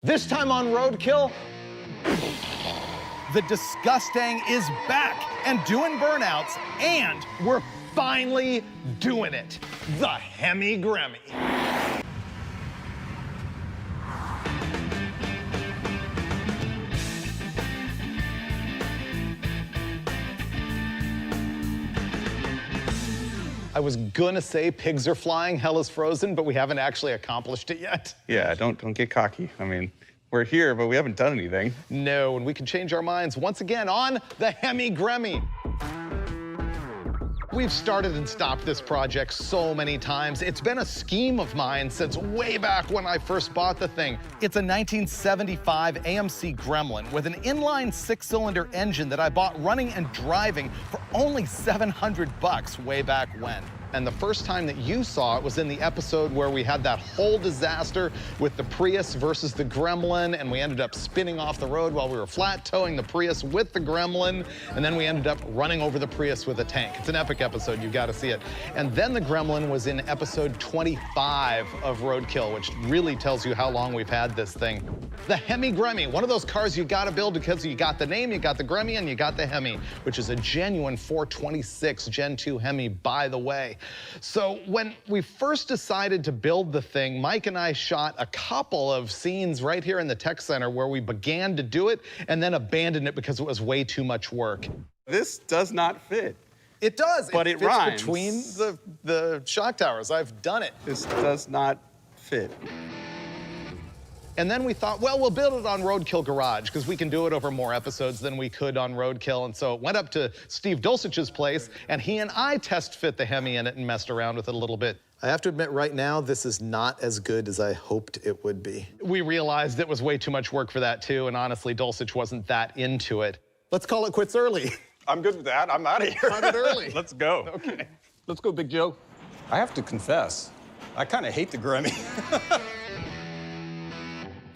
This time on Roadkill, The disgusting is back and doing burnouts, and we're finally doing it. The Hemi Gremmie. I was gonna say pigs are flying, hell is frozen, but we haven't actually accomplished it yet. Yeah, don't get cocky. I mean, we're here, but we haven't done anything. No, and we can change our minds once again on the Hemi Gremmie. We've started and stopped this project so many times. It's been a scheme of mine since way back when I first bought the thing. it's a 1975 AMC Gremlin with an inline 6-cylinder engine that I bought running and driving for only $700 way back when. And the first time that you saw it was in the episode where we had that whole disaster with the Prius versus the Gremlin, and we ended up spinning off the road while we were flat towing the Prius with the Gremlin, and then we ended up running over the Prius with a tank. It's an epic episode, you've got to see it. And then the Gremlin was in episode 25 of Roadkill, which really tells you how long we've had this thing. The Hemi Gremmie, one of those cars you got to build because you got the name, you got the Gremmie, and you got the Hemi, which is a genuine 426 Gen 2 Hemi, by the way. So when we first decided to build the thing, Mike and I shot a couple of scenes right here in the tech center where we began to do it and then abandoned it because it was way too much work. This does not fit. It does, but it fits rhymes. Between the shock towers. I've done it. This does not fit. And then we thought, well, we'll build it on Roadkill Garage because we can do it over more episodes than we could on Roadkill. And so it went up to Steve Dulcich's place, and he and I test fit the Hemi in it and messed around with it a little bit. I have to admit right now, this is not as good as I hoped it would be. We realized it was way too much work for that too, and honestly, Dulcich wasn't that into it. Let's call it quits early. I'm good with that. I'm out of here. Start it early. Let's go. Okay. Let's go, Big Joe. I have to confess, I kind of hate the Gremmie.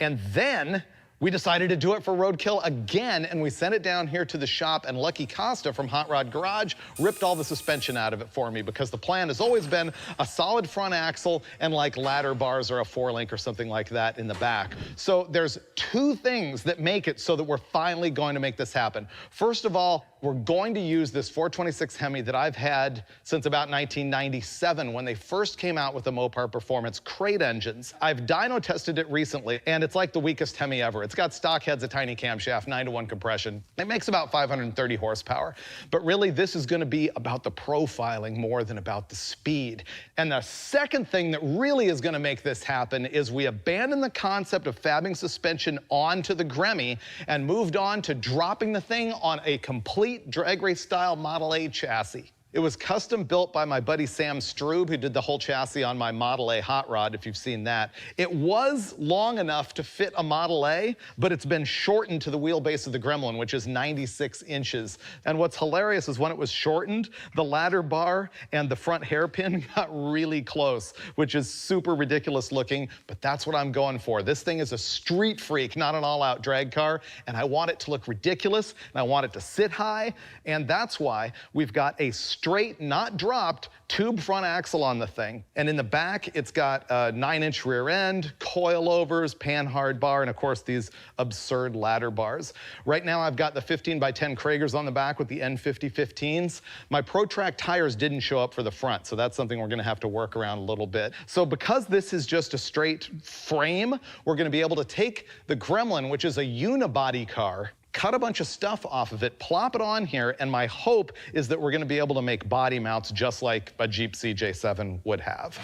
And then we decided to do it for Roadkill again, and we sent it down here to the shop, and Lucky Costa from Hot Rod Garage ripped all the suspension out of it for me because the plan has always been a solid front axle and like ladder bars or a 4-link or something like that in the back. So there's two things that make it so that we're finally going to make this happen. First of all, we're going to use this 426 Hemi that I've had since about 1997 when they first came out with the Mopar Performance crate engines. I've dyno tested it recently, and it's like the weakest Hemi ever. It's got stock heads, a tiny camshaft, 9-to-1 compression. It makes about 530 horsepower. But really, this is going to be about the profiling more than about the speed. And the second thing that really is going to make this happen is we abandoned the concept of fabbing suspension onto the Gremmie and moved on to dropping the thing on a complete drag race style Model A chassis. It was custom built by my buddy Sam Strube, who did the whole chassis on my Model A hot rod, if you've seen that. It was long enough to fit a Model A, but it's been shortened to the wheelbase of the Gremlin, which is 96 inches. And what's hilarious is when it was shortened, the ladder bar and the front hairpin got really close, which is super ridiculous looking, but that's what I'm going for. This thing is a street freak, not an all-out drag car, and I want it to look ridiculous, and I want it to sit high, and that's why we've got a straight, not dropped, tube front axle on the thing. And in the back, it's got a 9-inch rear end, coilovers, panhard bar, and of course these absurd ladder bars. Right now I've got the 15x10 Kragers on the back with the N5015s. My ProTrack tires didn't show up for the front, so that's something we're gonna have to work around a little bit. So because this is just a straight frame, we're gonna be able to take the Gremlin, which is a unibody car, cut a bunch of stuff off of it, plop it on here, and my hope is that we're gonna be able to make body mounts just like a Jeep CJ7 would have.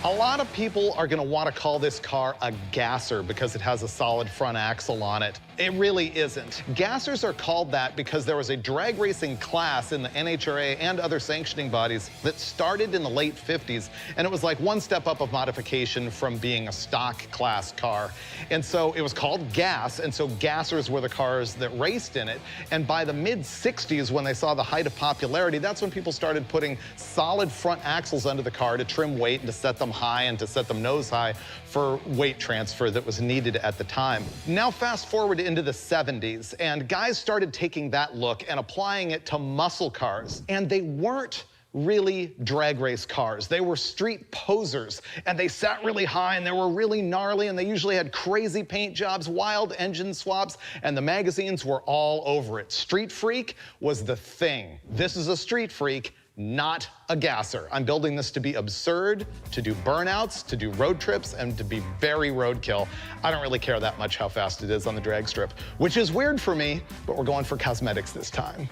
A lot of people are gonna wanna call this car a gasser because it has a solid front axle on it. It really isn't. Gassers are called that because there was a drag racing class in the NHRA and other sanctioning bodies that started in the late 50s, and it was like one step up of modification from being a stock class car. And so it was called gas, and so gassers were the cars that raced in it. And by the mid-60s, when they saw the height of popularity, that's when people started putting solid front axles under the car to trim weight and to set them high and to set them nose high for weight transfer that was needed at the time. Now fast forward into the 70s, and guys started taking that look and applying it to muscle cars. And they weren't really drag race cars. They were street posers, and they sat really high, and they were really gnarly, and they usually had crazy paint jobs, wild engine swaps, and the magazines were all over it. Street Freak was the thing. This is a Street Freak, not a gasser. I'm building this to be absurd, to do burnouts, to do road trips, and to be very roadkill. I don't really care that much how fast it is on the drag strip, which is weird for me, but we're going for cosmetics this time.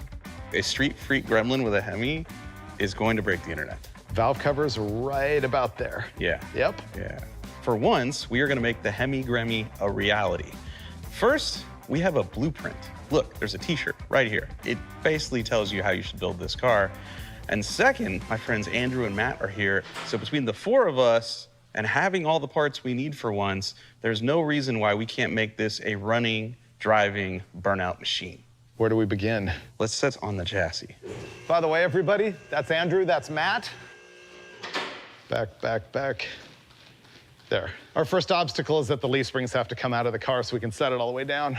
A Street Freak Gremlin with a Hemi is going to break the internet. Valve cover's right about there. Yeah. Yep. Yeah. For once, we are gonna make the Hemi Gremmie a reality. First, we have a blueprint. Look, there's a t-shirt right here. It basically tells you how you should build this car. And second, my friends Andrew and Matt are here. So between the four of us and having all the parts we need for once, there's no reason why we can't make this a running, driving, burnout machine. Where do we begin? Let's set on the chassis. By the way, everybody, that's Andrew, that's Matt. Back, back, back. There. Our first obstacle is that the leaf springs have to come out of the car so we can set it all the way down.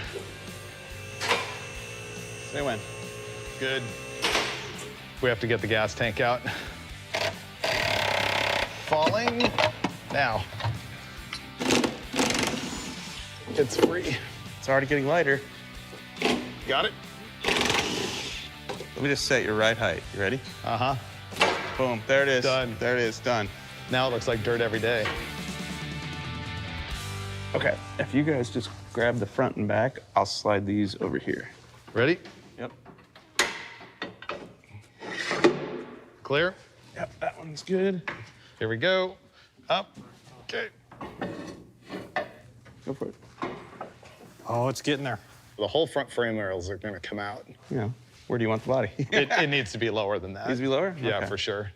Say when. Good. We have to get the gas tank out. Falling. Now. It's free. It's already getting lighter. Got it? Let me just set your right height. You ready? Uh-huh. Boom, there it is. Done. There it is, done. Now it looks like dirt every day. Okay, if you guys just grab the front and back, I'll slide these over here. Ready? Yep. Clear? Yep, that one's good. Here we go. Up. Okay. Go for it. Oh, it's getting there. The whole front frame rails are gonna come out. Yeah. Where do you want the body? It needs to be lower than that. Needs to be lower? Yeah, Okay. for sure.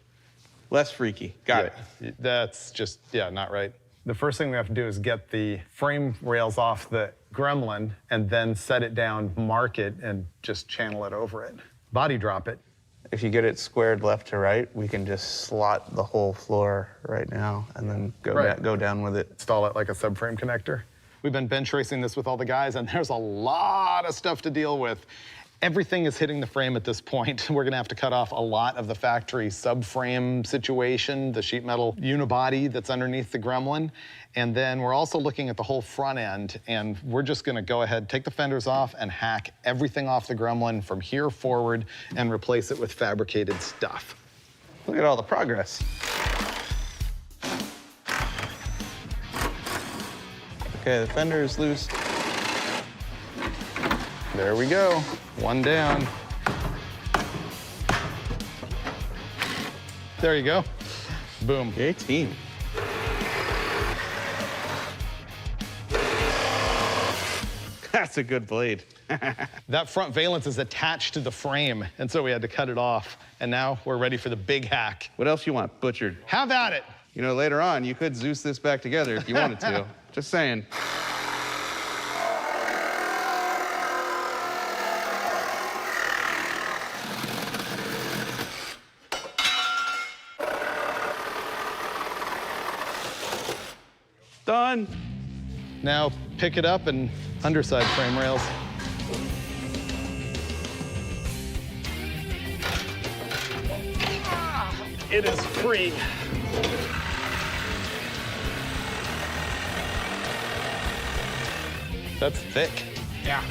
Less freaky. Got it. That's just, yeah, not right. The first thing we have to do is get the frame rails off the Gremlin and then set it down, mark it, and just channel it over it. Body drop it. If you get it squared left to right, we can just slot the whole floor right now and then go down with it. Install it like a subframe connector. We've been bench racing this with all the guys, and there's a lot of stuff to deal with. Everything is hitting the frame at this point. We're gonna have to cut off a lot of the factory subframe situation, the sheet metal unibody that's underneath the Gremlin. And then we're also looking at the whole front end, and we're just gonna go ahead, take the fenders off and hack everything off the Gremlin from here forward and replace it with fabricated stuff. Look at all the progress. Okay, the fender is loose. There we go, one down. There you go, boom. Yay, team. That's a good blade. That front valance is attached to the frame, and so we had to cut it off. And now we're ready for the big hack. What else you want? Butchered. Have at it. You know, later on, you could Zeus this back together if you wanted to. Just saying. Done. Now pick it up and underside frame rails. It is free. That's thick. Yeah.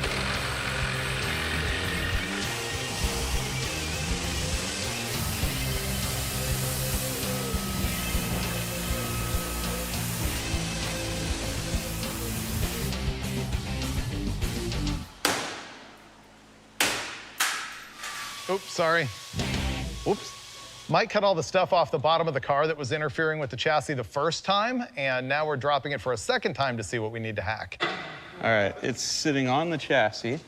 Oops, sorry. Whoops. Mike cut all the stuff off the bottom of the car that was interfering with the chassis the first time, and now we're dropping it for a second time to see what we need to hack. All right, it's sitting on the chassis.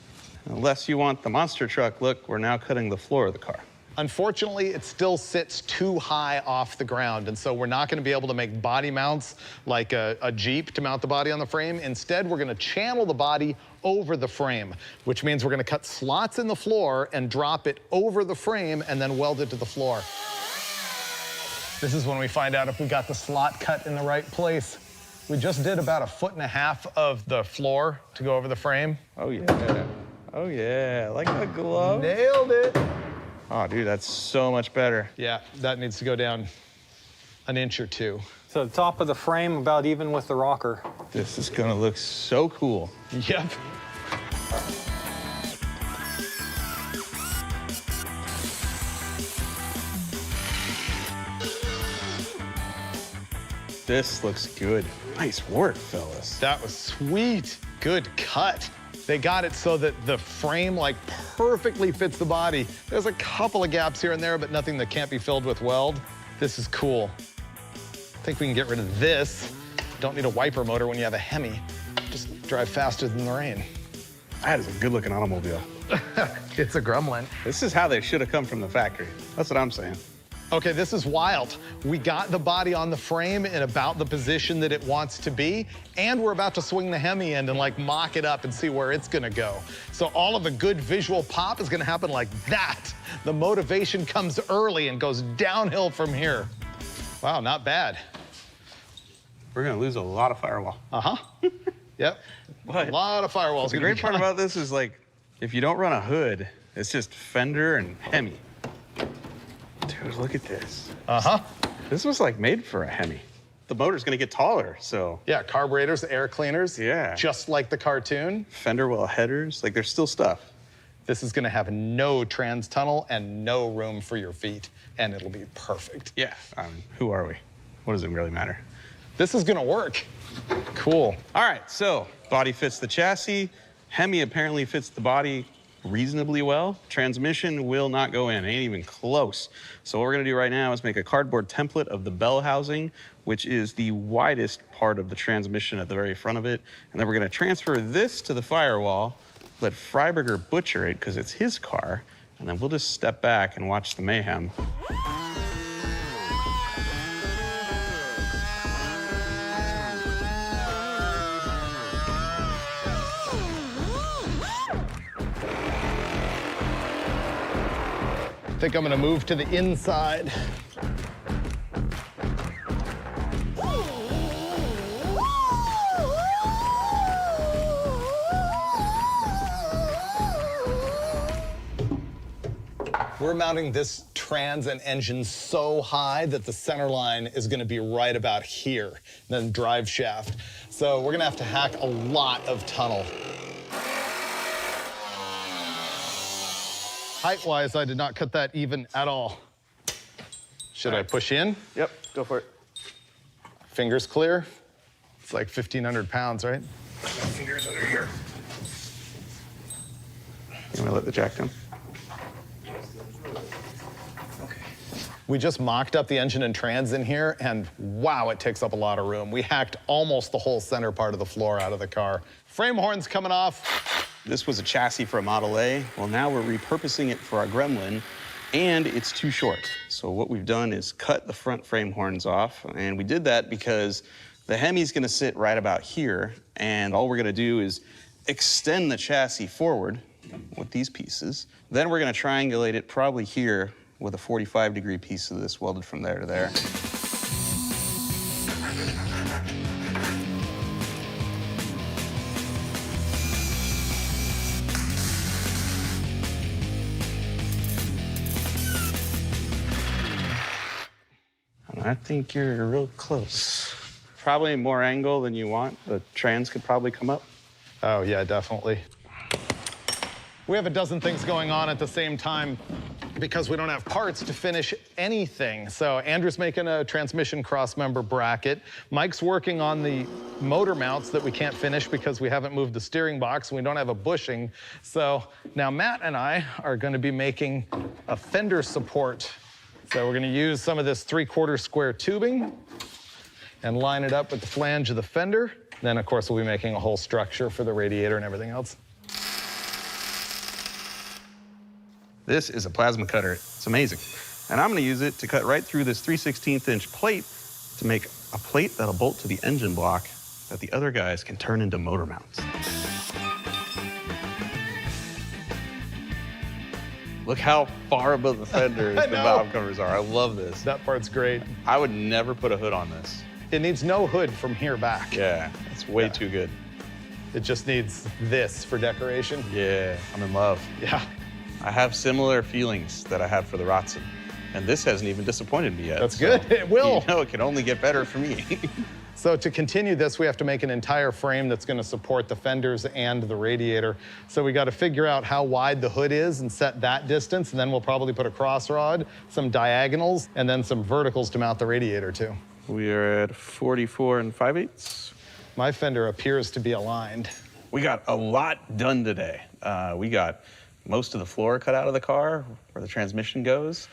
Unless you want the monster truck look, we're now cutting the floor of the car. Unfortunately, it still sits too high off the ground, and so we're not gonna be able to make body mounts like a Jeep to mount the body on the frame. Instead, we're gonna channel the body over the frame, which means we're gonna cut slots in the floor and drop it over the frame and then weld it to the floor. This is when we find out if we got the slot cut in the right place. We just did about 1.5 feet of the floor to go over the frame. Oh, yeah. Oh, yeah. Like a glove. Nailed it. Oh, dude, that's so much better. Yeah, that needs to go down an inch or two. So the top of the frame about even with the rocker. This is gonna look so cool. Yep. This looks good. Nice work, fellas. That was sweet. Good cut. They got it so that the frame like perfectly fits the body. There's a couple of gaps here and there, but nothing that can't be filled with weld. This is cool. I think we can get rid of this. Don't need a wiper motor when you have a Hemi. Just drive faster than the rain. That is a good-looking automobile. It's a Gremlin. This is how they should have come from the factory. That's what I'm saying. Okay, this is wild. We got the body on the frame in about the position that it wants to be, and we're about to swing the Hemi end and like mock it up and see where it's gonna go. So all of the good visual pop is gonna happen like that. The motivation comes early and goes downhill from here. Wow, not bad. We're gonna lose a lot of firewall. Uh-huh. Yep. But a lot of firewalls. The great part about this is like, if you don't run a hood, it's just fender and Hemi. Dude, look at this. Uh-huh. This was like made for a Hemi. The motor's gonna get taller, so. Yeah, carburetors, air cleaners. Yeah. Just like the cartoon. Fender well headers, like there's still stuff. This is gonna have no trans tunnel and no room for your feet, and it'll be perfect. Yeah, who are we? What does it really matter? This is gonna work. Cool. All right, so body fits the chassis. Hemi apparently fits the body reasonably well. Transmission will not go in, ain't even close. So what we're gonna do right now is make a cardboard template of the bell housing, which is the widest part of the transmission at the very front of it. And then we're gonna transfer this to the firewall, let Freiburger butcher it because it's his car, and then we'll just step back and watch the mayhem. I think I'm gonna move to the inside. We're mounting this trans and engine so high that the center line is gonna be right about here, then drive shaft. So we're gonna have to hack a lot of tunnel. Height-wise, I did not cut that even at all. Should I push in? Yep, go for it. Fingers clear. It's like 1,500 pounds, right? My fingers under here. You want to let the jack down? We just mocked up the engine and trans in here, and wow, it takes up a lot of room. We hacked almost the whole center part of the floor out of the car. Frame horn's coming off. This was a chassis for a Model A. Well, now we're repurposing it for our Gremlin, and it's too short. So what we've done is cut the front frame horns off, and we did that because the Hemi's gonna sit right about here, and all we're gonna do is extend the chassis forward with these pieces. Then we're gonna triangulate it probably here with a 45-degree piece of this welded from there to there. I think you're real close. Probably more angle than you want. The trans could probably come up. Oh, yeah, definitely. We have a dozen things going on at the same time because we don't have parts to finish anything. So Andrew's making a transmission cross-member bracket. Mike's working on the motor mounts that we can't finish because we haven't moved the steering box and we don't have a bushing. So now Matt and I are gonna be making a fender support. So we're gonna use some of this 3/4 square tubing and line it up with the flange of the fender. Then, of course, we'll be making a whole structure for the radiator and everything else. This is a plasma cutter. It's amazing. And I'm gonna use it to cut right through this 3/16" plate to make a plate that'll bolt to the engine block that the other guys can turn into motor mounts. Look how far above the fender the valve covers are. I love this. That part's great. I would never put a hood on this. It needs no hood from here back. Yeah, that's way too good. It just needs this for decoration. Yeah, I'm in love. Yeah. I have similar feelings that I have for the Rotson. And this hasn't even disappointed me yet. That's good. It will. You know, it can only get better for me. So to continue this, we have to make an entire frame that's going to support the fenders and the radiator. So we got to figure out how wide the hood is and set that distance, and then we'll probably put a cross rod, some diagonals, and then some verticals to mount the radiator to. We are at 44 5/8. My fender appears to be aligned. We got a lot done today. We got most of the floor cut out of the car where the transmission goes.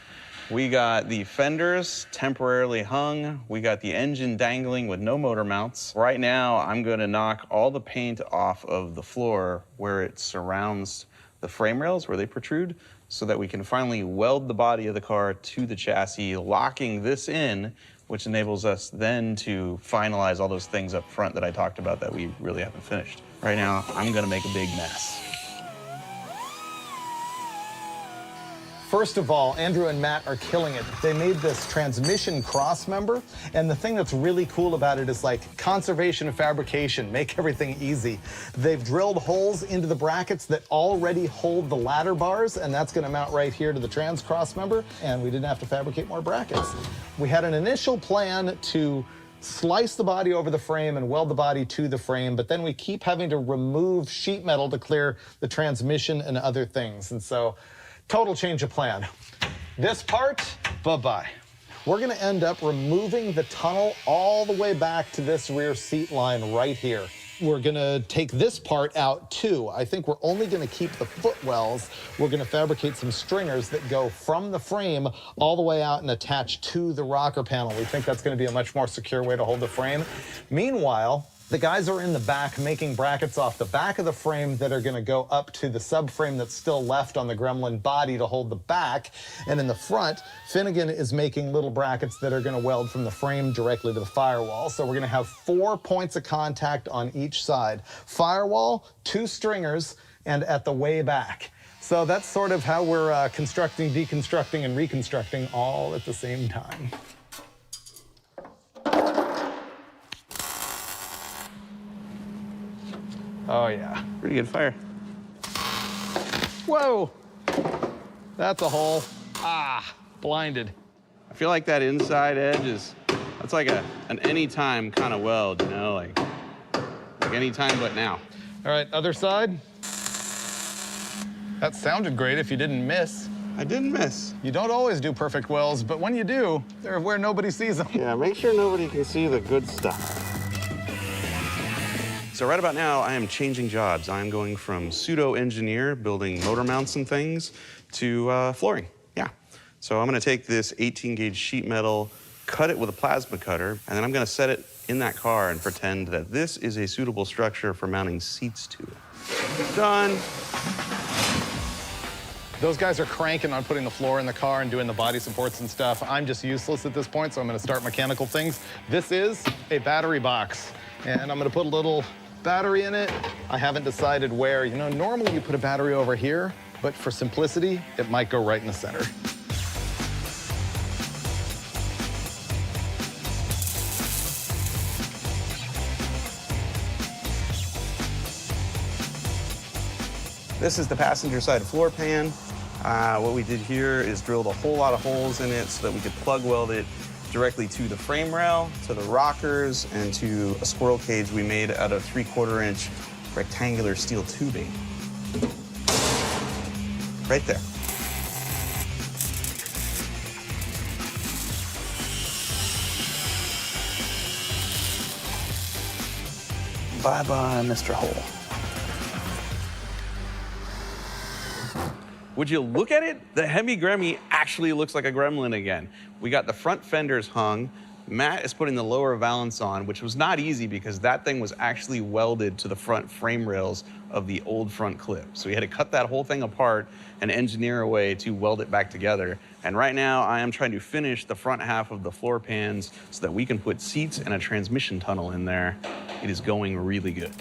We got the fenders temporarily hung. We got the engine dangling with no motor mounts. Right now, I'm gonna knock all the paint off of the floor where it surrounds the frame rails, where they protrude, so that we can finally weld the body of the car to the chassis, locking this in, which enables us then to finalize all those things up front that I talked about that we really haven't finished. Right now, I'm gonna make a big mess. First of all, Andrew and Matt are killing it. They made this transmission cross member, and the thing that's really cool about it is like conservation and fabrication, make everything easy. They've drilled holes into the brackets that already hold the ladder bars, and that's gonna mount right here to the trans cross member, and we didn't have to fabricate more brackets. We had an initial plan to slice the body over the frame and weld the body to the frame, but then we keep having to remove sheet metal to clear the transmission and other things, and so total change of plan. This part, bye-bye. We're gonna end up removing the tunnel all the way back to this rear seat line right here. We're gonna take this part out too. I think we're only gonna keep the footwells. We're gonna fabricate some stringers that go from the frame all the way out and attach to the rocker panel. We think that's gonna be a much more secure way to hold the frame. Meanwhile, the guys are in the back making brackets off the back of the frame that are gonna go up to the subframe that's still left on the Gremlin body to hold the back. And in the front, Finnegan is making little brackets that are gonna weld from the frame directly to the firewall. So we're gonna have 4 points of contact on each side. Firewall, 2 stringers, and at the way back. So that's sort of how we're constructing, deconstructing, and reconstructing all at the same time. Oh yeah. Pretty good fire. Whoa! That's a hole. Ah, blinded. I feel like that inside edge is, that's like an anytime kind of weld, you know, like anytime but now. All right, other side. That sounded great if you didn't miss. I didn't miss. You don't always do perfect welds, but when you do, they're where nobody sees them. Yeah, make sure nobody can see the good stuff. So right about now, I am changing jobs. I'm going from pseudo-engineer, building motor mounts and things, to flooring, yeah. So I'm gonna take this 18-gauge sheet metal, cut it with a plasma cutter, and then I'm gonna set it in that car and pretend that this is a suitable structure for mounting seats to. Done. Those guys are cranking on putting the floor in the car and doing the body supports and stuff. I'm just useless at this point, so I'm gonna start mechanical things. This is a battery box, and I'm gonna put a little battery in it. I haven't decided where. You know, normally you put a battery over here, but for simplicity, it might go right in the center. This is the passenger side floor pan. What we did here is drilled a whole lot of holes in it so that we could plug weld it directly to the frame rail, to the rockers, and to a squirrel cage we made out of 3/4-inch rectangular steel tubing. Right there. Bye-bye, Mr. Hole. Would you look at it? The Hemi Gremmie actually looks like a Gremlin again. We got the front fenders hung. Matt is putting the lower valance on, which was not easy because that thing was actually welded to the front frame rails of the old front clip. So we had to cut that whole thing apart and engineer a way to weld it back together. And right now I am trying to finish the front half of the floor pans so that we can put seats and a transmission tunnel in there. It is going really good.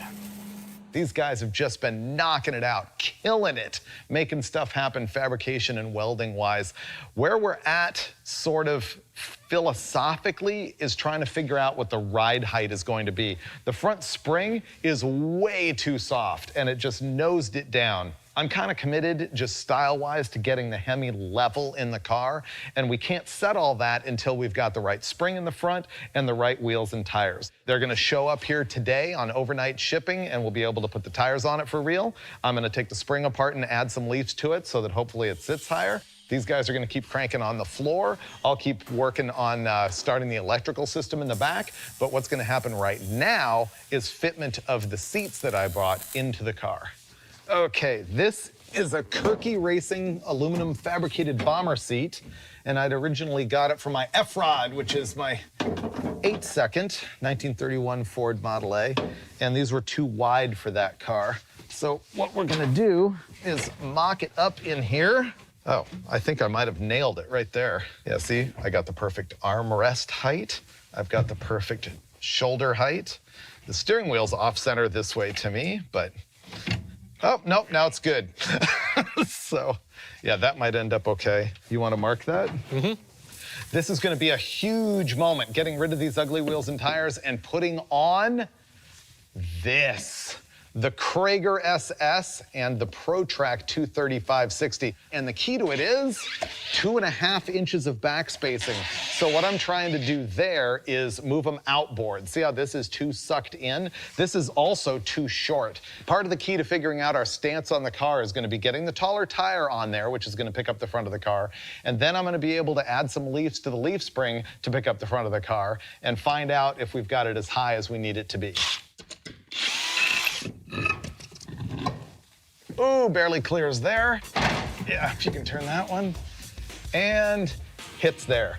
These guys have just been knocking it out, killing it, making stuff happen fabrication and welding wise. Where we're at sort of philosophically is trying to figure out what the ride height is going to be. The front spring is way too soft and it just nosed it down. I'm kind of committed, just style-wise, to getting the Hemi level in the car, and we can't set all that until we've got the right spring in the front and the right wheels and tires. They're gonna show up here today on overnight shipping, and we'll be able to put the tires on it for real. I'm gonna take the spring apart and add some leaves to it so that hopefully it sits higher. These guys are gonna keep cranking on the floor. I'll keep working on starting the electrical system in the back, but what's gonna happen right now is fitment of the seats that I bought into the car. Okay, this is a Kirky Racing aluminum fabricated bomber seat, and I'd originally got it for my F-Rod, which is my 8-second 1931 Ford Model A, and these were too wide for that car. So what we're gonna do is mock it up in here. Oh, I think I might have nailed it right there. Yeah, see, I got the perfect armrest height. I've got the perfect shoulder height. The steering wheel's off-center this way to me, but oh, nope, now it's good. So, yeah, that might end up okay. You want to mark that? Mm-hmm. This is going to be a huge moment, getting rid of these ugly wheels and tires and putting on this. The Krager SS and the ProTrack 235/60. And the key to it is 2.5 inches of back spacing. So what I'm trying to do there is move them outboard. See how this is too sucked in? This is also too short. Part of the key to figuring out our stance on the car is gonna be getting the taller tire on there, which is gonna pick up the front of the car. And then I'm gonna be able to add some leaves to the leaf spring to pick up the front of the car and find out if we've got it as high as we need it to be. Ooh, barely clears there. Yeah, if you can turn that one. And hits there.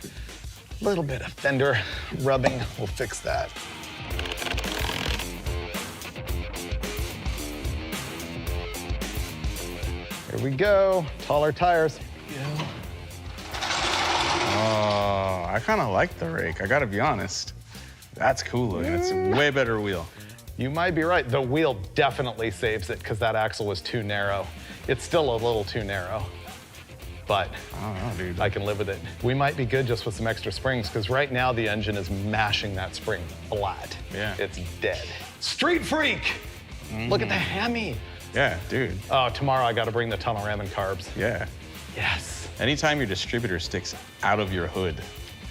A little bit of fender rubbing will fix that. Here we go, taller tires. Yeah. Oh, I kind of like the rake, I gotta be honest. That's cool looking, it's a way better wheel. You might be right. The wheel definitely saves it because that axle was too narrow. It's still a little too narrow, but I don't know, dude. I can live with it. We might be good just with some extra springs because right now the engine is mashing that spring flat. Yeah. It's dead. Street freak! Look at the Hemi. Yeah, dude. Oh, tomorrow I got to bring the tunnel ram and carbs. Yeah. Yes. Anytime your distributor sticks out of your hood,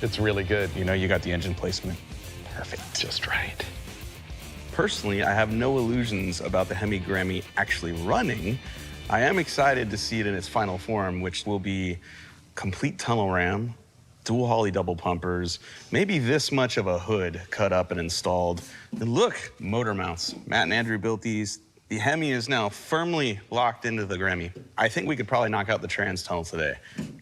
It's really good. you know you got the engine placement. Perfect. Just right. Personally, I have no illusions about the Hemi Gremmie actually running. I am excited to see it in its final form, which will be complete tunnel ram, dual Holley double pumpers, maybe this much of a hood cut up and installed. And look, motor mounts. Matt and Andrew built these. The Hemi is now firmly locked into the Gremmie. I think we could probably knock out the trans tunnel today.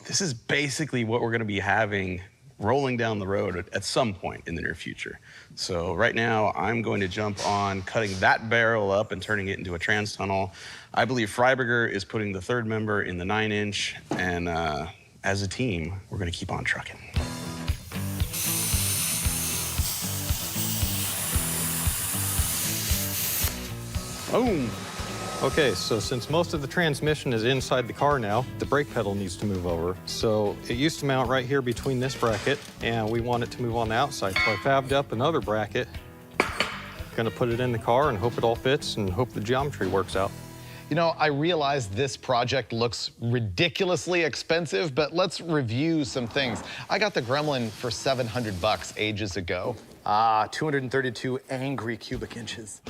This is basically what we're gonna be having rolling down the road at some point in the near future. So right now, I'm going to jump on cutting that barrel up and turning it into a trans tunnel. I believe Freiburger is putting the third member in the 9-inch, and as a team, we're gonna keep on trucking. Boom. Okay, so since most of the transmission is inside the car now, the brake pedal needs to move over. So it used to mount right here between this bracket, and we want it to move on the outside. So I fabbed up another bracket. Gonna put it in the car and hope it all fits and hope the geometry works out. You know, I realize this project looks ridiculously expensive, but let's review some things. I got the Gremlin for $700 ages ago. 232 angry cubic inches.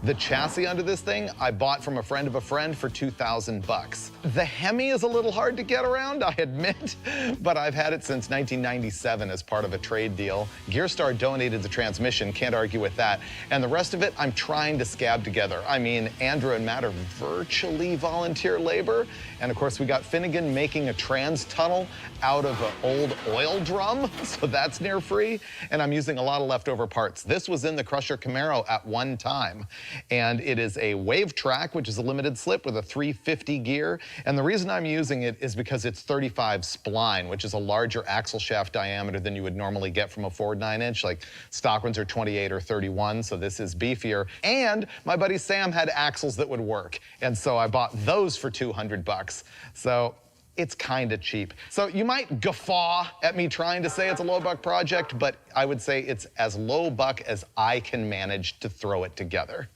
The chassis under this thing, I bought from a friend of a friend for $2,000. The Hemi is a little hard to get around, I admit, but I've had it since 1997 as part of a trade deal. Gearstar donated the transmission, can't argue with that. And the rest of it, I'm trying to scab together. I mean, Andrew and Matt are virtually volunteer labor. And of course, we got Finnegan making a trans tunnel out of an old oil drum, so that's near free. And I'm using a lot of leftover parts. This was in the Crusher Camaro at one time. And it is a wave track, which is a limited slip with a 350 gear. And the reason I'm using it is because it's 35 spline, which is a larger axle shaft diameter than you would normally get from a Ford 9-inch. Like stock ones are 28 or 31, so this is beefier. And my buddy Sam had axles that would work. And so I bought those for $200. So it's kind of cheap. So you might guffaw at me trying to say it's a low buck project, but I would say it's as low buck as I can manage to throw it together.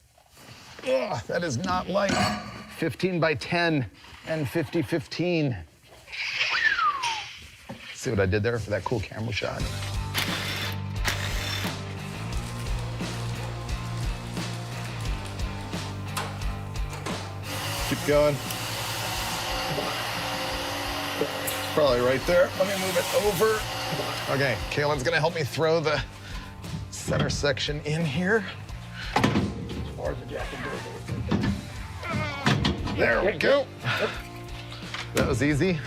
Ugh, that is not light. 15 by 10 and 50-15. See what I did there for that cool camera shot? Keep going. Probably right there. Let me move it over. Okay, Kaylin's gonna help me throw the center section in here. There we go. That was easy.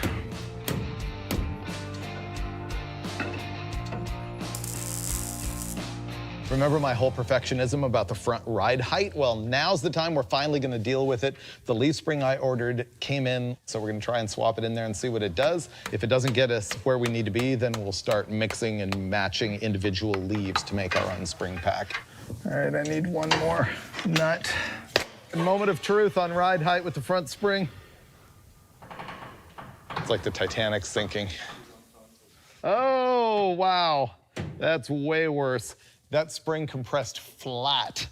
Remember my whole perfectionism about the front ride height? Well, now's the time we're finally gonna deal with it. The leaf spring I ordered came in, so we're gonna try and swap it in there and see what it does. If it doesn't get us where we need to be, then we'll start mixing and matching individual leaves to make our own spring pack. All right, I need one more nut. A moment of truth on ride height with the front spring. It's like the Titanic sinking. Oh, wow. That's way worse. That spring compressed flat.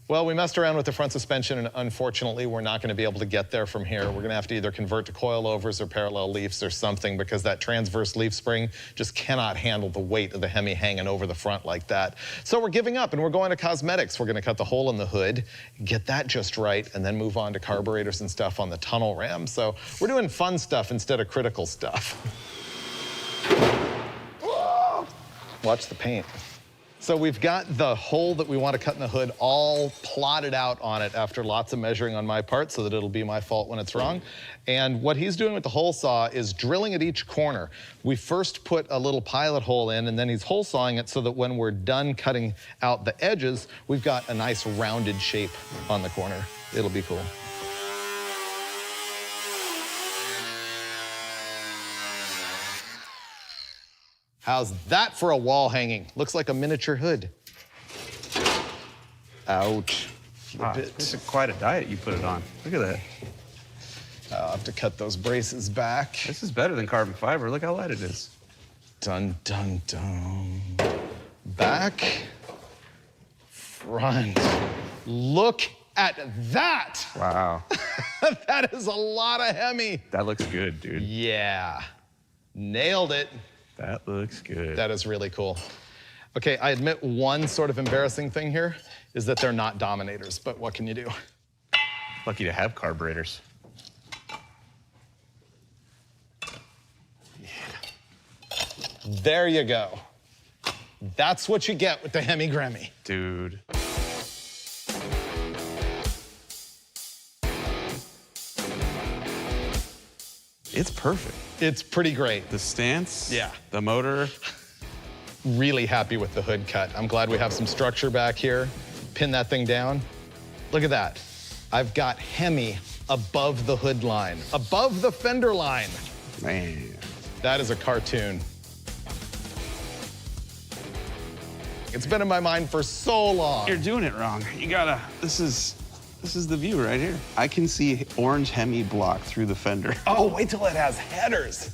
Well, we messed around with the front suspension, and unfortunately, we're not gonna be able to get there from here. We're gonna have to either convert to coilovers or parallel leafs or something, because that transverse leaf spring just cannot handle the weight of the Hemi hanging over the front like that. So we're giving up, and we're going to cosmetics. We're gonna cut the hole in the hood, get that just right, and then move on to carburetors and stuff on the tunnel ram. So we're doing fun stuff instead of critical stuff. Watch the paint. So we've got the hole that we want to cut in the hood all plotted out on it after lots of measuring on my part, so that it'll be my fault when it's wrong. And what he's doing with the hole saw is drilling at each corner. We first put a little pilot hole in, and then he's hole sawing it so that when we're done cutting out the edges, we've got a nice rounded shape on the corner. It'll be cool. How's that for a wall hanging? Looks like a miniature hood. Ouch. Flip it. This is quite a diet you put it on. Look at that. I'll have to cut those braces back. This is better than carbon fiber. Look how light it is. Dun, dun, dun. Back, front. Look at that. Wow. That is a lot of Hemi. That looks good, dude. Yeah, nailed it. That looks good. That is really cool. Okay, I admit one sort of embarrassing thing here is that they're not Dominators, but what can you do? Lucky to have carburetors. There you go. That's what you get with the Hemi Gremmie. Dude. It's perfect. It's pretty great. The stance, Yeah. the motor. Really happy with the hood cut. I'm glad we have some structure back here. Pin that thing down. Look at that. I've got Hemi above the hood line, above the fender line. Man. That is a cartoon. It's been in my mind for so long. You're doing it wrong. You gotta, this is the view right here. I can see orange Hemi block through the fender. Oh, wait till it has headers.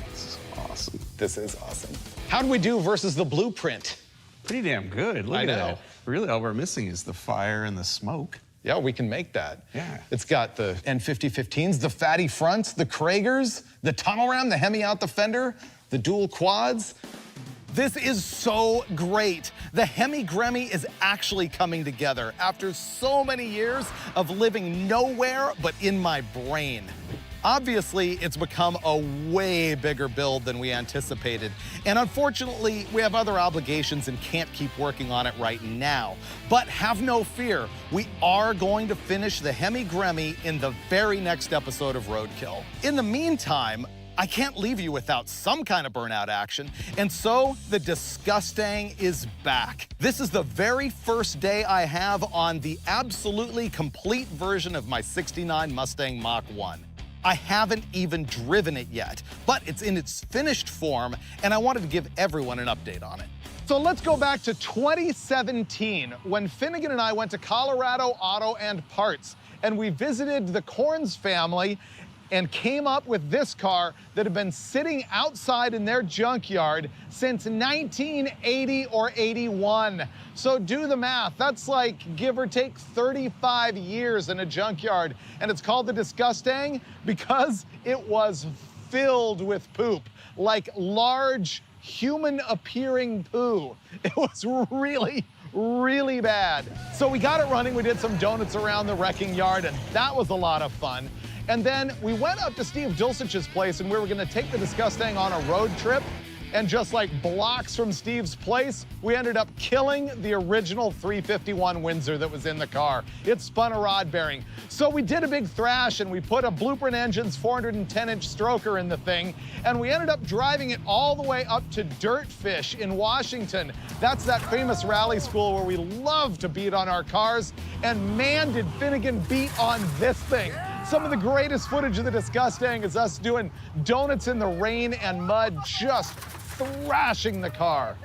This is awesome. This is awesome. How'd we do versus the blueprint? Pretty damn good. Look I at know. that. Really, all we're missing is the fire and the smoke. Yeah, we can make that. Yeah. It's got the N5015s, the fatty fronts, the Kragers, the tunnel ram, the Hemi out the fender, the dual quads. This is so great. The Hemi Gremmie is actually coming together after so many years of living nowhere but in my brain. Obviously, it's become a way bigger build than we anticipated. And unfortunately, we have other obligations and can't keep working on it right now. But have no fear, we are going to finish the Hemi Gremmie in the very next episode of Roadkill. In the meantime, I can't leave you without some kind of burnout action, and so the Disgustang is back. This is the very first day I have on the absolutely complete version of my '69 Mustang Mach 1. I haven't even driven it yet, but it's in its finished form, and I wanted to give everyone an update on it. So let's go back to 2017, when Finnegan and I went to Colorado Auto and Parts, and we visited the Corns family. and came up with this car that had been sitting outside in their junkyard since 1980 or 81. So do the math. That's like, give or take, 35 years in a junkyard. And it's called the Disgustang because it was filled with poop, like large human-appearing poo. It was really, really bad. So we got it running. We did some donuts around the wrecking yard, and that was a lot of fun. And then we went up to Steve Dulcich's place, and we were gonna take the Disgustang on a road trip. And just like blocks from Steve's place, we ended up killing the original 351 Windsor that was in the car. It spun a rod bearing. So we did a big thrash, and we put a Blueprint Engines 410-inch stroker in the thing, and we ended up driving it all the way up to Dirtfish in Washington. That's that famous rally school where we love to beat on our cars, and man, did Finnegan beat on this thing. Some of the greatest footage of the Disgustang is us doing donuts in the rain and mud, just thrashing the car.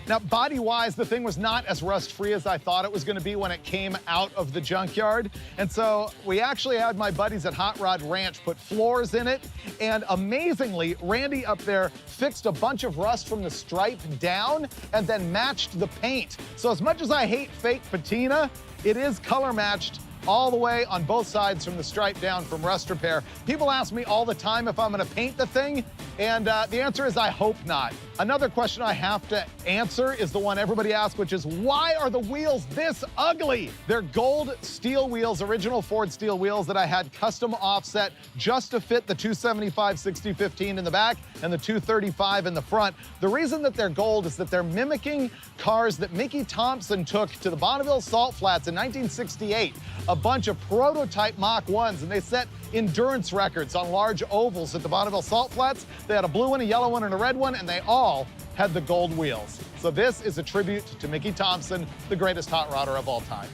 Now, body-wise, the thing was not as rust-free as I thought it was gonna be when it came out of the junkyard. And so we actually had my buddies at Hot Rod Ranch put floors in it. And amazingly, Randy up there fixed a bunch of rust from the stripe down and then matched the paint. So as much as I hate fake patina, it is color matched all the way on both sides from the stripe down from rust repair. People ask me all the time if I'm gonna paint the thing, and the answer is I hope not. Another question I have to answer is the one everybody asks, which is why are the wheels this ugly? They're gold steel wheels, original Ford steel wheels that I had custom offset just to fit the 275/60/15 in the back and the 235 in the front. The reason that they're gold is that they're mimicking cars that Mickey Thompson took to the Bonneville Salt Flats in 1968, a bunch of prototype Mach 1s, and they set endurance records on large ovals at the Bonneville Salt Flats. They had a blue one, a yellow one, and a red one, and they all had the gold wheels. So this is a tribute to Mickey Thompson, the greatest hot rodder of all time.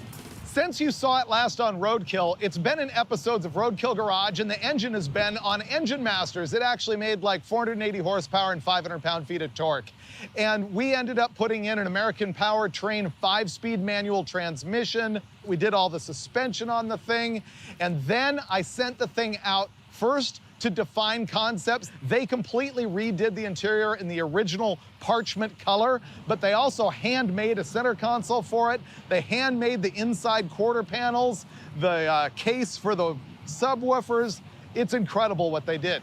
Since you saw it last on Roadkill, it's been in episodes of Roadkill Garage, and the engine has been on Engine Masters. It actually made like 480 horsepower and 500 pound-feet of torque. And we ended up putting in an American Powertrain 5-speed manual transmission. We did all the suspension on the thing, and then I sent the thing out first to Define Concepts. They completely redid the interior in the original parchment color, but they also handmade a center console for it. They handmade the inside quarter panels, the case for the subwoofers. It's incredible what they did.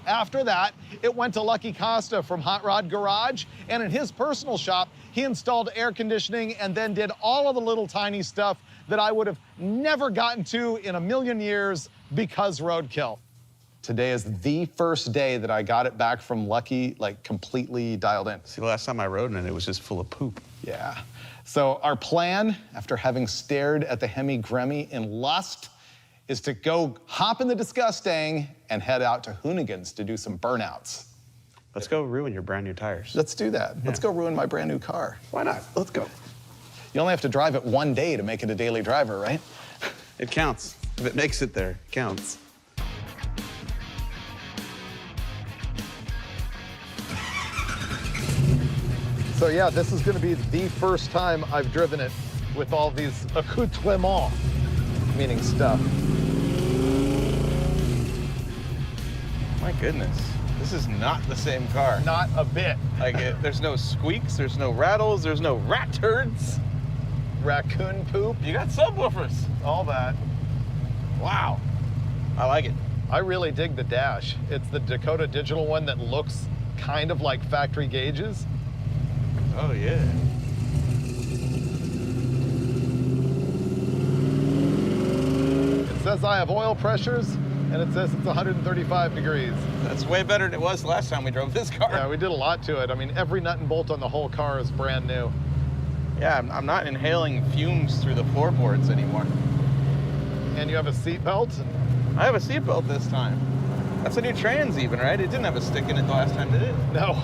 After that, it went to Lucky Costa from Hot Rod Garage, and in his personal shop, he installed air conditioning and then did all of the little tiny stuff that I would have never gotten to in a million years because Roadkill. Today is the first day that I got it back from Lucky, like completely dialed in. See, the last time I rode in it, it was just full of poop. Yeah. So our plan, after having stared at the Hemi Gremmie in lust, is to go hop in the Disgustang and head out to Hoonigan's to do some burnouts. Let's go ruin your brand new tires. Let's do that. Let's go ruin my brand new car. Why not? Let's go. You only have to drive it one day to make it a daily driver, right? It counts. If it makes it there, it counts. So yeah, this is gonna be the first time I've driven it with all these accoutrements, meaning stuff. My goodness, this is not the same car. Not a bit. Like, there's no squeaks, there's no rattles, there's no rat turds. Raccoon poop, You got subwoofers. all that. Wow, I like it. I really dig the dash. It's the Dakota Digital one that looks kind of like factory gauges. Oh yeah. It says I have oil pressures, and it says it's 135 degrees. That's way better than it was the last time we drove this car. Yeah, we did a lot to it. I mean, every nut and bolt on the whole car is brand new. Yeah, I'm not inhaling fumes through the floorboards anymore. And you have a seat belt. I have a seatbelt this time. That's a new trans even, right? It didn't have a stick in it the last time, did it? No,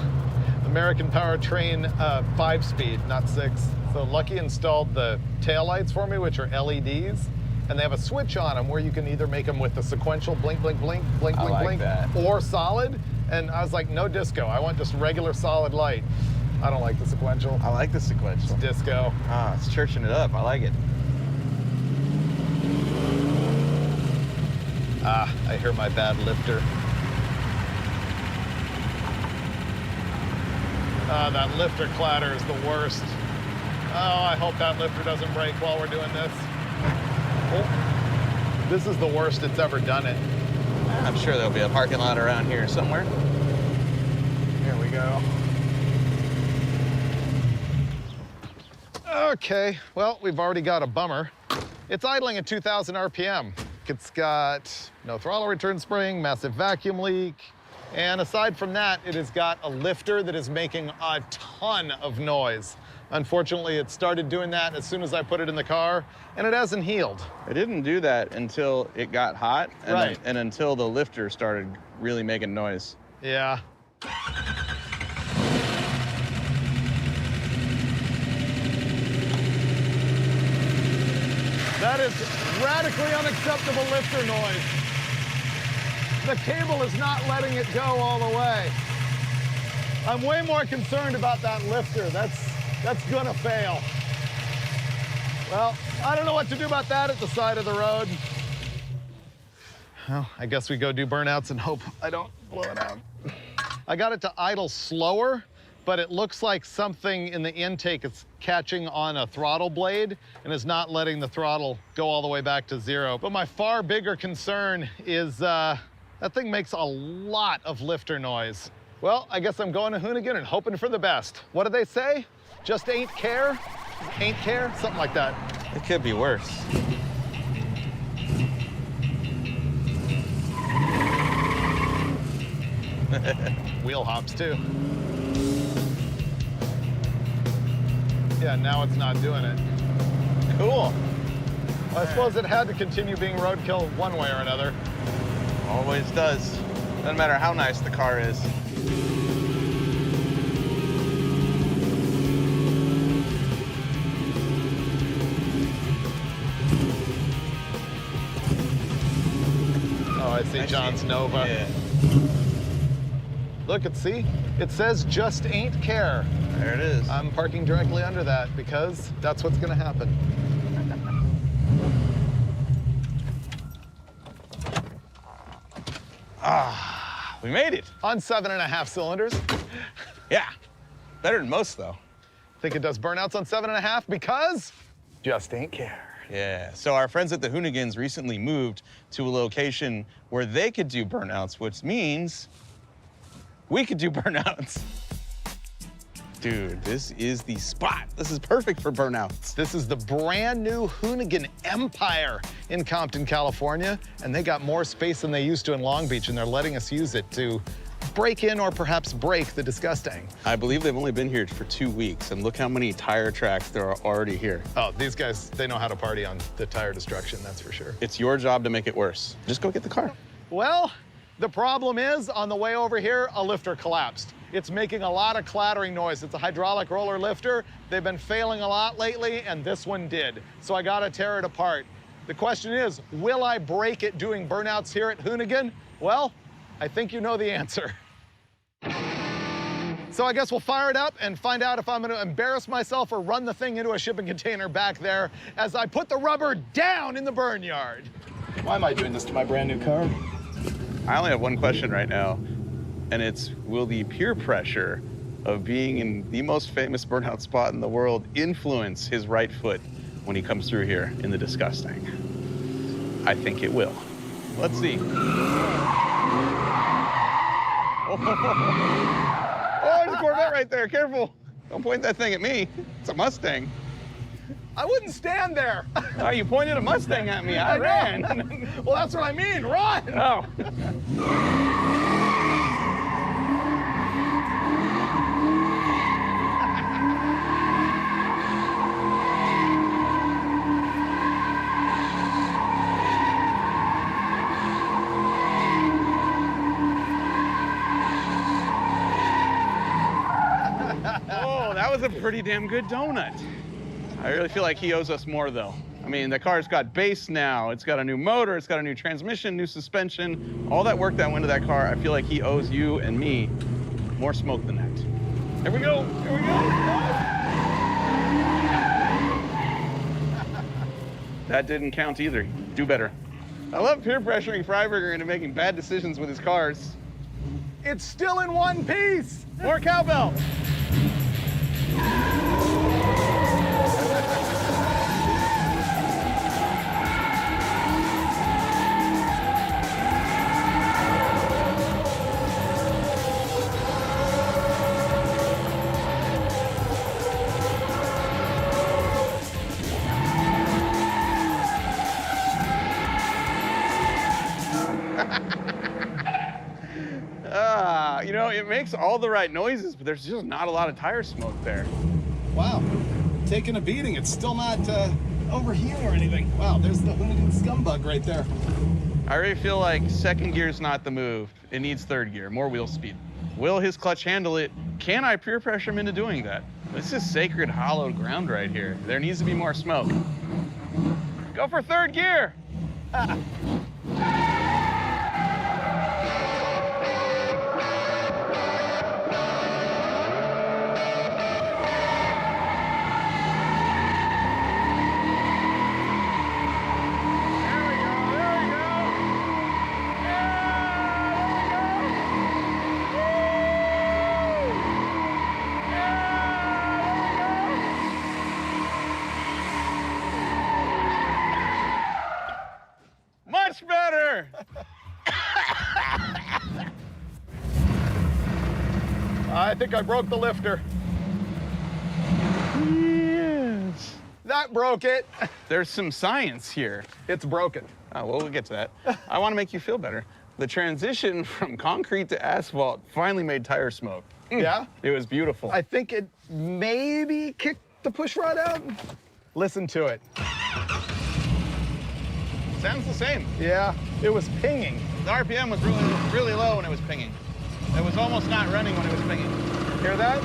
American Powertrain 5-speed, not 6. So Lucky installed the taillights for me, which are LEDs, and they have a switch on them where you can either make them with the sequential blink, blink, blink, blink, I blink, like blink, that. or solid. And I was like, no disco. I want just regular solid light. I don't like the sequential. I like the sequential. It's disco. Ah, it's churching it up. I like it. Ah, I hear my bad lifter. Ah, that lifter clatter is the worst. Oh, I hope that lifter doesn't break while we're doing this. Oh, this is the worst it's ever done it. I'm sure there'll be a parking lot around here somewhere. Here we go. Okay, well, we've already got a bummer. It's idling at 2,000 RPM. It's got no throttle return spring, massive vacuum leak, and aside from that, it has got a lifter that is making a ton of noise. Unfortunately, it started doing that as soon as I put it in the car, and it hasn't healed. It didn't do that until it got hot, and, Right. and until the lifter started really making noise. Yeah. That is radically unacceptable lifter noise. The cable is not letting it go all the way. I'm way more concerned about that lifter. That's gonna fail. Well, I don't know what to do about that at the side of the road. Well, I guess we go do burnouts and hope I don't blow it out. I got it to idle slower, but it looks like something in the intake is catching on a throttle blade and is not letting the throttle go all the way back to zero. But my far bigger concern is that thing makes a lot of lifter noise. Well, I guess I'm going to Hoonigan and hoping for the best. What do they say? Just ain't care? Ain't care? Something like that. It could be worse. Wheel hops too. Yeah, now it's not doing it. Cool. Well, I suppose it had to continue being roadkill one way or another. Always does. Doesn't matter how nice the car is. Oh, I see John's Nova. Yeah. Look, see? It says just ain't care. There it is. I'm parking directly under that because that's what's gonna happen. We made it. On 7.5 cylinders. Yeah. Better than most, though. Think it does burnouts on 7.5 because just ain't care. Yeah. So our friends at the Hoonigans recently moved to a location where they could do burnouts, which means we could do burnouts. Dude, this is the spot. This is perfect for burnouts. This is the brand new Hoonigan Empire in Compton, California, and they got more space than they used to in Long Beach, and they're letting us use it to break in or perhaps break the disgusting. I believe they've only been here for 2 weeks, and look how many tire tracks there are already here. Oh, these guys, they know how to party on the tire destruction, that's for sure. It's your job to make it worse. Just go get the car. Well, the problem is, on the way over here, a lifter collapsed. It's making a lot of clattering noise. It's a hydraulic roller lifter. They've been failing a lot lately, and this one did. So I gotta tear it apart. The question is, will I break it doing burnouts here at Hoonigan? Well, I think you know the answer. So I guess we'll fire it up and find out if I'm gonna embarrass myself or run the thing into a shipping container back there as I put the rubber down in the burn yard. Why am I doing this to my brand new car? I only have one question right now, and it's, will the peer pressure of being in the most famous burnout spot in the world influence his right foot when he comes through here in the disgusting? I think it will. Let's see. Oh, there's a Corvette right there. Careful. Don't point that thing at me. It's a Mustang. I wouldn't stand there. Oh, you pointed a Mustang at me. I ran. Well, that's what I mean, run. Oh. Oh, that was a pretty damn good donut. I really feel like he owes us more, though. I mean, the car's got bass now. It's got a new motor. It's got a new transmission, new suspension. All that work that went into that car, I feel like he owes you and me more smoke than that. Here we go. Here we go. That didn't count either. Do better. I love peer pressuring Freiburger into making bad decisions with his cars. It's still in one piece. More cowbell. You know, it makes all the right noises, but there's just not a lot of tire smoke there. Wow, taking a beating. It's still not overheating or anything. Wow, there's the Finnegan scumbug right there. I really feel like second gear's not the move. It needs third gear, more wheel speed. Will his clutch handle it? Can I peer pressure him into doing that? This is sacred hallowed ground right here. There needs to be more smoke. Go for third gear. Much better. I think I broke the lifter. Yes. That broke it. There's some science here. It's broken. Oh, well, we'll get to that. I want to make you feel better. The transition from concrete to asphalt finally made tire smoke. Yeah? It was beautiful. I think it maybe kicked the push rod out. Listen to it. Sounds the same. Yeah, it was pinging. The RPM was really low when it was pinging. It was almost not running when it was pinging. Hear that?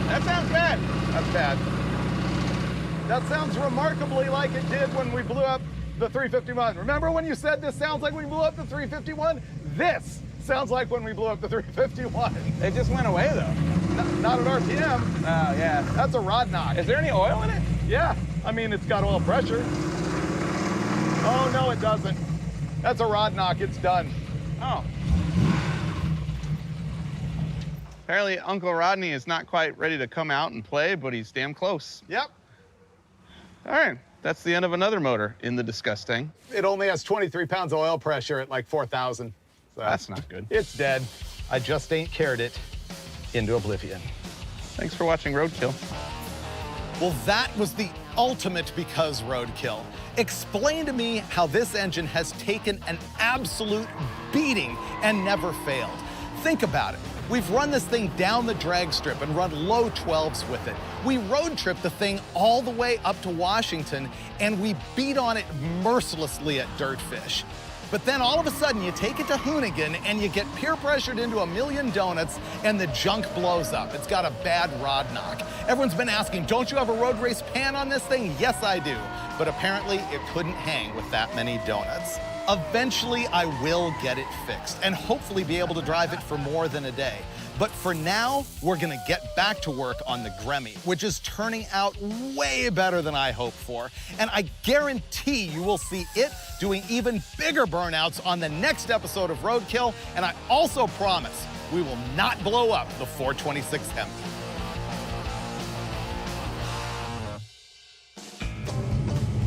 That sounds bad. That's bad. That sounds remarkably like it did when we blew up the 351. Remember when you said this sounds like we blew up the 351? This sounds like when we blew up the 351. It just went away, though. Not at RPM. Oh, yeah. That's a rod knock. Is there any oil in it? Yeah, I mean, it's got oil pressure. Oh, no, it doesn't. That's a rod knock. It's done. Oh. Apparently, Uncle Rodney is not quite ready to come out and play, but he's damn close. Yep. All right, that's the end of another motor in the disgusting. It only has 23 pounds of oil pressure at like 4,000. So That's not good. It's dead. I just ain't carried it into oblivion. Thanks for watching Roadkill. Well, that was the ultimate because roadkill. Explain to me how this engine has taken an absolute beating and never failed. Think about it. We've run this thing down the drag strip and run low 12s with it. We road tripped the thing all the way up to Washington and we beat on it mercilessly at Dirtfish. But then all of a sudden you take it to Hoonigan and you get peer pressured into a million donuts and the junk blows up. It's got a bad rod knock. Everyone's been asking, don't you have a road race pan on this thing? Yes, I do. But apparently it couldn't hang with that many donuts. Eventually I will get it fixed and hopefully be able to drive it for more than a day. But for now, we're gonna get back to work on the Gremlin, which is turning out way better than I hoped for. And I guarantee you will see it doing even bigger burnouts on the next episode of Roadkill. And I also promise we will not blow up the 426 Hemi.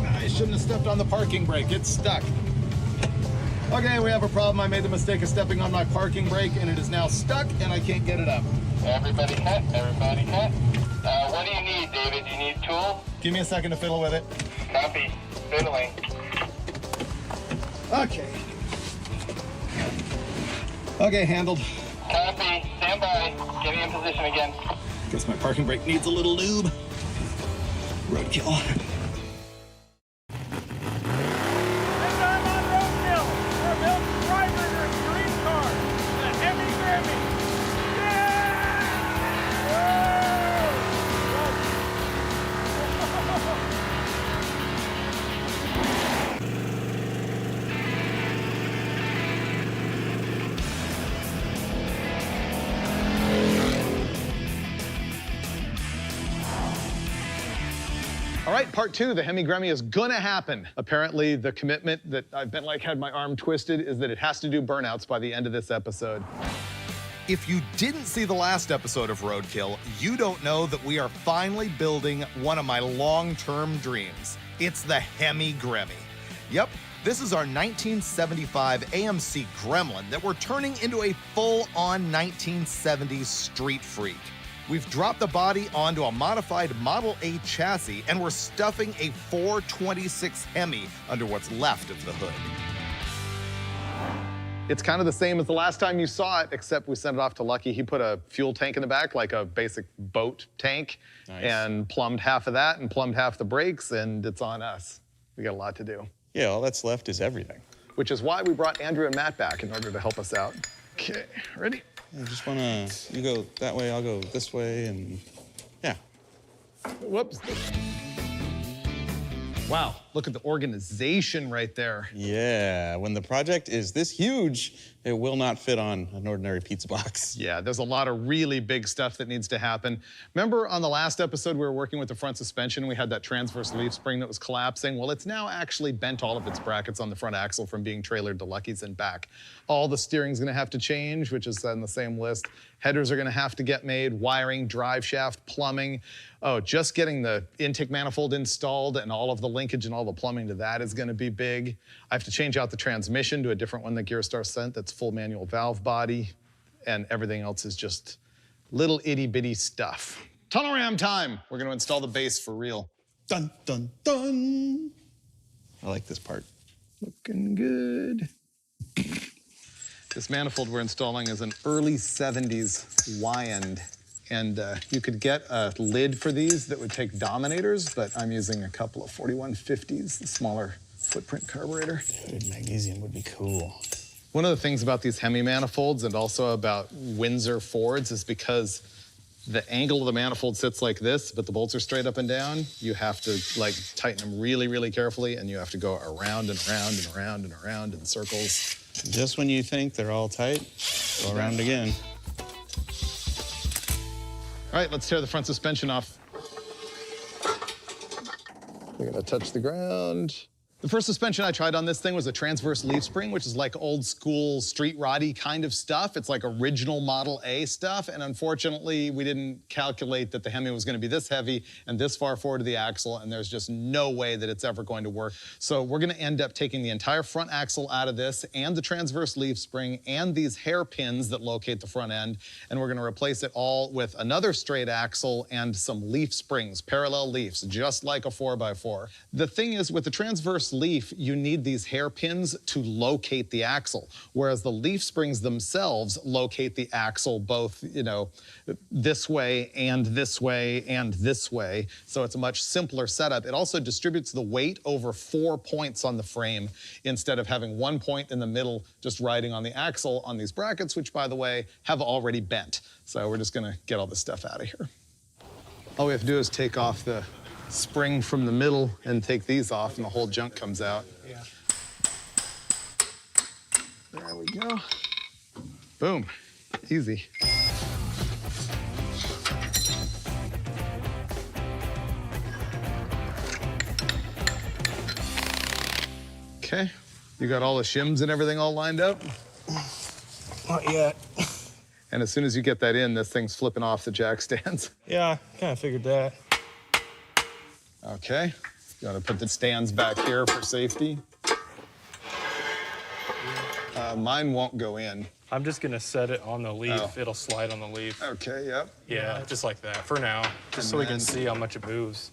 I shouldn't have stepped on the parking brake. It's stuck. Okay, we have a problem. I made the mistake of stepping on my parking brake and it is now stuck and I can't get it up. Everybody cut, everybody cut. What do you need, David? You need tool? Give me a second to fiddle with it. Copy. Fiddling. Okay. Okay, handled. Copy. Stand by. Getting in position again. Guess my parking brake needs a little lube. Roadkill. This time on Roadkill, we're building Freiburger's dream car, the Hemi Gremmie. All right, right, part 2, the Hemi Gremmie is gonna happen. Apparently, the commitment that I've been like, had my arm twisted, is that it has to do burnouts by the end of this episode. If you didn't see the last episode of Roadkill, you don't know that we are finally building one of my long-term dreams. It's the Hemi Gremmie. Yep, this is our 1975 AMC Gremlin that we're turning into a full-on 1970s street freak. We've dropped the body onto a modified Model A chassis, and we're stuffing a 426 Hemi under what's left of the hood. It's kind of the same as the last time you saw it, except we sent it off to Lucky. He put a fuel tank in the back, like a basic boat tank, and plumbed half of that and plumbed half the brakes, and it's on us. We got a lot to do. Yeah, all that's left is everything. Which is why we brought Andrew and Matt back in order to help us out. Okay, ready? I just wanna, you go that way, I'll go this way, and yeah. Whoops. Wow, look at the organization right there. Yeah, when the project is this huge, it will not fit on an ordinary pizza box. Yeah, there's a lot of really big stuff that needs to happen. Remember on the last episode, we were working with the front suspension, we had that transverse leaf spring that was collapsing? Well, it's now actually bent all of its brackets on the front axle from being trailered to Lucky's and back. All the steering's gonna have to change, which is on the same list. Headers are gonna have to get made, wiring, drive shaft, plumbing. Oh, just getting the intake manifold installed and all of the linkage and all the plumbing to that is gonna be big. I have to change out the transmission to a different one that Gearstar sent that's full manual valve body, and everything else is just little itty bitty stuff. Tunnel ram time. We're gonna install the base for real. Dun, dun, dun. I like this part. Looking good. This manifold we're installing is an early 70s Y-end. And you could get a lid for these that would take Dominators, but I'm using a couple of 4150s, the smaller footprint carburetor. Dude, magnesium would be cool. One of the things about these Hemi manifolds and also about Windsor Fords is because the angle of the manifold sits like this, but the bolts are straight up and down, you have to like tighten them really, really carefully, and you have to go around and around and around and around in circles. Just when you think they're all tight, go around again. All right, let's tear the front suspension off. We're gonna touch the ground. The first suspension I tried on this thing was a transverse leaf spring, which is like old school street roddy kind of stuff. It's like original Model A stuff. And unfortunately, we didn't calculate that the Hemi was gonna be this heavy and this far forward of the axle, and there's just no way that it's ever going to work. So we're gonna end up taking the entire front axle out of this and the transverse leaf spring and these hairpins that locate the front end, and we're gonna replace it all with another straight axle and some leaf springs, parallel leafs, just like a 4x4. The thing is, with the transverse leaf, you need these hairpins to locate the axle, whereas the leaf springs themselves locate the axle both, you know, this way and this way and this way. So it's a much simpler setup. It also distributes the weight over 4 points on the frame instead of having 1 point in the middle just riding on the axle on these brackets, which, by the way, have already bent. So we're just gonna get all this stuff out of here. All we have to do is take off the spring from the middle and take these off, and the whole junk comes out. Yeah. There we go. Boom. Easy. Okay. You got all the shims and everything all lined up? Not yet. And as soon as you get that in, this thing's flipping off the jack stands. Yeah, kind of figured that. Okay. You want to put the stands back here for safety? Mine won't go in. I'm just gonna set it on the leaf. Oh. It'll slide on the leaf. Okay, yep. Yeah, just like that for now, just so we can see how much it moves.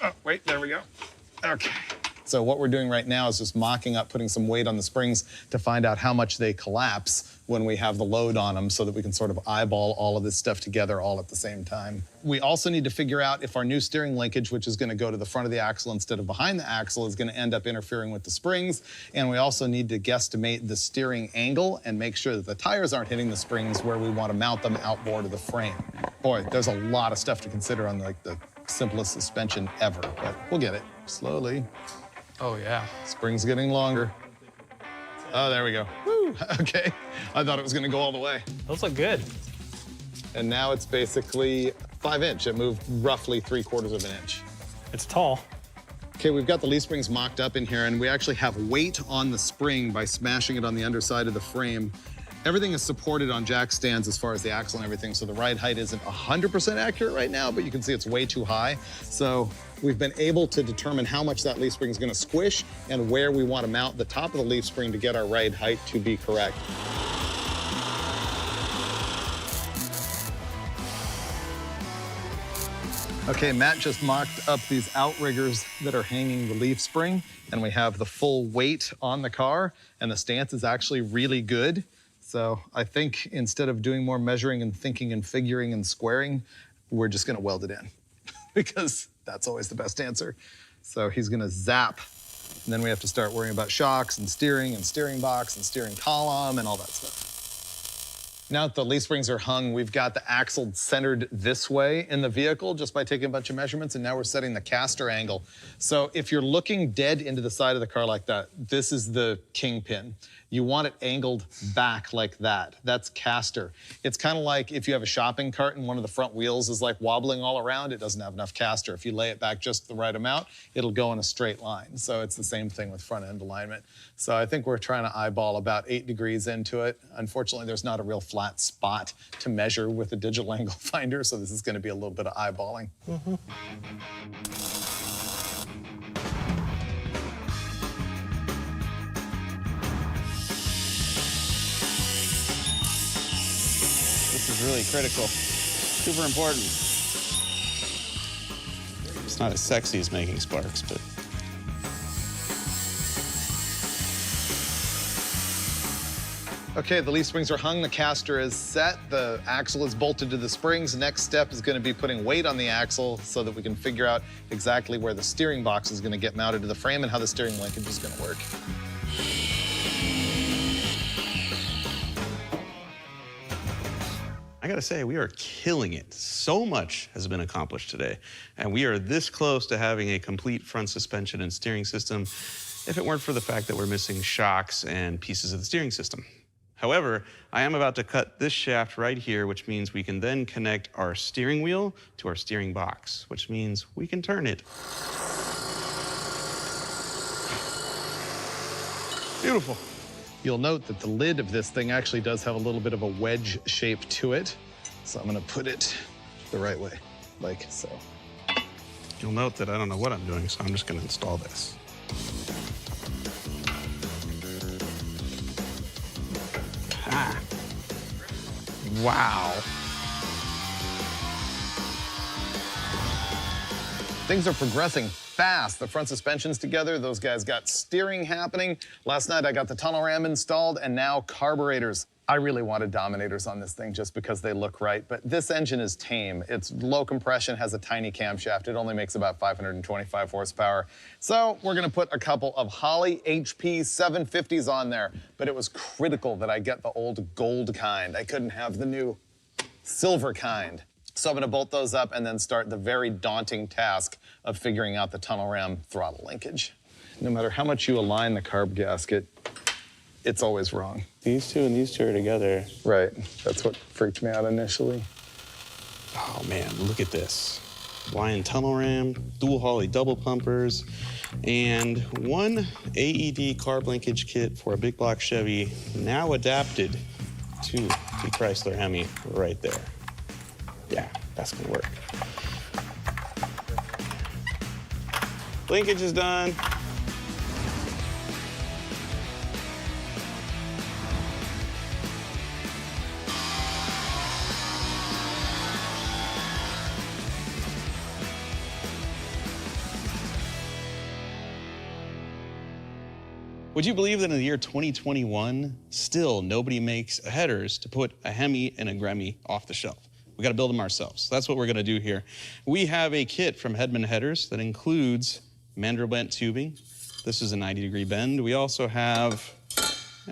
Oh, wait, there we go. Okay. So what we're doing right now is just mocking up, putting some weight on the springs to find out how much they collapse when we have the load on them so that we can sort of eyeball all of this stuff together all at the same time. We also need to figure out if our new steering linkage, which is gonna go to the front of the axle instead of behind the axle, is gonna end up interfering with the springs. And we also need to guesstimate the steering angle and make sure that the tires aren't hitting the springs where we wanna mount them outboard of the frame. Boy, there's a lot of stuff to consider on like the simplest suspension ever, but we'll get it slowly. Oh yeah. Spring's getting longer. Oh, there we go. Woo, okay. I thought it was gonna go all the way. Those look good. And now it's basically 5 inch. It moved roughly 3/4 of an inch. It's tall. Okay, we've got the leaf springs mocked up in here, and we actually have weight on the spring by smashing it on the underside of the frame. Everything is supported on jack stands as far as the axle and everything, so the ride height isn't 100% accurate right now, but you can see it's way too high. So we've been able to determine how much that leaf spring is gonna squish and where we want to mount the top of the leaf spring to get our ride height to be correct. Okay, Matt just mocked up these outriggers that are hanging the leaf spring, and we have the full weight on the car, and the stance is actually really good. So I think instead of doing more measuring and thinking and figuring and squaring, we're just gonna weld it in because that's always the best answer. So he's gonna zap, and then we have to start worrying about shocks and steering box and steering column and all that stuff. Now that the leaf springs are hung, we've got the axle centered this way in the vehicle just by taking a bunch of measurements, and now we're setting the caster angle. So if you're looking dead into the side of the car like that, this is the kingpin. You want it angled back like that. That's caster. It's kind of like if you have a shopping cart and one of the front wheels is like wobbling all around, it doesn't have enough caster. If you lay it back just the right amount, it'll go in a straight line. So it's the same thing with front end alignment. So I think we're trying to eyeball about 8 degrees into it. Unfortunately, there's not a real flat spot to measure with a digital angle finder, so this is going to be a little bit of eyeballing. This is really critical. Super important. It's not as sexy as making sparks, but Okay, the leaf springs are hung, the caster is set, the axle is bolted to the springs. Next step is going to be putting weight on the axle so that we can figure out exactly where the steering box is going to get mounted to the frame and how the steering linkage is going to work. I gotta say, we are killing it. So much has been accomplished today, and we are this close to having a complete front suspension and steering system if it weren't for the fact that we're missing shocks and pieces of the steering system. However, I am about to cut this shaft right here, which means we can then connect our steering wheel to our steering box, which means we can turn it. Beautiful. You'll note that the lid of this thing actually does have a little bit of a wedge shape to it. So I'm gonna put it the right way, like so. You'll note that I don't know what I'm doing, so I'm just gonna install this. Ah. Wow. Things are progressing fast. The front suspension's together. Those guys got steering happening. Last night I got the tunnel ram installed and now carburetors. I really wanted Dominators on this thing just because they look right, but this engine is tame. It's low compression, has a tiny camshaft. It only makes about 525 horsepower. So we're gonna put a couple of Holley HP 750s on there, but it was critical that I get the old gold kind. I couldn't have the new silver kind. So I'm gonna bolt those up and then start the very daunting task of figuring out the tunnel ram throttle linkage. No matter how much you align the carb gasket, it's always wrong. These two and these two are together. Right, that's what freaked me out initially. Oh man, look at this. Lion tunnel ram, dual Holley double pumpers, and one AED carb linkage kit for a big block Chevy, now adapted to the Chrysler Hemi right there. Yeah, that's gonna work. Linkage is done. Would you believe that in the year 2021, still nobody makes headers to put a Hemi and a Gremlin off the shelf? We gotta build them ourselves. That's what we're gonna do here. We have a kit from Hedman Headers that includes mandrel bent tubing. This is a 90-degree bend. We also have,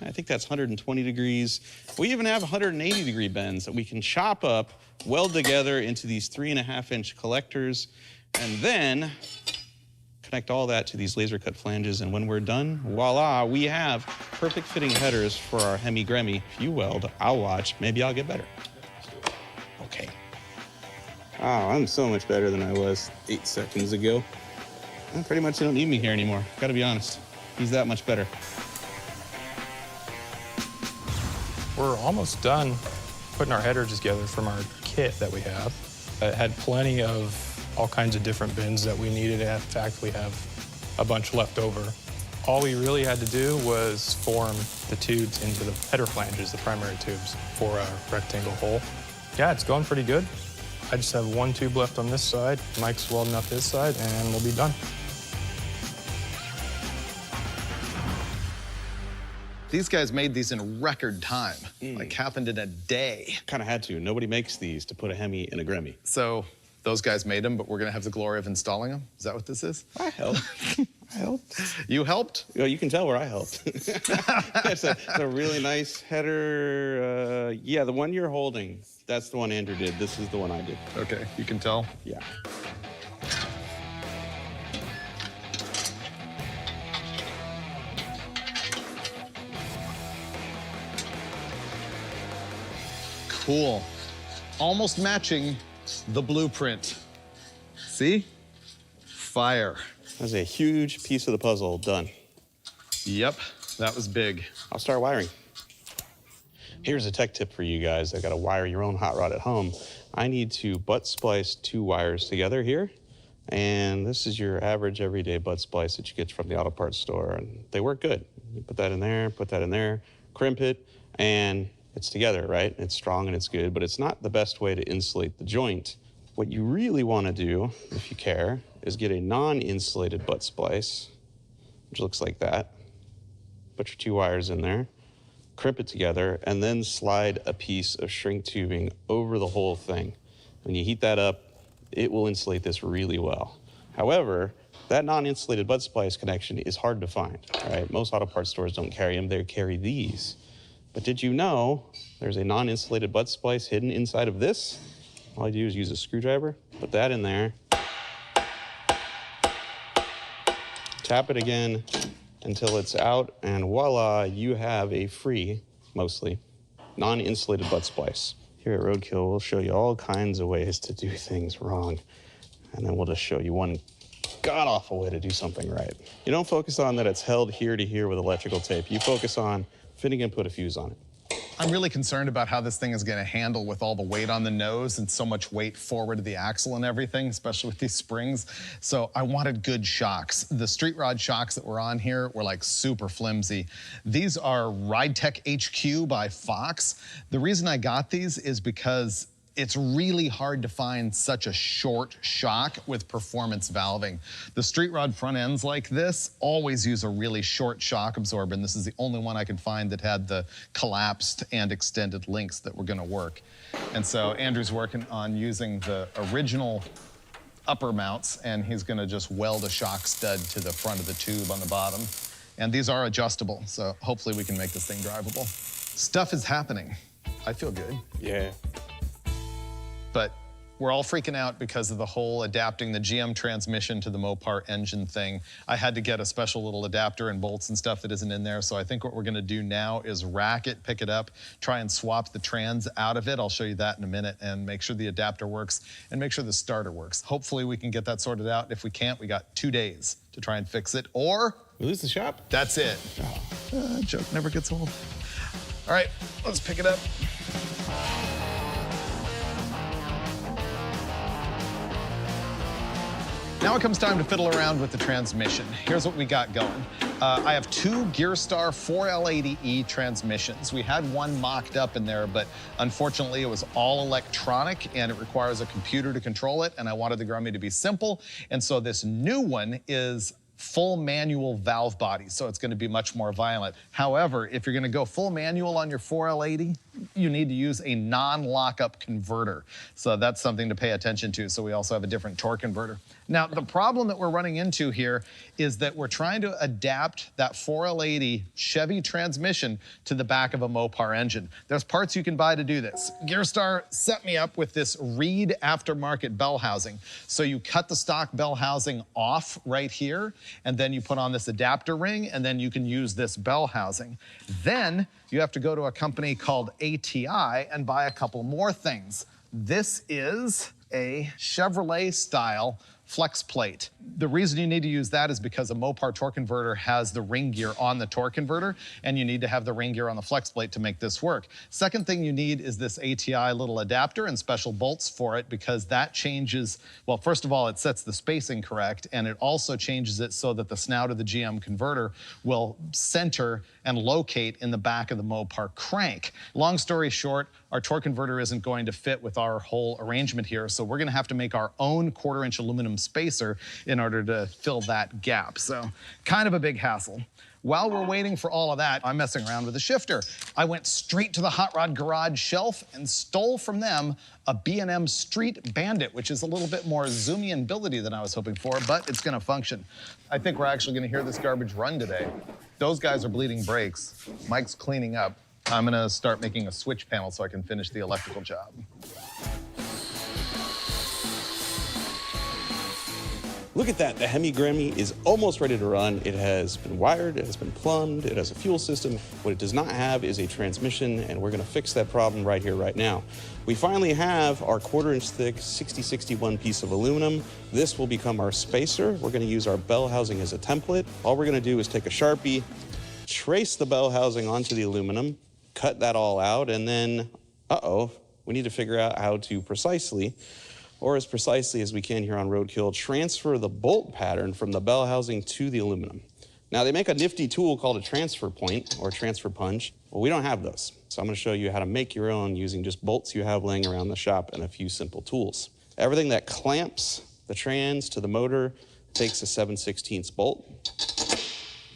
I think that's 120 degrees. We even have 180-degree bends that we can chop up, weld together into these 3.5-inch collectors, and then connect all that to these laser cut flanges, and when we're done, voila, we have perfect fitting headers for our Hemi Gremmie. If you weld, I'll watch, maybe I'll get better. Okay. Oh, I'm so much better than I was 8 seconds ago. Well, pretty much they don't need me here anymore. Gotta be honest. He's that much better. We're almost done putting our header together from our kit that we have. It had plenty of all kinds of different bins that we needed. In fact, we have a bunch left over. All we really had to do was form the tubes into the header flanges, the primary tubes, for a rectangle hole. Yeah, it's going pretty good. I just have one tube left on this side. Mike's welding up his side, and we'll be done. These guys made these in record time, like happened in a day. Kind of had to. Nobody makes these to put a Hemi in a Gremie. So those guys made them, but we're gonna have the glory of installing them? Is that what this is? I helped. I helped. You helped? Well, you can tell where I helped. It's a really nice header. Yeah, the one you're holding, that's the one Andrew did. This is the one I did. Okay, you can tell? Yeah. Cool. Almost matching the blueprint. See? Fire. That's a huge piece of the puzzle done. Yep, that was big. I'll start wiring. Here's a tech tip for you guys that gotta wire your own hot rod at home. I need to butt splice 2 wires together here. And this is your average everyday butt splice that you get from the auto parts store. And they work good. You put that in there, crimp it, and it's together, right? It's strong and it's good, but it's not the best way to insulate the joint. What you really want to do, if you care, is get a non-insulated butt splice, which looks like that. Put your 2 wires in there, crimp it together, and then slide a piece of shrink tubing over the whole thing. When you heat that up, it will insulate this really well. However, that non-insulated butt splice connection is hard to find, right? Most auto parts stores don't carry them, they carry these. But did you know there's a non-insulated butt splice hidden inside of this? All I do is use a screwdriver, put that in there, tap it again until it's out, and voila, you have a free, mostly, non-insulated butt splice. Here at Roadkill, we'll show you all kinds of ways to do things wrong, and then we'll just show you one god-awful way to do something right. You don't focus on that it's held here to here with electrical tape. You focus on Finnegan put a fuse on it. I'm really concerned about how this thing is gonna handle with all the weight on the nose and so much weight forward of the axle and everything, especially with these springs. So I wanted good shocks. The street rod shocks that were on here were like super flimsy. These are Ride Tech HQ by Fox. The reason I got these is because it's really hard to find such a short shock with performance valving. The street rod front ends like this always use a really short shock absorber, and this is the only one I could find that had the collapsed and extended links that were gonna work. And so Andrew's working on using the original upper mounts, and he's gonna just weld a shock stud to the front of the tube on the bottom. And these are adjustable, so hopefully we can make this thing drivable. Stuff is happening. I feel good. Yeah. But we're all freaking out because of the whole adapting the GM transmission to the Mopar engine thing. I had to get a special little adapter and bolts and stuff that isn't in there. So I think what we're gonna do now is rack it, pick it up, try and swap the trans out of it. I'll show you that in a minute, and make sure the adapter works and make sure the starter works. Hopefully we can get that sorted out. If we can't, we got 2 days to try and fix it, or We lose the shop? that's it. Joke never gets old. All right, let's pick it up. Now it comes time to fiddle around with the transmission. Here's what we got going. I have 2 Gearstar 4L80E transmissions. We had one mocked up in there, but unfortunately it was all electronic and it requires a computer to control it, and I wanted the Gremie to be simple. And so this new one is full manual valve body, so it's gonna be much more violent. However, if you're gonna go full manual on your 4L80, you need to use a non-lockup converter. So that's something to pay attention to. So we also have a different torque converter. Now, the problem that we're running into here is that we're trying to adapt that 4L80 Chevy transmission to the back of a Mopar engine. There's parts you can buy to do this. Gearstar set me up with this Reed aftermarket bell housing. So you cut the stock bell housing off right here, and then you put on this adapter ring, and then you can use this bell housing. Then you have to go to a company called ATI and buy a couple more things. This is a Chevrolet style flex plate. The reason you need to use that is because a Mopar torque converter has the ring gear on the torque converter, and you need to have the ring gear on the flex plate to make this work. Second thing you need is this ATI little adapter and special bolts for it, because that changes, well, first of all, it sets the spacing correct, and it also changes it so that the snout of the GM converter will center and locate in the back of the Mopar crank. Long story short, our torque converter isn't going to fit with our whole arrangement here, so we're gonna have to make our own 1/4-inch aluminum spacer in order to fill that gap. So kind of a big hassle. While we're waiting for all of that, I'm messing around with the shifter. I went straight to the Hot Rod Garage shelf and stole from them a B&M Street Bandit, which is a little bit more zoomy in ability than I was hoping for, but it's gonna function. I think we're actually gonna hear this garbage run today. Those guys are bleeding brakes. Mike's cleaning up. I'm gonna start making a switch panel so I can finish the electrical job. Look at that, the Hemi Gremmie is almost ready to run. It has been wired, it has been plumbed, it has a fuel system. What it does not have is a transmission, and we're gonna fix that problem right here, right now. We finally have our 1/4-inch thick 6061 piece of aluminum. This will become our spacer. We're gonna use our bell housing as a template. All we're gonna do is take a Sharpie, trace the bell housing onto the aluminum, cut that all out, and then, we need to figure out how to precisely, or as precisely as we can here on Roadkill, transfer the bolt pattern from the bell housing to the aluminum. Now, they make a nifty tool called a transfer point or transfer punch. Well, we don't have those. So I'm gonna show you how to make your own using just bolts you have laying around the shop and a few simple tools. Everything that clamps the trans to the motor takes a 7/16 bolt.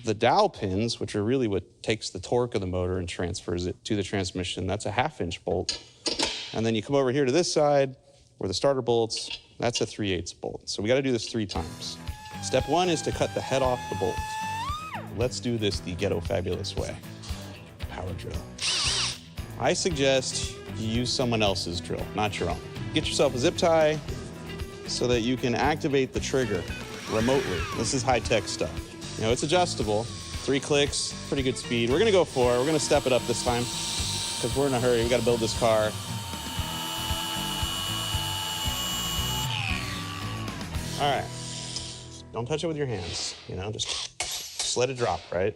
The dowel pins, which are really what takes the torque of the motor and transfers it to the transmission, that's a 1/2-inch bolt. And then you come over here to this side, where the starter bolts, that's a 3/8 bolt. So we gotta do this 3 times. Step 1 is to cut the head off the bolt. Let's do this the ghetto fabulous way. Power drill. I suggest you use someone else's drill, not your own. Get yourself a zip tie so that you can activate the trigger remotely. This is high-tech stuff. You know, it's adjustable. 3 clicks, pretty good speed. We're gonna go 4. We're gonna step it up this time because we're in a hurry. We gotta build this car. All right, don't touch it with your hands, you know, just let it drop, right?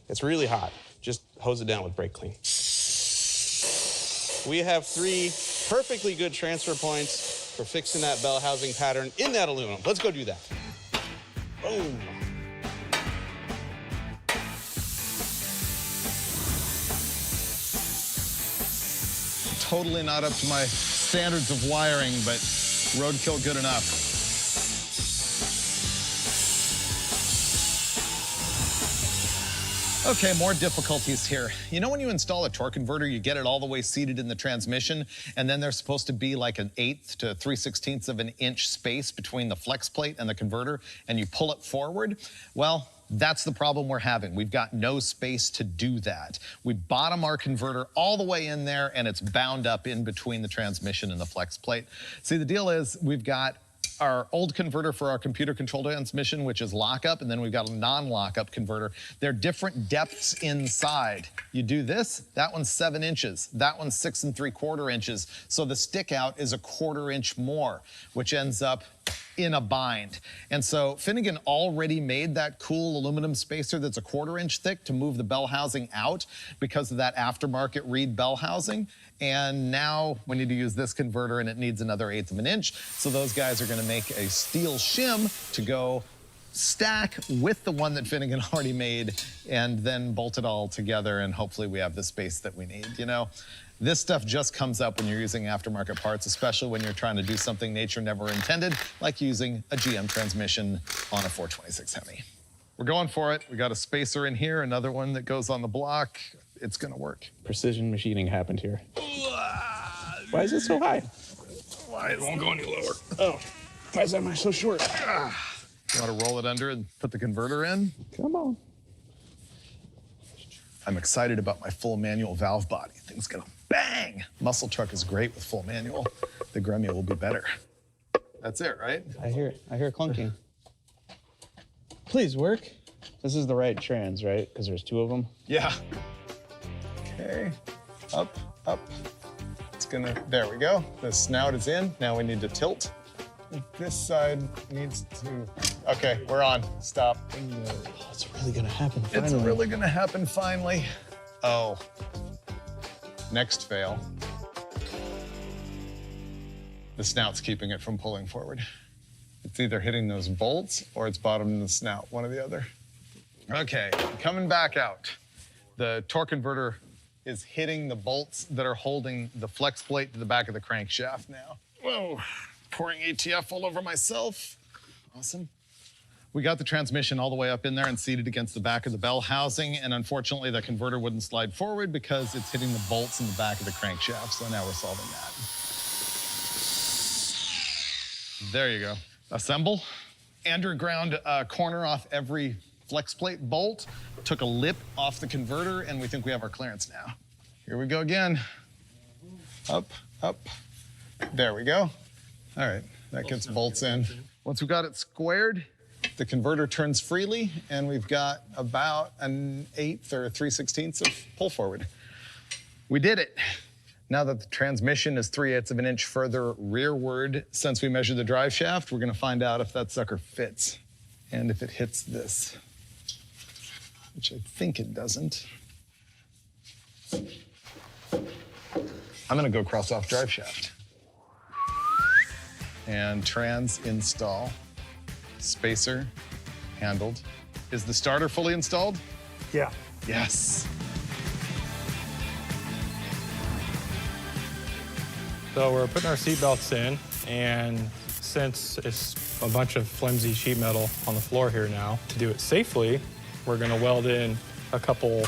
It's really hot. Just hose it down with brake clean. We have 3 perfectly good transfer points for fixing that bell housing pattern in that aluminum. Let's go do that. Boom. Totally not up to my standards of wiring, but Roadkill good enough. Okay, more difficulties here. You know when you install a torque converter, you get it all the way seated in the transmission, and then there's supposed to be like an 1/8 to 3/16 of an inch space between the flex plate and the converter, and you pull it forward? Well, that's the problem we're having. We've got no space to do that. We bottom our converter all the way in there, and it's bound up in between the transmission and the flex plate. See, the deal is we've got our old converter for our computer-controlled transmission, which is lockup, and then we've got a non-lockup converter. They're different depths inside. You do this, that one's 7 inches. That one's 6 3/4 inches. So the stick out is a 1/4 inch more, which ends up in a bind. And so Finnegan already made that cool aluminum spacer that's a 1/4 inch thick to move the bell housing out because of that aftermarket Reed bell housing. And now we need to use this converter, and it needs another 1/8 of an inch. So those guys are gonna make a steel shim to go stack with the one that Finnegan already made, and then bolt it all together, and hopefully we have the space that we need. You know, this stuff just comes up when you're using aftermarket parts, especially when you're trying to do something nature never intended, like using a GM transmission on a 426 Hemi. We're going for it. We got a spacer in here, another one that goes on the block. It's gonna work. Precision machining happened here. Why is it so high? Why it won't go any lower? Oh, why is that so short? You want to roll it under and put the converter in? Come on. I'm excited about my full manual valve body. Thing's gonna bang. Muscle truck is great with full manual. The Gremlin will be better. That's it, right? I hear clunking. Please work. This is the right trans, right? Because there's 2 of them. Yeah. Okay, up. It's gonna, there we go. The snout is in. Now we need to tilt. This side needs to. Okay, we're on. Stop. Oh, it's really gonna happen finally. It's really gonna happen finally. Oh. Next fail. The snout's keeping it from pulling forward. It's either hitting those bolts or it's bottoming the snout, one or the other. Okay, coming back out. The torque converter is hitting the bolts that are holding the flex plate to the back of the crankshaft now. Whoa, pouring ATF all over myself. Awesome. We got the transmission all the way up in there and seated against the back of the bell housing, and unfortunately the converter wouldn't slide forward because it's hitting the bolts in the back of the crankshaft, so now we're solving that. There you go. Assemble. Andrew ground a corner off every flex plate bolt, took a lip off the converter, and we think we have our clearance now. Here we go again. Up, up. There we go. All right, that gets bolts in. Once we got it squared, the converter turns freely, and we've got about an 1/8 or 3/16 of pull forward. We did it. Now that the transmission is 3/8 of an inch further rearward since we measured the drive shaft, we're gonna find out if that sucker fits and if it hits this, which I think it doesn't. I'm gonna go cross off drive shaft. And trans install. Spacer handled. Is the starter fully installed? Yeah. Yes. So we're putting our seatbelts in, and since it's a bunch of flimsy sheet metal on the floor here now, to do it safely, we're gonna weld in a couple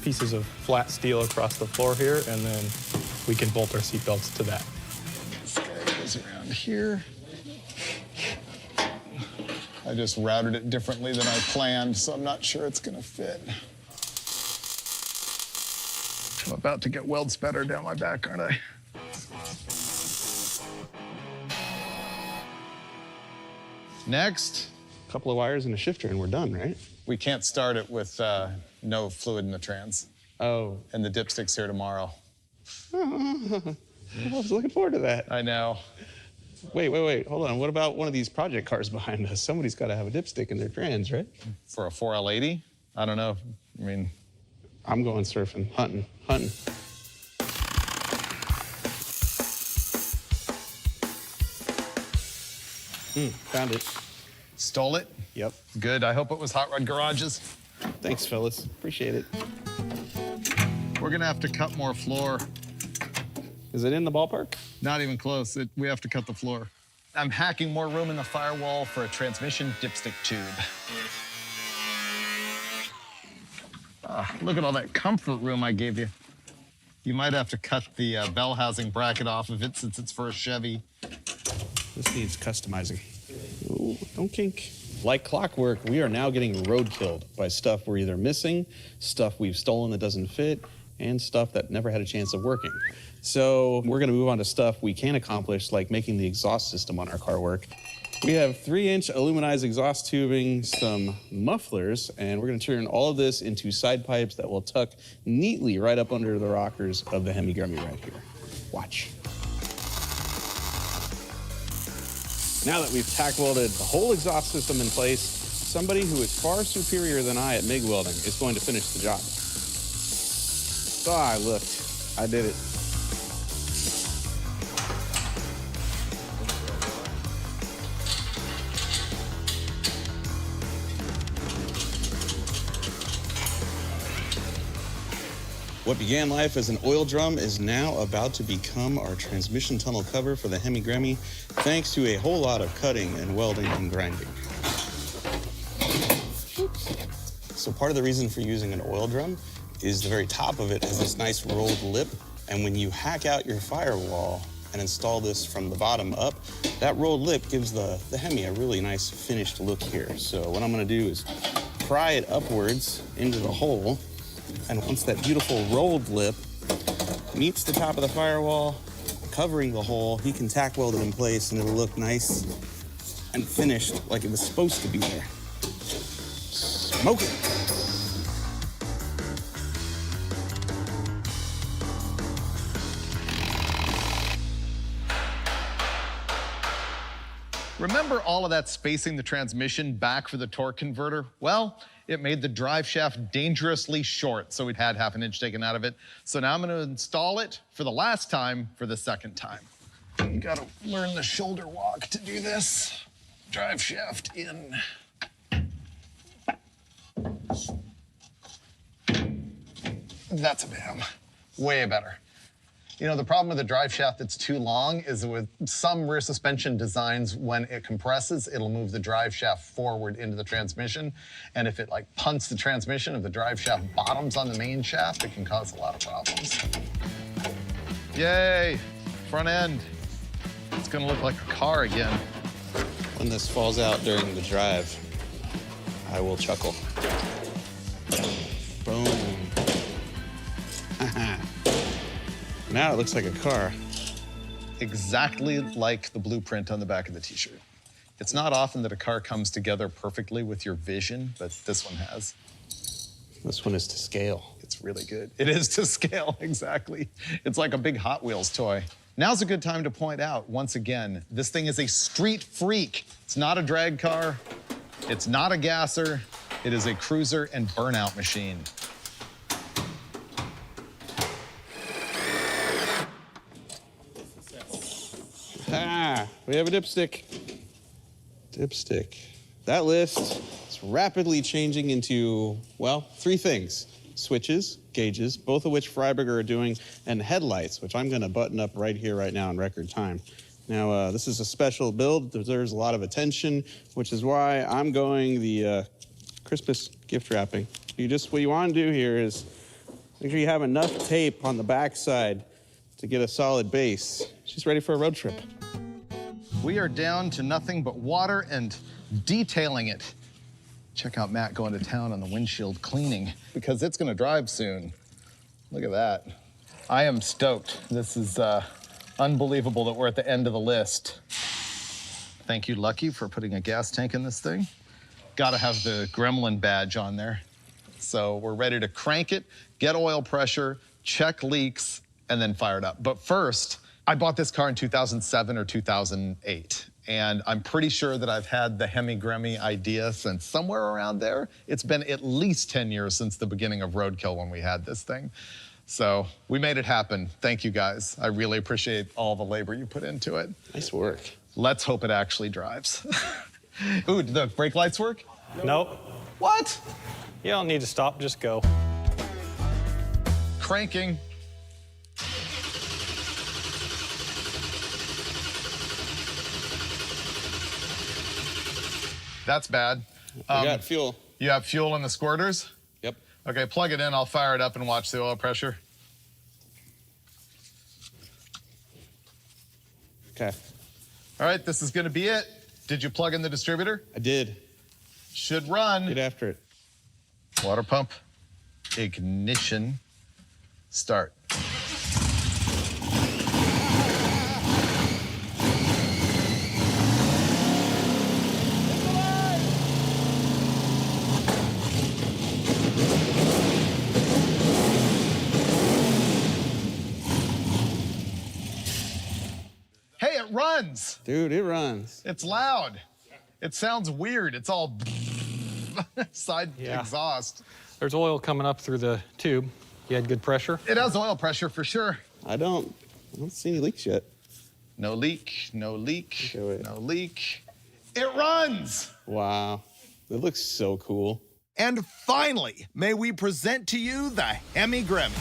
pieces of flat steel across the floor here, and then we can bolt our seatbelts to that. This guy goes around here. I just routed it differently than I planned, so I'm not sure it's gonna fit. I'm about to get weld spatter down my back, aren't I? Next. A couple of wires and a shifter and we're done, right? We can't start it with no fluid in the trans. Oh. And the dipstick's here tomorrow. I was looking forward to that. I know. Wait, hold on. What about one of these project cars behind us? Somebody's got to have a dipstick in their trans, right? For a 4L80? I don't know. I mean, I'm going surfing, hunting. Found it. Stole it? Yep. Good. I hope it was Hot Rod Garage's. Thanks, fellas. Appreciate it. We're gonna have to cut more floor. Is it in the ballpark? Not even close. We have to cut the floor. I'm hacking more room in the firewall for a transmission dipstick tube. Look at all that comfort room I gave you. You might have to cut the bell housing bracket off of it since it's for a Chevy. This needs customizing. Ooh, don't kink. Like clockwork, we are now getting roadkilled by stuff we're either missing, stuff we've stolen that doesn't fit, and stuff that never had a chance of working. So we're gonna move on to stuff we can accomplish, like making the exhaust system on our car work. We have 3-inch aluminized exhaust tubing, some mufflers, and we're gonna turn all of this into side pipes that will tuck neatly right up under the rockers of the Hemi Gremmie right here. Watch. Now that we've tack welded the whole exhaust system in place, somebody who is far superior than I at MIG welding is going to finish the job. Oh, I looked. I did it. What began life as an oil drum is now about to become our transmission tunnel cover for the Hemi Gremmie, thanks to a whole lot of cutting and welding and grinding. So part of the reason for using an oil drum is the very top of it has this nice rolled lip, and when you hack out your firewall and install this from the bottom up, that rolled lip gives the Hemi a really nice finished look here. So what I'm gonna do is pry it upwards into the hole, and once that beautiful rolled lip meets the top of the firewall, covering the hole, he can tack weld it in place and it'll look nice and finished like it was supposed to be there. Smoke it. Remember all of that spacing the transmission back for the torque converter? Well, it made the drive shaft dangerously short, so we'd had 1/2 inch taken out of it. So now I'm gonna install it for the last time for the second time. You gotta learn the shoulder walk to do this. Drive shaft in. That's a bam. Way better. You know, the problem with a drive shaft that's too long is with some rear suspension designs, when it compresses, it'll move the drive shaft forward into the transmission. And if it like punts the transmission, if the drive shaft bottoms on the main shaft, it can cause a lot of problems. Yay, front end. It's gonna look like a car again. When this falls out during the drive, I will chuckle. Boom. Now it looks like a car. Exactly like the blueprint on the back of the t-shirt. It's not often that a car comes together perfectly with your vision, but this one has. This one is to scale. It's really good. It is to scale, exactly. It's like a big Hot Wheels toy. Now's a good time to point out, once again, this thing is a street freak. It's not a drag car. It's not a gasser. It is a cruiser and burnout machine. Ah, we have a dipstick. Dipstick. That list is rapidly changing into, well, 3 things. Switches, gauges, both of which Freiburger are doing, and headlights, which I'm gonna button up right here, right now in record time. Now, this is a special build, deserves a lot of attention, which is why I'm going the Christmas gift wrapping. What you wanna do here is make sure you have enough tape on the backside to get a solid base. She's ready for a road trip. We are down to nothing but water and detailing it. Check out Matt going to town on the windshield cleaning because it's gonna drive soon. Look at that. I am stoked. This is unbelievable that we're at the end of the list. Thank you, Lucky, for putting a gas tank in this thing. Gotta have the Gremlin badge on there. So we're ready to crank it, get oil pressure, check leaks, and then fire it up. But first, I bought this car in 2007 or 2008. And I'm pretty sure that I've had the Hemi Gremmie idea since somewhere around there. It's been at least 10 years since the beginning of Roadkill when we had this thing. So we made it happen. Thank you, guys. I really appreciate all the labor you put into it. Nice work. Let's hope it actually drives. Ooh, do the brake lights work? Nope. What? You don't need to stop, just go. Cranking. That's bad. We got fuel. You have fuel in the squirters? Yep. Okay, plug it in. I'll fire it up and watch the oil pressure. Okay. All right, this is gonna be it. Did you plug in the distributor? I did. Should run. Get after it. Water pump, ignition, start. Hey, it runs. Dude, it runs. It's loud. It sounds weird. It's all side exhaust. There's oil coming up through the tube. You had good pressure? It has oil pressure for sure. I don't see any leaks yet. No leak, no leak, Okay, wait. no leak. It runs! Wow. It looks so cool. And finally, may we present to you the Hemi Gremmie.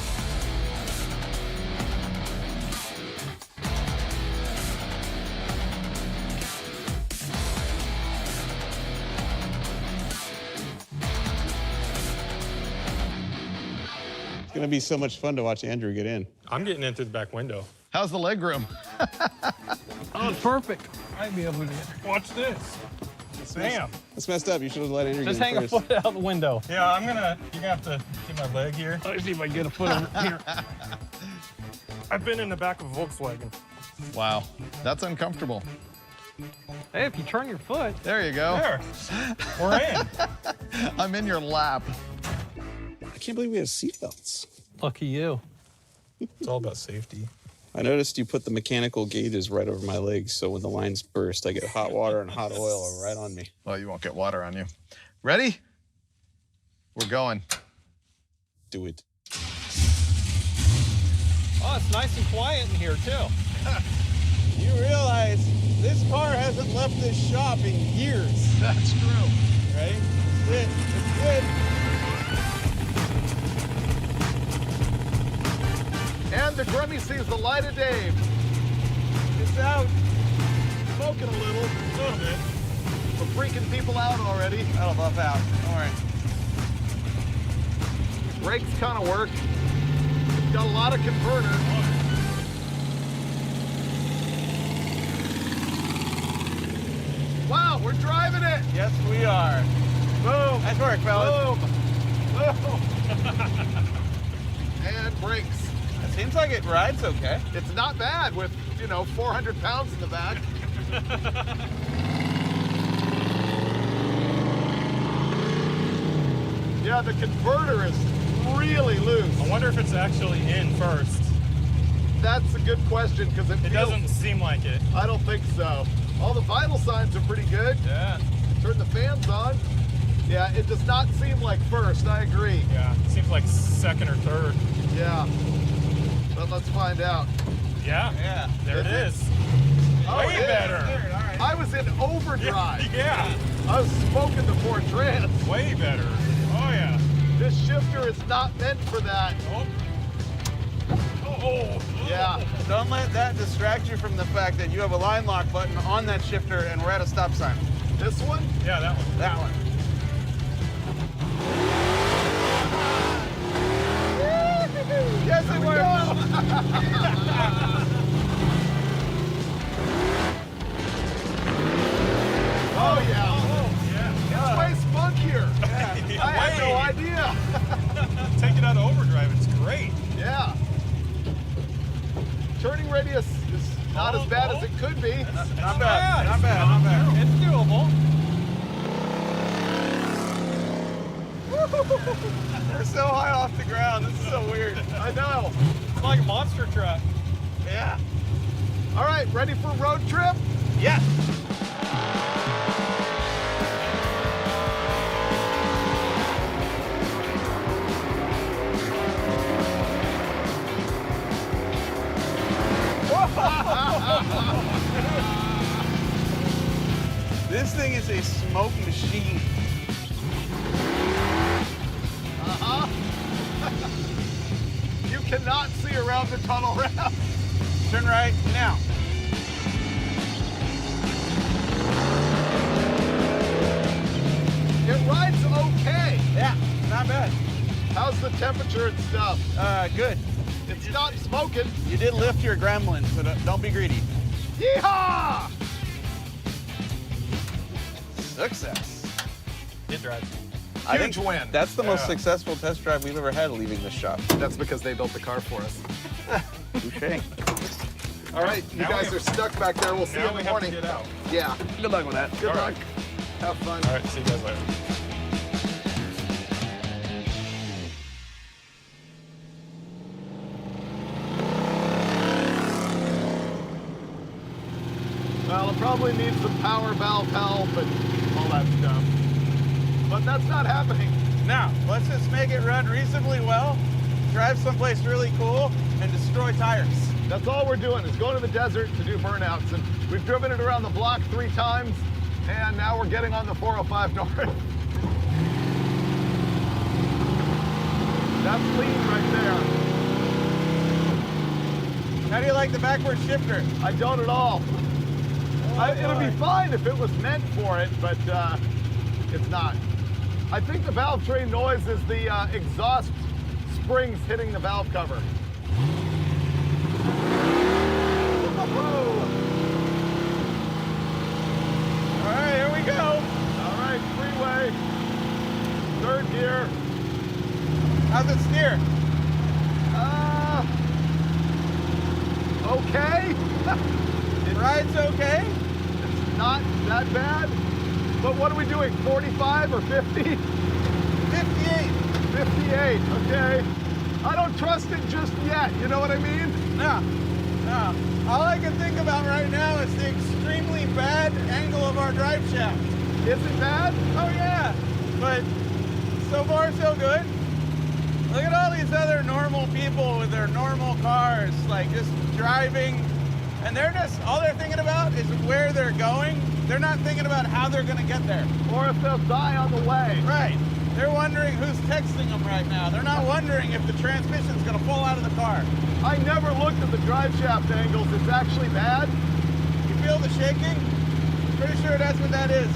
It's gonna be so much fun to watch Andrew get in. I'm getting in through the back window. How's the leg room? Oh, it's perfect. I'd be able to watch this. Bam. That's messed up. You should have let Andrew Just get hang in a first. foot out the window. Yeah, you're gonna have to get my leg here. Let me see if I can get a foot over here. I've been in the back of a Volkswagen. Wow, that's uncomfortable. Hey, if you turn your foot. There you go. There, we're in. I'm in your lap. I can't believe we have seatbelts. Lucky you. It's all about safety. I noticed you put the mechanical gauges right over my legs, so when the lines burst, I get hot water and hot oil right on me. Well, you won't get water on you. Ready? We're going. Do it. Oh, it's nice and quiet in here, too. You realize this car hasn't left this shop in years, That's true. right? It's good. And the Gremmie sees the light of day. It's out. Smoking a little bit. We're freaking people out already. That'll buff out. Don't worry. Brakes kind of work. Got a lot of converter. Wow, we're driving it. Yes, we are. Boom. Nice work, fellas. Boom. Boom. And brakes. It seems like it rides okay. It's not bad with, 400 pounds in the back. Yeah, the converter is really loose. I wonder if it's actually in first. That's a good question because It doesn't seem like it. I don't think so. All the vital signs are pretty good. Yeah. Turn the fans on. Yeah, it does not seem like first. I agree. Yeah. Seems like second or third. Yeah. But let's find out. Yeah. Yeah. There it is. Oh, Way it is. better. All right. I was in overdrive. Yeah. I was smoking the Ford Trans. Way better. Oh, yeah. This shifter is not meant for that. Oh. Oh. Yeah. Don't let that distract you from the fact that you have a line lock button on that shifter and we're at a stop sign. This one? Yeah, that one. That one. Yes, it works. Oh, yeah. It's way spunkier. I had no idea. Take it out of overdrive. It's great. Yeah. Turning radius is not as bad as it could be. Not bad. Not bad. Not bad. It's doable. We're so high off the ground. This is so weird. I know. It's like a monster truck. Yeah. All right, ready for road trip? Yeah. This thing is a smoke machine. Uh-huh. You cannot see around the tunnel ramp. Turn right now. It rides okay. Yeah, not bad. How's the temperature and stuff? Good. It's not smoking. You did lift your Gremlin, so don't be greedy. Yeehaw! Success. It drives. I Huge think win. That's the most successful test drive we've ever had leaving this shop. That's because they built the car for us. Touché. All right, you guys are stuck back there. We'll see you in Now we the have to morning. get out. Yeah. Good luck with that. Good All luck. right. Have fun. All right. See you guys later. Well, it probably needs some power valve help and all that stuff. But that's not happening. Now, let's just make it run reasonably well, drive someplace really cool, and destroy tires. That's all we're doing is going to the desert to do burnouts. And we've driven it around the block 3 times, and now we're getting on the 405 north. That's lean right there. How do you like the backward shifter? I don't at all. It'll be fine if it was meant for it, but it's not. I think the valve train noise is the exhaust springs hitting the valve cover. All right, here we go. All right, freeway. 3rd gear. How's it steer? Okay. It rides okay. It's not that bad. But what are we doing, 45 or 50? 58. 58, okay. I don't trust it just yet, you know what I mean? No. No. All I can think about right now is the extremely bad angle of our drive shaft. Is it bad? Oh yeah, but so far so good. Look at all these other normal people with their normal cars, like just driving, and all they're thinking about is where they're going. They're not thinking about how they're gonna get there. Or if they'll die on the way. Right. They're wondering who's texting them right now. They're not wondering if the transmission's gonna fall out of the car. I never looked at the drive shaft angles. It's actually bad. You feel the shaking? Pretty sure that's what that is.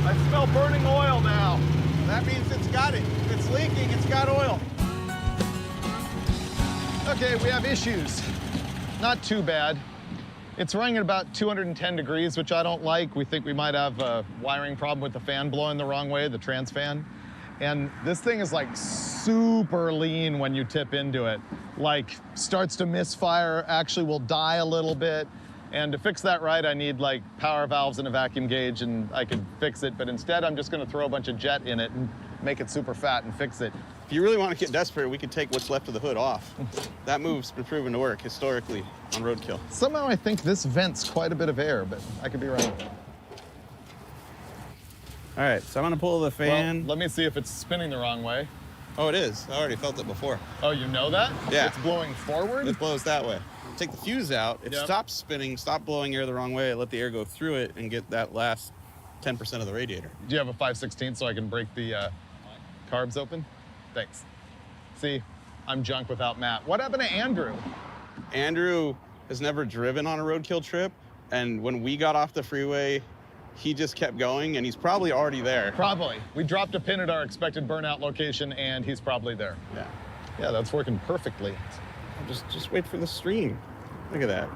I smell burning oil now. That means it's got it. If it's leaking, it's got oil. Okay, we have issues. Not too bad. It's running at about 210 degrees, which I don't like. We think we might have a wiring problem with the fan blowing the wrong way, the trans fan. And this thing is like super lean when you tip into it. Like starts to misfire, actually will die a little bit. And to fix that right, I need like power valves and a vacuum gauge, and I could fix it. But instead, I'm just gonna throw a bunch of jet in it and make it super fat and fix it. If you really want to get desperate, we could take what's left of the hood off. That move's been proven to work historically on Roadkill. Somehow I think this vents quite a bit of air, but I could be wrong. All right, so I'm gonna pull the fan. Well, let me see if it's spinning the wrong way. Oh, it is. I already felt it before. Oh, you know that? Yeah. It's blowing forward? It blows that way. Take the fuse out, it Yep. stops spinning, stop blowing air the wrong way, let the air go through it and get that last 10% of the radiator. Do you have a 5/16 so I can break the carbs open? Thanks. See, I'm junk without Matt. What happened to Andrew? Andrew has never driven on a Roadkill trip, and when we got off the freeway, he just kept going, and he's probably already there. Probably. We dropped a pin at our expected burnout location, and he's probably there. Yeah. Yeah, that's working perfectly. Just wait for the stream. Look at that.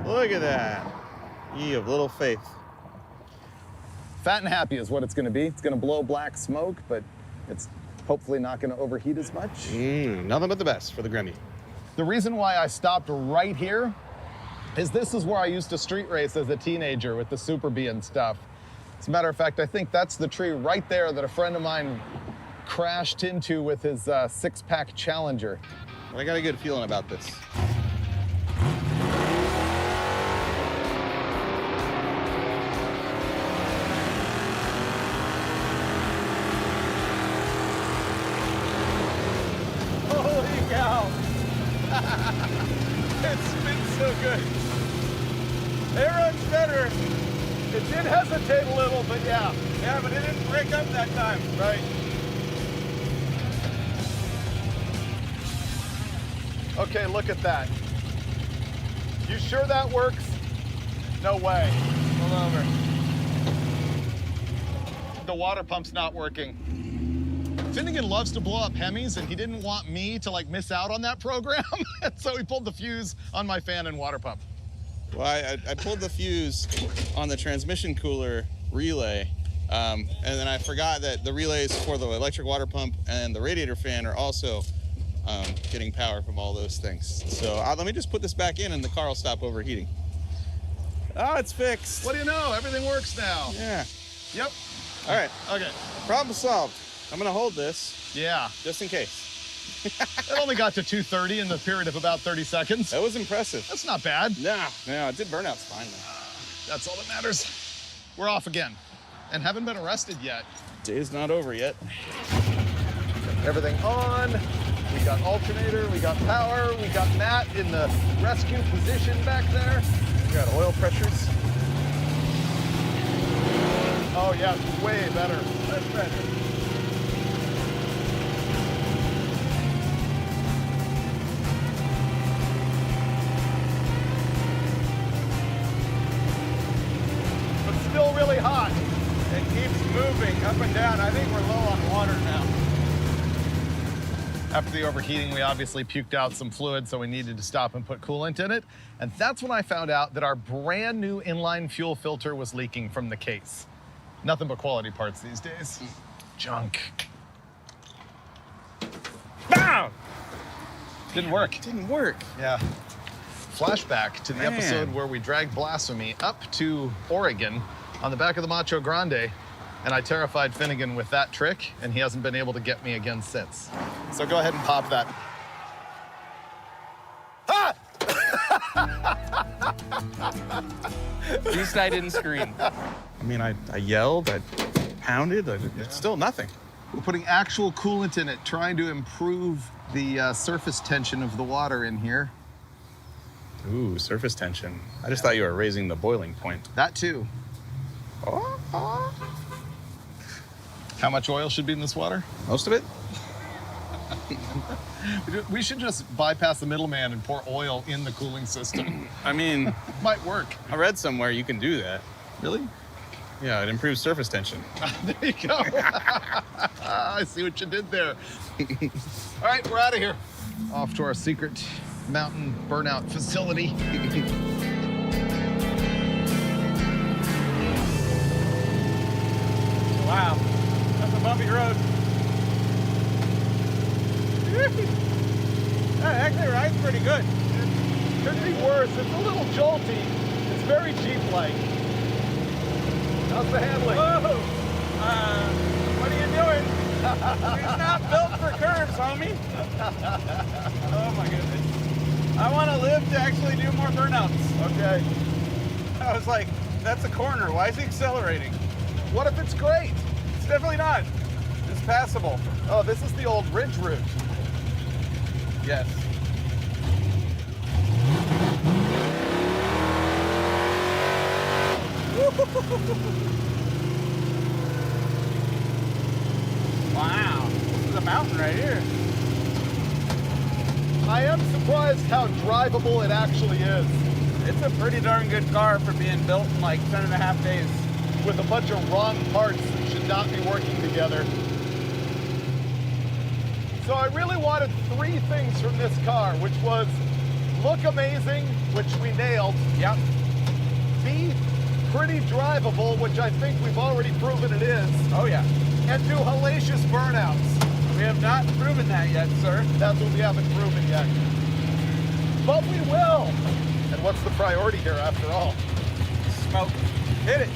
Look at that. Ye of little faith. Fat and happy is what it's gonna be. It's gonna blow black smoke, but it's hopefully not gonna overheat as much. Nothing but the best for the Gremlin. The reason why I stopped right here is this is where I used to street race as a teenager with the Super Bee and stuff. As a matter of fact, I think that's the tree right there that a friend of mine crashed into with his six-pack Challenger. I got a good feeling about this. Holy cow. It spins so good. It runs better. It did hesitate a little, but yeah. Yeah, but it didn't break up that time. Right. Okay, look at that. You sure that works? No way. Pull over. The water pump's not working. Finnegan loves to blow up Hemis, and he didn't want me to like miss out on that program, and so he pulled the fuse on my fan and water pump. Well, I pulled the fuse on the transmission cooler relay, and then I forgot that the relays for the electric water pump and the radiator fan are also getting power from all those things. So let me just put this back in and the car will stop overheating. Oh, it's fixed. What do you know? Everything works now. Yeah. Yep. All right. Okay. Problem solved. I'm gonna hold this Yeah. just in case. It only got to 230 in the period of about 30 seconds. That was impressive. That's not bad. No, it did burnouts fine though. That's all that matters. We're off again and haven't been arrested yet. Day's not over yet. Everything on. We got alternator, we got power, we got Matt in the rescue position back there. We got oil pressures. Oh yeah, way better. That's better. But still really hot. It keeps moving up and down. I think we're low on water now. After the overheating, we obviously puked out some fluid, so we needed to stop and put coolant in it. And that's when I found out that our brand new inline fuel filter was leaking from the case. Nothing but quality parts these days. Junk. Bam! Didn't work. Didn't work. Yeah. Flashback to the Man. episode where we dragged Blasphemy up to Oregon on the back of the Macho Grande, and I terrified Finnegan with that trick, and he hasn't been able to get me again since. So go ahead and pop that. Ah! At least I didn't scream. I mean, I yelled, I pounded, it's still nothing. We're putting actual coolant in it, trying to improve the surface tension of the water in here. Ooh, surface tension. I just thought you were raising the boiling point. That too. How much oil should be in this water? Most of it? We should just bypass the middleman and pour oil in the cooling system. I mean, Might work. I read somewhere you can do that. Really? Yeah, it improves surface tension. There you go. I see what you did there. All right, we're out of here. Off to our secret mountain burnout facility. Wow, that's a bumpy road. That actually rides pretty good. Could be worse. It's a little jolty. It's very Jeep-like. How's the handling? Whoa! What are you doing? It's not built for curves, homie. Oh my goodness. I want to live to actually do more burnouts. Okay. I was like, that's a corner. Why is he accelerating? What if it's great? It's definitely not. It's passable. Oh, this is the old ridge route. Yes. Wow, this is a mountain right here. I am surprised how drivable it actually is. It's a pretty darn good car for being built in like 10.5 days. With a bunch of wrong parts that should not be working together. So I really wanted 3 things from this car, which was look amazing, which we nailed. Yep. B, pretty drivable, which I think we've already proven it is. Oh yeah. And do hellacious burnouts. We have not proven that yet, sir. That's what we haven't proven yet. But we will. And what's the priority here after all? Smoke. Hit it.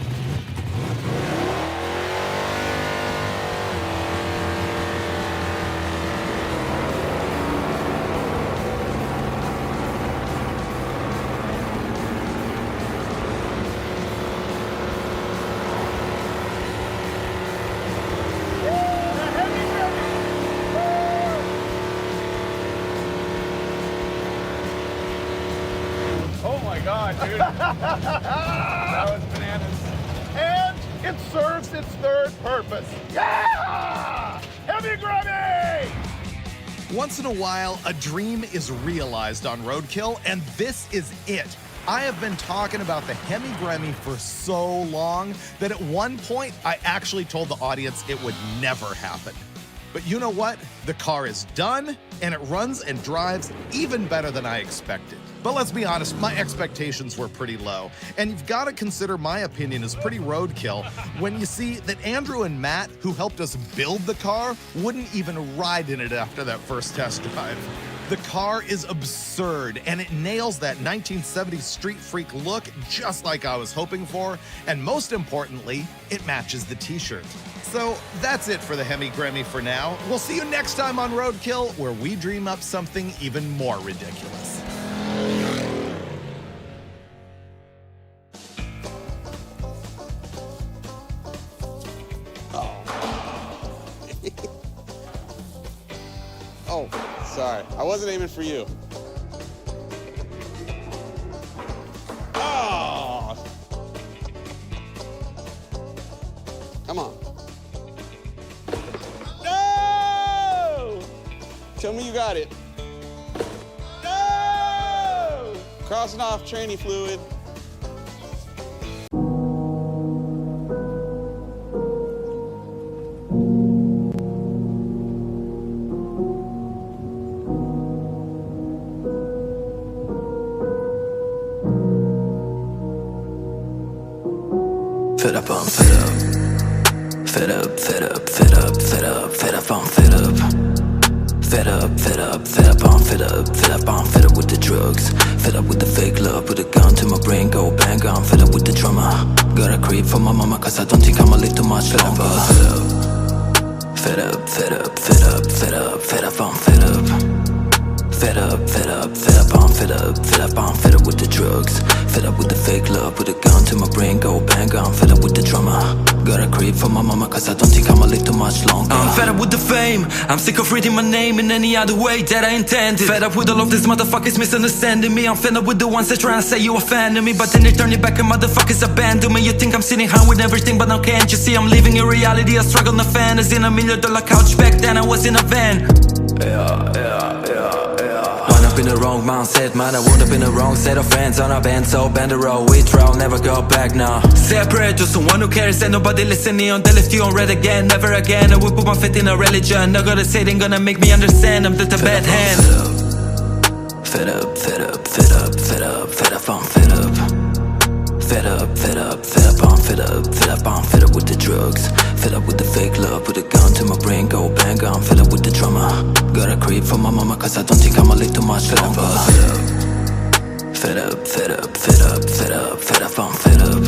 Oh my God, dude. That was bananas. And it serves its third purpose. Yeah! Hemi Gremmie! Once in a while, a dream is realized on Roadkill, and this is it. I have been talking about the Hemi Gremmie for so long that at one point, I actually told the audience it would never happen. But you know what? The car is done, and it runs and drives even better than I expected. But let's be honest, my expectations were pretty low. And you've got to consider my opinion is pretty roadkill when you see that Andrew and Matt, who helped us build the car, wouldn't even ride in it after that first test drive. The car is absurd, and it nails that 1970s street freak look just like I was hoping for, and most importantly, it matches the t-shirt. So that's it for the Hemi Gremmie for now. We'll see you next time on Roadkill, where we dream up something even more ridiculous. Oh, sorry. I wasn't aiming for you. Oh! Come on. No! Tell me you got it. No! Crossing off tranny fluid. Fed up, I'm fed up. Fed up, fed up, fed up, fed up, fed up, I'm fed up. Fed up, fed up, fed up, I'm fed up, fed up, I'm fed up with the drugs. Fed up with the fake love, put a gun to my brain, go bang, I'm fed up with the trauma. Got a creep for my mama, cause I don't think I'ma live too much. Fed up, fed up. Fed up, fed up, fed up, fed up, fed up, I'm fed up. Fed up, fed up, fed up, I'm fed up, fed up, I'm fed up with the drugs. Fed up with the fake love, put a gun to my brain, go bang, I'm fed up with the drama. Got a creep for my mama, cause I don't think I'ma live too much longer. I'm fed up with the fame, I'm sick of reading my name in any other way that I intended. Fed up with all of these motherfuckers misunderstanding me. I'm fed up with the ones that try and say you a fan of me, but then they turn it back and motherfuckers abandon me. You think I'm sitting high with everything, but now can't you see I'm living in reality? I struggle in a fantasy, in $1 million couch back then I was in a van. Wound up in the wrong mindset, man, I wound up in the wrong set of friends. On a band, so bend the road, we throw, never go back now. Separate, just someone who cares, and nobody listening on. They left you on red again, never again. I will put my faith in a religion. Not gonna say they ain't gonna make me understand, I'm just a bad hand. Fed up, fed up, fed up, fed up, fed up, I'm fed up. Fed up, fed up, fed up, I'm fed up, fed up, I'm fed up with the drugs. Fed up with the fake love, put a gun to my brain, go bang, I'm fed up with the drama. Got a creep for my mama, cause I don't think I'ma live too much longer. Fed up, fed up, fed up, fed up, fed up, I'm fed up.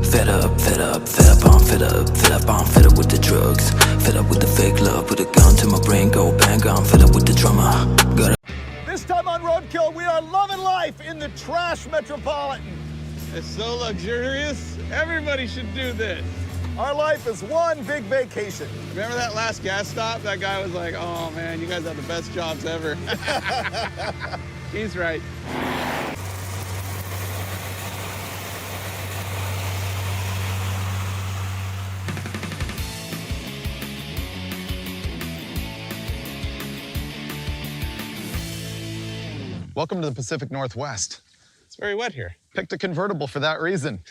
Fed up, fed up, fed up, I'm fed up, fed up, I'm fed up with the drugs. Fed up with the fake love, put a gun to my brain, go bang, I'm fed up with the drama. Got a This time on Roadkill, we are loving life in the trash metropolitan. It's so luxurious. Everybody should do this. Our life is one big vacation. Remember that last gas stop? That guy was like, oh man, you guys have the best jobs ever. He's right. Welcome to the Pacific Northwest. It's very wet here. Picked a convertible for that reason.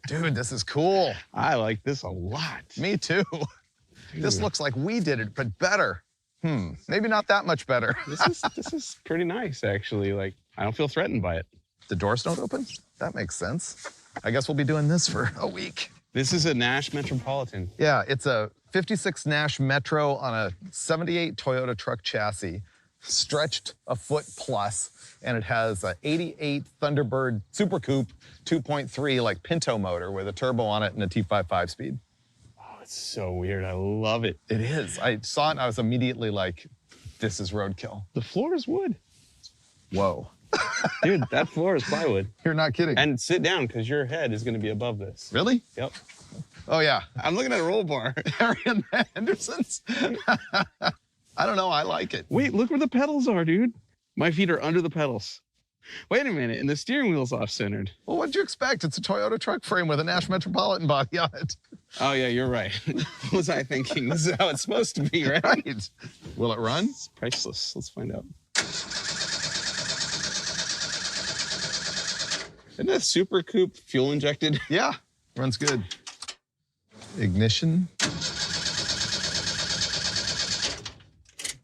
Dude, this is cool. I like this a lot. Me too. This looks like we did it, but better. Maybe not that much better. This is pretty nice, actually. Like, I don't feel threatened by it. The doors don't open? That makes sense. I guess we'll be doing this for a week. This is a Nash Metropolitan. Yeah, it's a 56 Nash Metro on a 78 Toyota truck chassis, stretched a foot plus, and it has a 88 Thunderbird Super Coupe 2.3 like Pinto motor with a turbo on it and a T5 5-speed. Oh, it's so weird. I love it. It is. I saw it and I was immediately like, this is Roadkill. The floor is wood. Whoa. Dude, that floor is plywood. You're not kidding. And sit down, because your head is going to be above this. Really? Yep. Oh, yeah. I'm looking at a roll bar. Harry and the Hendersons. I don't know. I like it. Wait, look where the pedals are, dude. My feet are under the pedals. Wait a minute, and the steering wheel's off-centered. Well, what'd you expect? It's a Toyota truck frame with a Nash Metropolitan body on it. Oh, yeah, you're right. What was I thinking? This is how it's supposed to be, right? Right. Will it run? It's priceless. Let's find out. Isn't that Super Coupe fuel injected? Yeah, runs good. Ignition.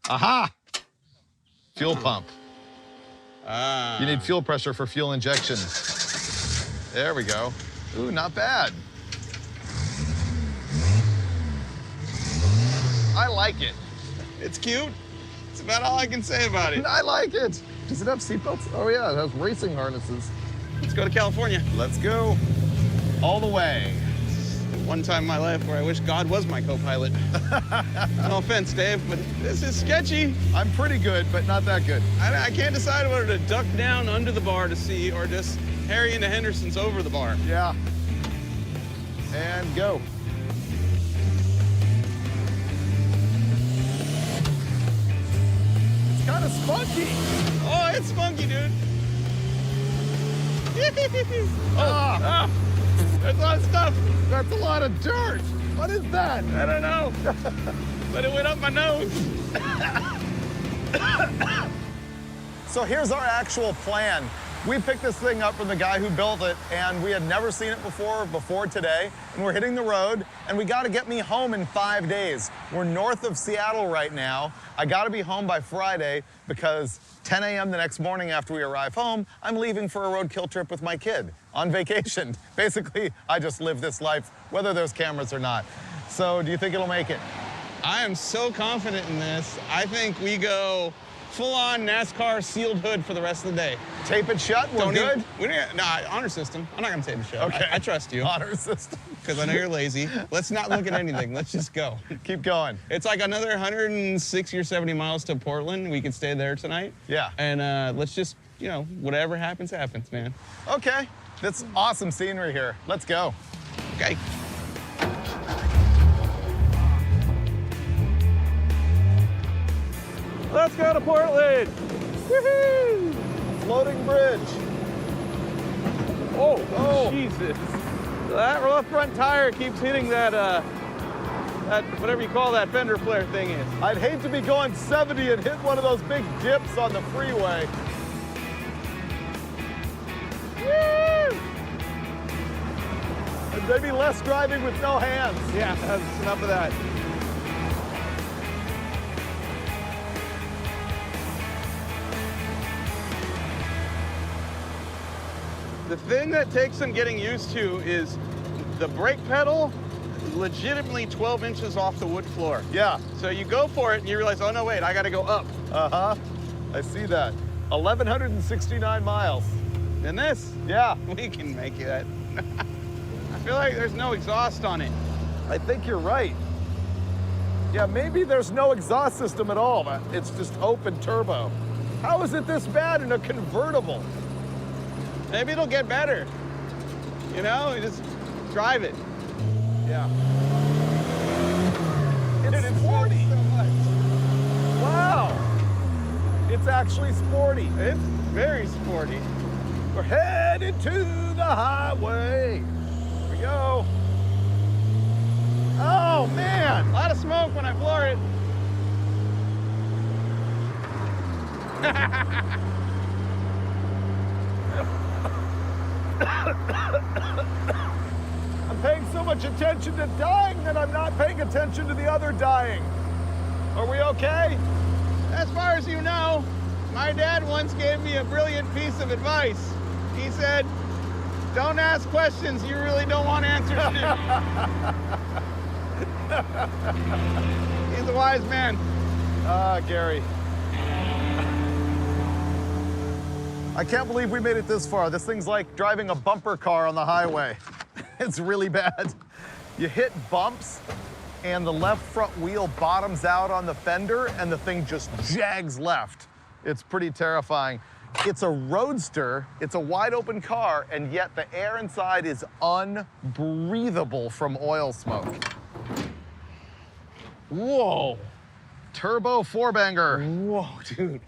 Aha! Fuel pump. You need fuel pressure for fuel injection. There we go. Ooh, not bad. I like it. It's cute. It's about all I can say about it. I like it. Does it have seatbelts? Oh yeah, it has racing harnesses. Let's go to California. Let's go. All the way. One time in my life where I wish God was my co-pilot. No offense, Dave, but this is sketchy. I'm pretty good, but not that good. I can't decide whether to duck down under the bar to see or just Harry and the Hendersons over the bar. Yeah. And go. It's kind of spunky. Oh, it's spunky, dude. That's a lot of stuff. That's a lot of dirt. What is that? I don't know. But it went up my nose. So here's our actual plan. We picked this thing up from the guy who built it, and we had never seen it before today, and we're hitting the road, and we gotta get me home in 5 days. We're north of Seattle right now. I gotta be home by Friday because 10 a.m. the next morning after we arrive home, I'm leaving for a roadkill trip with my kid on vacation. Basically, I just live this life, whether there's cameras or not. So do you think it'll make it? I am so confident in this. I think we go full-on NASCAR sealed hood for the rest of the day. Tape it shut, we're good? Honor system. I'm not gonna tape it shut. Okay. I trust you. Honor system. because I know you're lazy. Let's not look at anything. Let's just go. Keep going. It's like another 160 or 70 miles to Portland. We could stay there tonight. Yeah. And let's just, you know, whatever happens, happens, man. Okay. That's awesome scenery here. Let's go. Okay. Let's go to Portland. Woohoo! Floating bridge. Oh, Jesus. That left front tire keeps hitting that, that whatever you call that fender flare thing is. I'd hate to be going 70 and hit one of those big dips on the freeway. Woo! And maybe less driving with no hands. Yeah, that's enough of that. The thing that takes some getting used to is the brake pedal legitimately 12 inches off the wood floor. Yeah. So you go for it and you realize, oh no, wait, I gotta go up. Uh-huh. I see that. 1,169 miles. And this? Yeah. We can make that. I feel like there's no exhaust on it. I think you're right. Yeah, maybe there's no exhaust system at all, but it's just open turbo. How is it this bad in a convertible? Maybe it'll get better. You know, you just drive it. Yeah. It's sporty. So much. Wow. It's actually sporty. It's very sporty. We're headed to the highway. Here we go. Oh, man. A lot of smoke when I floor it. I'm paying so much attention to dying that I'm not paying attention to the other dying. Are we okay? As far as you know, my dad once gave me a brilliant piece of advice. He said, don't ask questions you really don't want answers to. He's a wise man. Ah, Gary. I can't believe we made it this far. This thing's like driving a bumper car on the highway. It's really bad. You hit bumps and the left front wheel bottoms out on the fender and the thing just jags left. It's pretty terrifying. It's a roadster, it's a wide open car, and yet the air inside is unbreathable from oil smoke. Whoa. Turbo four-banger. Whoa, dude.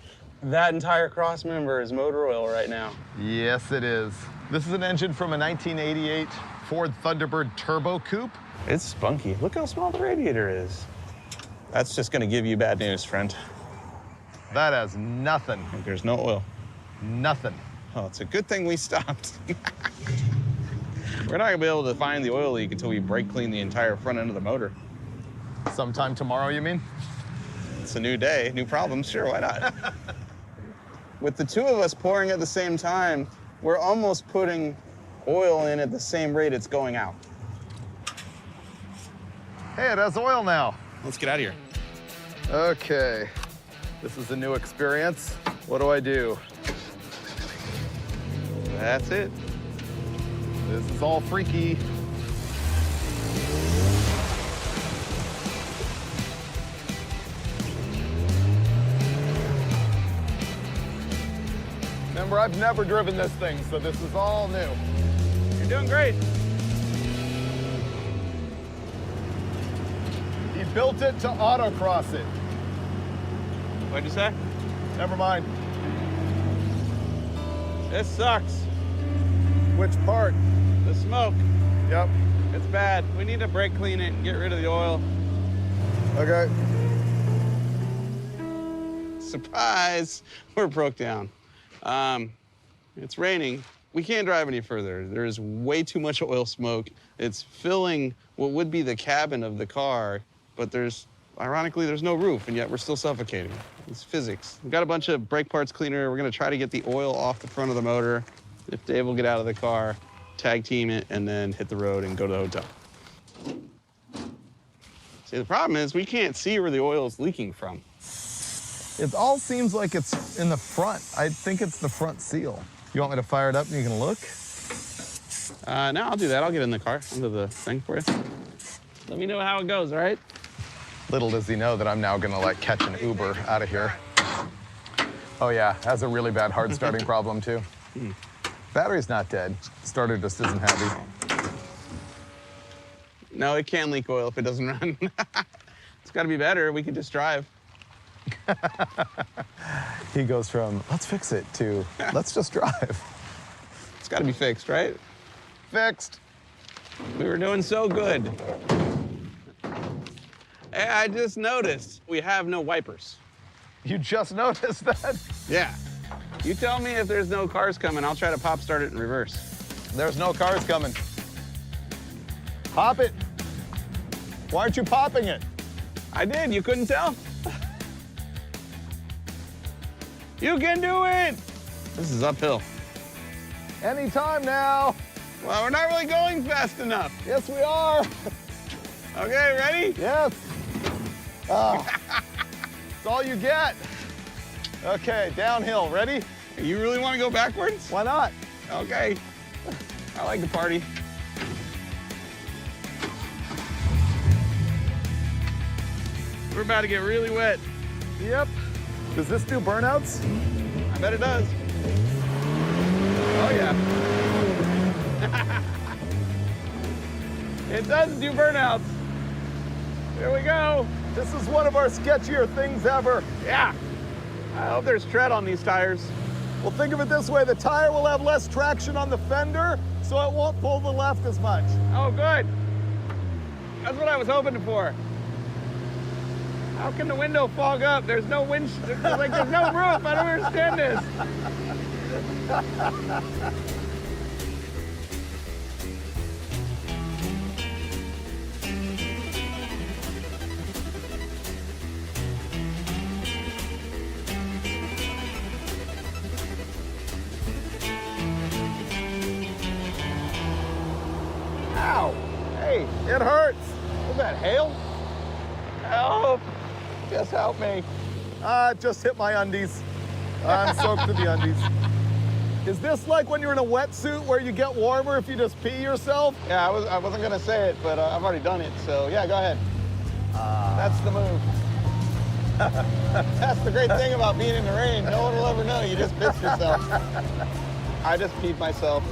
That entire cross member is motor oil right now. Yes, it is. This is an engine from a 1988 Ford Thunderbird Turbo Coupe. It's spunky. Look how small the radiator is. That's just gonna give you bad news, friend. That has nothing. There's no oil. Nothing. Oh, it's a good thing we stopped. We're not gonna be able to find the oil leak until we brake clean the entire front end of the motor. Sometime tomorrow, you mean? It's a new day, new problems, sure, why not? With the two of us pouring at the same time, we're almost putting oil in at the same rate it's going out. Hey, it has oil now. Let's get out of here. Okay. This is a new experience. What do I do? That's it. This is all freaky. Remember, I've never driven this thing, so this is all new. You're doing great. He built it to autocross it. What'd you say? Never mind. This sucks. Which part? The smoke. Yep. It's bad. We need to brake clean it and get rid of the oil. Okay. Surprise! We're broke down. It's raining. We can't drive any further. There's way too much oil smoke. It's filling what would be the cabin of the car, but ironically, there's no roof, and yet we're still suffocating. It's physics. We've got a bunch of brake parts cleaner. We're gonna try to get the oil off the front of the motor. If Dave will get out of the car, tag team it, and then hit the road and go to the hotel. See, the problem is we can't see where the oil is leaking from. It all seems like it's in the front. I think it's the front seal. You want me to fire it up and you can look? No, I'll do that. I'll get in the car, into the thing for you. Let me know how it goes, all right? Little does he know that I'm now gonna like catch an Uber out of here. Oh yeah, has a really bad hard starting problem too. Battery's not dead. Starter just isn't happy. No, it can leak oil if it doesn't run. It's gotta be better. We could just drive. He goes from, let's fix it, to, let's just drive. It's gotta be fixed, right? Fixed. We were doing so good. Hey, I just noticed we have no wipers. You just noticed that? Yeah. You tell me if there's no cars coming, I'll try to pop start it in reverse. There's no cars coming. Pop it. Why aren't you popping it? I did, you couldn't tell? You can do it! This is uphill. Anytime now. Well, we're not really going fast enough. Yes, we are. Okay, ready? Yes. It's all you get. Okay, downhill. Ready? You really want to go backwards? Why not? Okay. I like to party. We're about to get really wet. Yep. Does this do burnouts? I bet it does. Oh, yeah. It does do burnouts. Here we go. This is one of our sketchier things ever. Yeah. I hope there's tread on these tires. Well, think of it this way. The tire will have less traction on the fender, so it won't pull the left as much. Oh, good. That's what I was hoping for. How can the window fog up? There's no wind, there's no roof. I don't understand this. Ow! Hey, it hurts. Was that hail? Help! Just help me. Just hit my undies. I'm soaked to the undies. Is this like when you're in a wetsuit where you get warmer if you just pee yourself? Yeah, I wasn't gonna say it, but I've already done it, so yeah, go ahead. That's the move. That's the great thing about being in the rain. No one will ever know. You just pissed yourself. I just peed myself.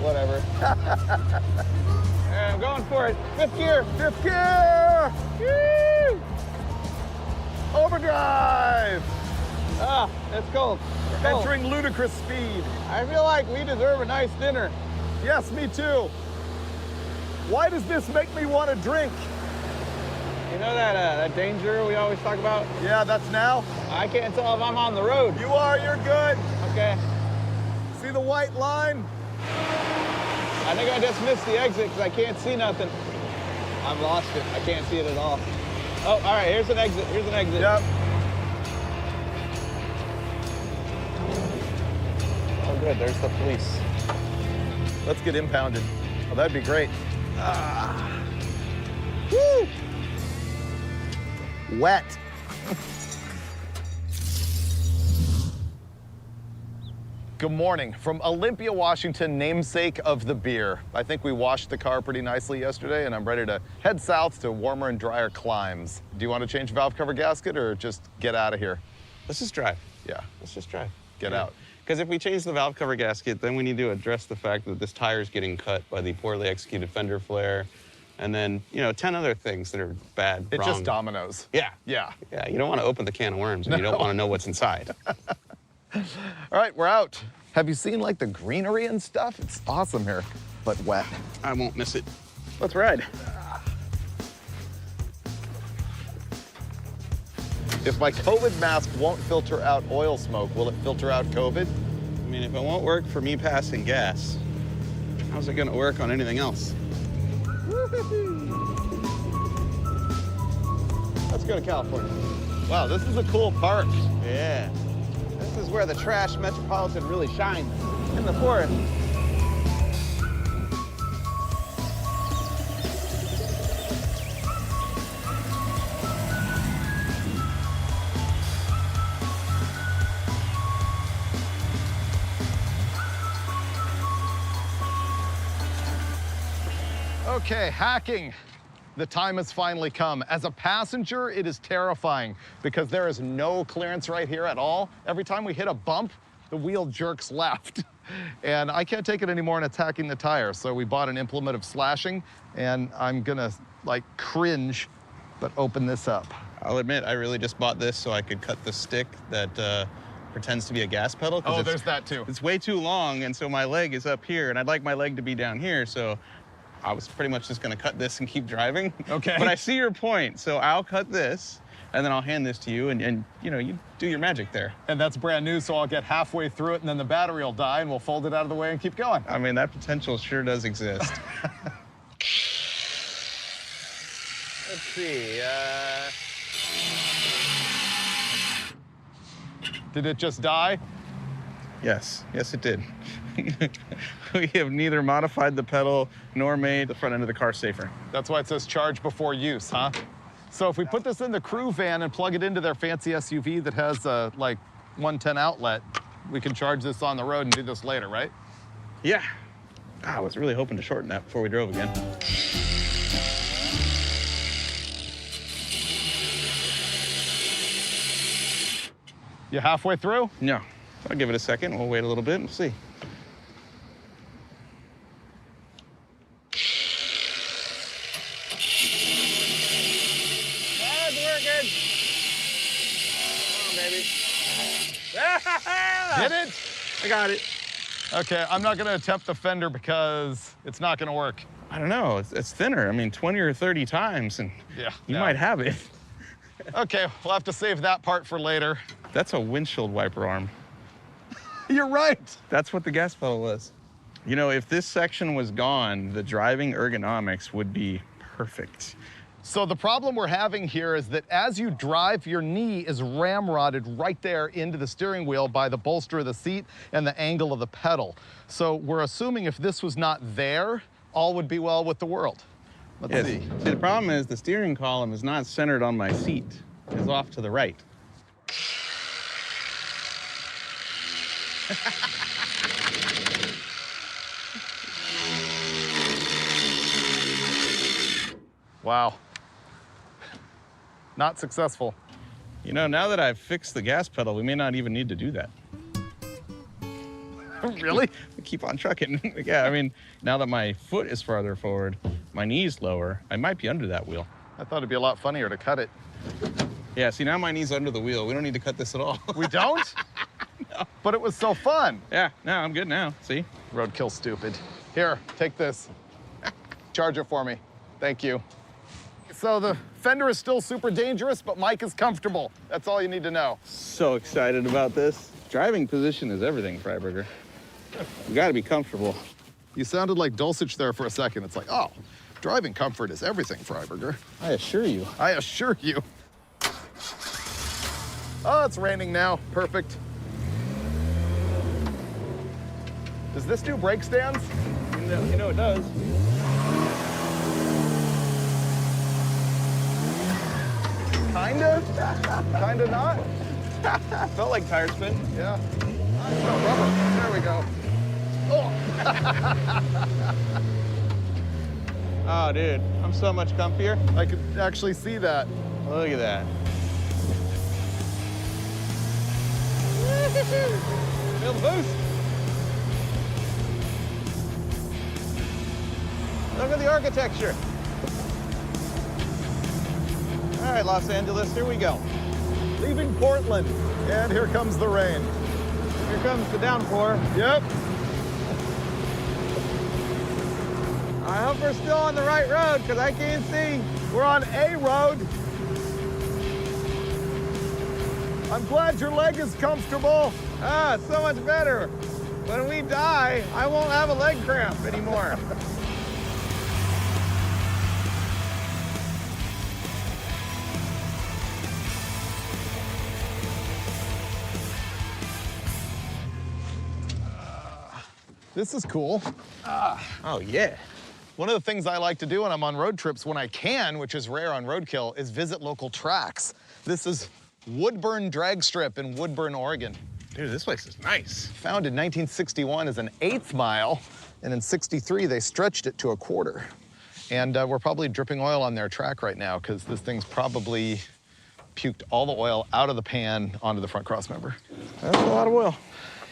Whatever. I'm going for it. Fifth gear. Fifth gear! Woo! Overdrive! Ah, it's cold. It's cold. Entering ludicrous speed. I feel like we deserve a nice dinner. Yes, me too. Why does this make me want to drink? You know that danger we always talk about? Yeah, that's now. I can't tell if I'm on the road. You are, you're good. Okay. See the white line? I think I just missed the exit because I can't see nothing. I've lost it. I can't see it at all. Oh, all right, here's an exit. Here's an exit. Yep. Oh, good. There's the police. Let's get impounded. Oh, that'd be great. Woo! Wet. Good morning. From Olympia, Washington, namesake of the beer. I think we washed the car pretty nicely yesterday, and I'm ready to head south to warmer and drier climes. Do you want to change valve cover gasket or just get out of here? Let's just drive. Yeah. Let's just drive. Get out. Because if we change the valve cover gasket, then we need to address the fact that this tire is getting cut by the poorly executed fender flare, and then, 10 other things that are bad, It's wrong. just dominoes. Yeah. Yeah. Yeah, you don't want to open the can of worms, and you don't want to know what's inside. All right, we're out. Have you seen like the greenery and stuff? It's awesome here, but wet. I won't miss it. Let's ride. If my COVID mask won't filter out oil smoke, will it filter out COVID? I mean, if it won't work for me passing gas, how's it going to work on anything else? Let's go to California. Wow, this is a cool park. Yeah. This is where the trash metropolitan really shines, in the forest. Okay, hacking. The time has finally come. As a passenger, it is terrifying because there is no clearance right here at all. Every time we hit a bump, the wheel jerks left. And I can't take it anymore and it's hacking the tire. So we bought an implement of slashing and I'm gonna like cringe, but open this up. I'll admit, I really just bought this so I could cut the stick that pretends to be a gas pedal. Oh, there's that too. It's way too long, and so my leg is up here, and I'd like my leg to be down here, so I was pretty much just gonna cut this and keep driving. Okay. But I see your point, so I'll cut this, and then I'll hand this to you, and you know, you do your magic there. And that's brand new, so I'll get halfway through it, and then the battery will die, and we'll fold it out of the way and keep going. I mean, that potential sure does exist. Let's see, Did it just die? Yes, it did. We have neither modified the pedal nor made the front end of the car safer. That's why it says charge before use, huh? So if we put this in the crew van and plug it into their fancy SUV that has a like 110 outlet, we can charge this on the road and do this later, right? Yeah. I was really hoping to shorten that before we drove again. You halfway through? No. I'll give it a second. We'll wait a little bit and see. That's working. Oh, baby. Hit it? I got it. Okay, I'm not gonna attempt the fender because it's not gonna work. I don't know. It's thinner. I mean, 20 or 30 times, and you might have it. Okay, we'll have to save that part for later. That's a windshield wiper arm. You're right. That's what the gas pedal was. You know, if this section was gone, the driving ergonomics would be perfect. So the problem we're having here is that as you drive, your knee is ramrodded right there into the steering wheel by the bolster of the seat and the angle of the pedal. So we're assuming if this was not there, all would be well with the world. Let's see. See, the problem is the steering column is not centered on my seat. It's off to the right. Wow. Not successful. You know, now that I've fixed the gas pedal, we may not even need to do that. Really? We keep on trucking. Yeah, I mean, now that my foot is farther forward, my knee's lower, I might be under that wheel. I thought it'd be a lot funnier to cut it. Yeah, see, now my knee's under the wheel. We don't need to cut this at all. We don't? No. But it was so fun. Yeah, no, I'm good now. See? Roadkill stupid. Here, take this. Charge it for me. Thank you. So the fender is still super dangerous, but Mike is comfortable. That's all you need to know. So excited about this. Driving position is everything, Freiburger. You gotta be comfortable. You sounded like Dulcich there for a second. It's like, oh, driving comfort is everything, Freiburger. I assure you. I assure you. Oh, it's raining now. Perfect. Does this do brake stands? You know it does. Kinda? Kinda not? Felt like tire spin. Yeah. Oh, rubber. There we go. Oh. Oh, dude, I'm so much comfier. I could actually see that. Look at that. Feel the boost. Look at the architecture. All right, Los Angeles, here we go. Leaving Portland, and here comes the rain. Here comes the downpour. Yep. I hope we're still on the right road, because I can't see. We're on a road. I'm glad your leg is comfortable. Ah, so much better. When we die, I won't have a leg cramp anymore. This is cool. Oh, yeah. One of the things I like to do when I'm on road trips when I can, which is rare on Roadkill, is visit local tracks. This is Woodburn Drag Strip in Woodburn, Oregon. Dude, this place is nice. Founded in 1961 as an 1/8 mile, and in '63 they stretched it to 1/4. And we're probably dripping oil on their track right now because this thing's probably puked all the oil out of the pan onto the front crossmember. That's a lot of oil.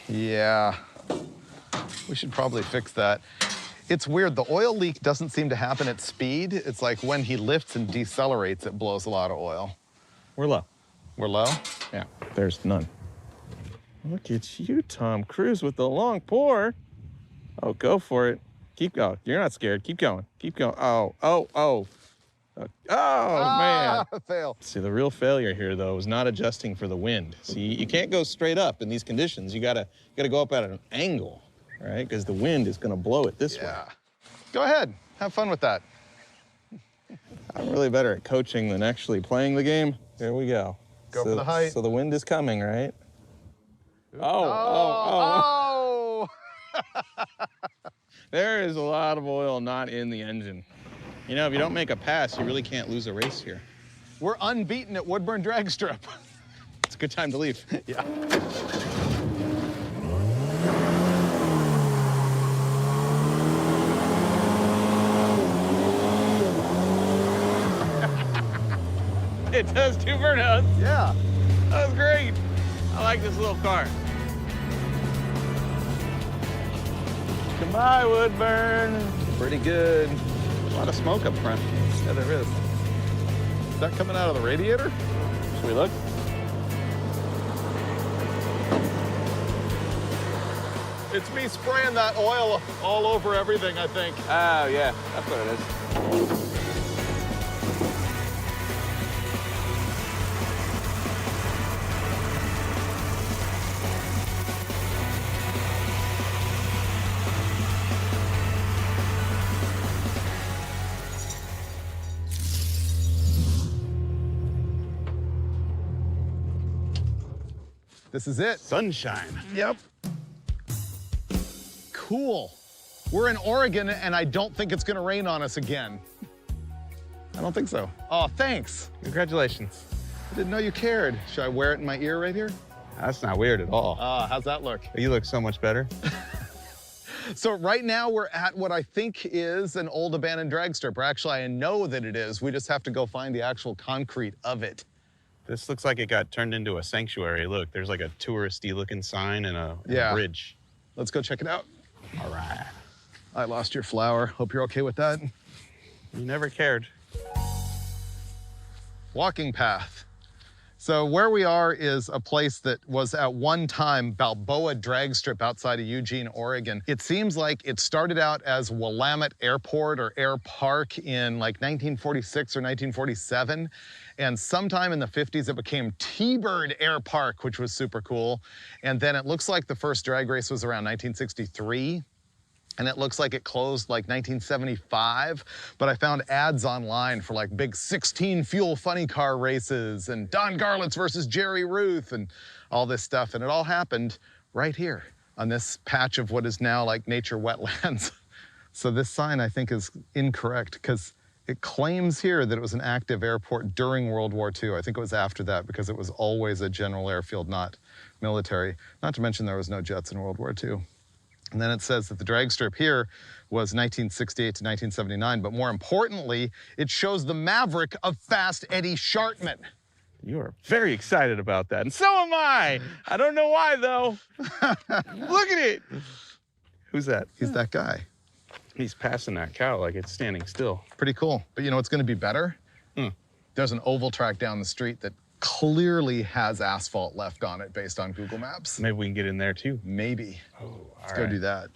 Yeah, we should probably fix that. It's weird, the oil leak doesn't seem to happen at speed. It's like when he lifts and decelerates, it blows a lot of oil. We're low. We're low? Yeah. There's none. Look at you, Tom Cruise, with the long pour. Oh, go for it. Keep going. You're not scared. Keep going. Keep going. Oh. Man. Fail. See, the real failure here, though, is not adjusting for the wind. See, you can't go straight up in these conditions. You gotta go up at an angle, right? Because the wind is gonna blow it this way. Go ahead. Have fun with that. I'm really better at coaching than actually playing the game. There we go. Go for the height. So the wind is coming, right? Oh! There is a lot of oil not in the engine. You know, if you don't make a pass, you really can't lose a race here. We're unbeaten at Woodburn Drag Strip. It's a good time to leave. Yeah. It does 2 burnouts. Yeah. That was great. I like this little car. Goodbye, Woodburn. Pretty good. A lot of smoke up front. Yeah, there is. Is that coming out of the radiator? Should we look? It's me spraying that oil all over everything, I think. Oh, yeah. That's what it is. This is it. Sunshine. Yep. Cool. We're in Oregon, and I don't think it's gonna rain on us again. I don't think so. Oh, thanks. Congratulations. I didn't know you cared. Should I wear it in my ear right here? That's not weird at all. How's that look? You look so much better. So right now we're at what I think is an old abandoned drag strip, or actually I know that it is. We just have to go find the actual concrete of it. This looks like it got turned into a sanctuary. Look, there's like a touristy looking sign and a bridge. Let's go check it out. All right. I lost your flower. Hope you're okay with that. You never cared. Walking path. So where we are is a place that was at one time Balboa Drag Strip outside of Eugene, Oregon. It seems like it started out as Willamette Airport or Air Park in like 1946 or 1947. And sometime in the 50s, it became T-Bird Air Park, which was super cool. And then it looks like the first drag race was around 1963. And it looks like it closed like 1975, but I found ads online for like big 16 fuel funny car races and Don Garlitz versus Jerry Ruth and all this stuff. And it all happened right here on this patch of what is now like nature wetlands. So this sign I think is incorrect because it claims here that it was an active airport during World War II. I think it was after that because it was always a general airfield, not military. Not to mention there was no jets in World War II. And then it says that the drag strip here was 1968 to 1979, but more importantly, it shows the maverick of Fast Eddie Shartman. You are very excited about that, and so am I. I don't know why, though. Look at it. Who's that? He's that guy. He's passing that cow like it's standing still. Pretty cool. But you know what's gonna be better? There's an oval track down the street that clearly has asphalt left on it based on Google Maps. Maybe we can get in there too. Maybe. Oh, Let's go do that.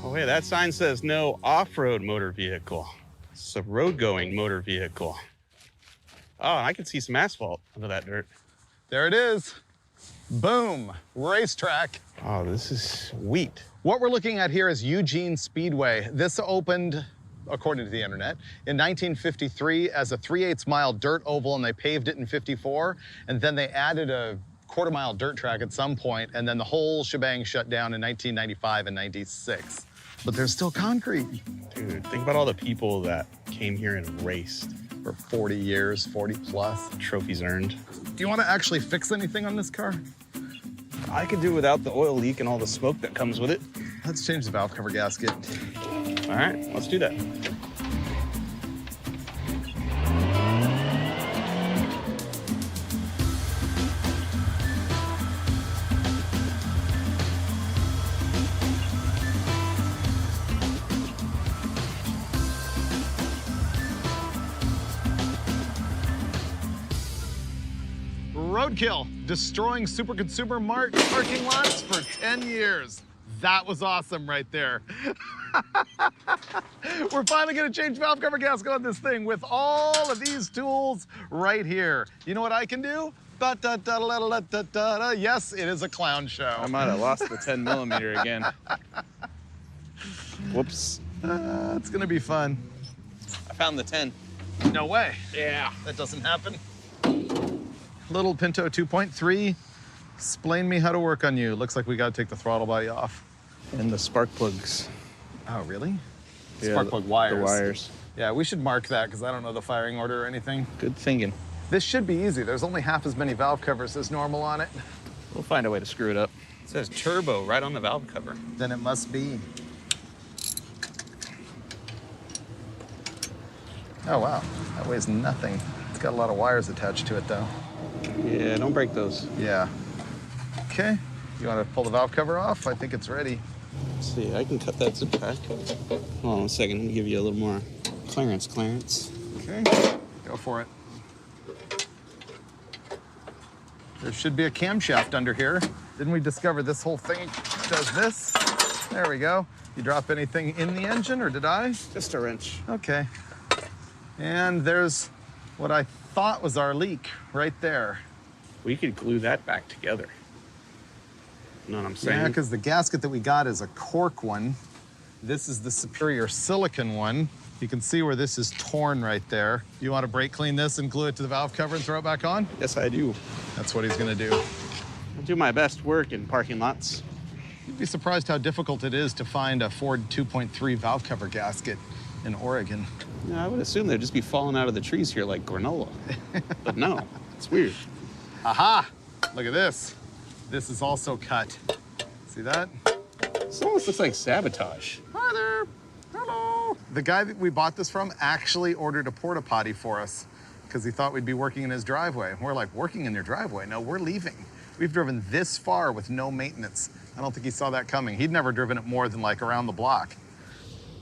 Oh, wait, that sign says no off-road motor vehicle. It's a road-going motor vehicle. Oh, I can see some asphalt under that dirt. There it is. Boom, racetrack. Oh, this is sweet. What we're looking at here is Eugene Speedway. This opened, according to the internet, in 1953 as a 3/8 mile dirt oval, and they paved it in 54. And then they added a quarter-mile dirt track at some point, and then the whole shebang shut down in 1995 and 96. But there's still concrete. Dude, think about all the people that came here and raced. For 40 years, 40 plus. Trophies earned. Do you want to actually fix anything on this car? I could do without the oil leak and all the smoke that comes with it. Let's change the valve cover gasket. All All right, let's do that. Roadkill, destroying Super Consumer Mart parking lots for 10 years. That was awesome right there. We're finally gonna change valve cover gasket on this thing with all of these tools right here. You know what I can do? Yes, it is a clown show. I might have lost the 10 millimeter again. Whoops. It's gonna be fun. I found the 10. No way. Yeah. That doesn't happen. Little Pinto 2.3. Explain me how to work on you. Looks like we gotta take the throttle body off. And the spark plugs. Oh, really? Yeah, Spark plug wires. The wires. Yeah, we should mark that because I don't know the firing order or anything. Good thinking. This should be easy. There's only half as many valve covers as normal on it. We'll find a way to screw it up. It says turbo right on the valve cover. Then it must be. Oh, wow. That weighs nothing. It's got a lot of wires attached to it, though. Yeah, don't break those. Yeah. Okay. You want to pull the valve cover off? I think it's ready. Let's see, I can cut that zip pack. Hold on a second, let me give you a little more clearance. Okay. Go for it. There should be a camshaft under here. Didn't we discover this whole thing does this? There we go. You drop anything in the engine, or did I? Just a wrench. Okay. And there's what I thought was our leak right there. We could glue that back together. You know what I'm saying? Yeah, because the gasket that we got is a cork one. This is the superior silicon one. You can see where this is torn right there. You want to brake clean this and glue it to the valve cover and throw it back on? Yes, I do. That's what he's gonna do. I do my best work in parking lots. You'd be surprised how difficult it is to find a Ford 2.3 valve cover gasket in Oregon. Yeah, I would assume they'd just be falling out of the trees here like granola. But no, it's weird. Aha! Look at this. This is also cut. See that? This almost looks like sabotage. Hi there. Hello. The guy that we bought this from actually ordered a porta potty for us because he thought we'd be working in his driveway. We're like, working in your driveway? No, we're leaving. We've driven this far with no maintenance. I don't think he saw that coming. He'd never driven it more than like around the block.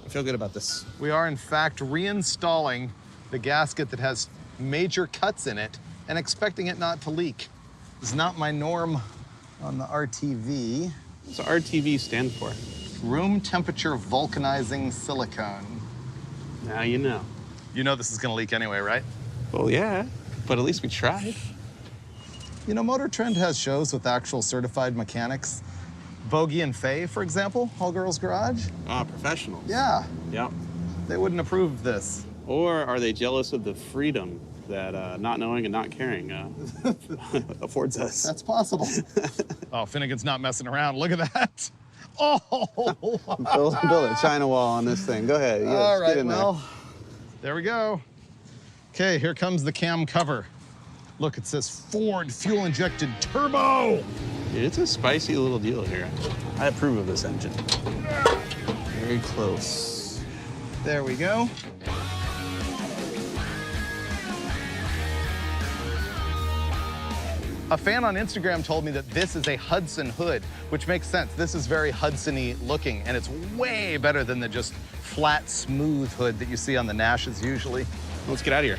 I feel good about this. We are in fact reinstalling the gasket that has major cuts in it and expecting it not to leak. It's not my norm on the RTV. What's RTV stand for? Room temperature vulcanizing silicone. Now you know. You know this is gonna leak anyway, right? Well, yeah, but at least we tried. You know, Motor Trend has shows with actual certified mechanics. Bogey and Faye, for example, All Girls Garage. Ah, professionals. Yeah. Yep. They wouldn't approve of this. Or are they jealous of the freedom that not knowing and not caring affords us? That's possible. Oh, Finnegan's not messing around. Look at that. Oh! build a China wall on this thing. Go ahead. Yes, all right, get in well, there we go. Okay, here comes the cam cover. Look, it says Ford fuel-injected turbo. Dude, it's a spicy little deal here. I approve of this engine. Very close. There we go. A fan on Instagram told me that this is a Hudson hood, which makes sense. This is very Hudson-y looking, and it's way better than the just flat, smooth hood that you see on the Nashes usually. Let's get out of here.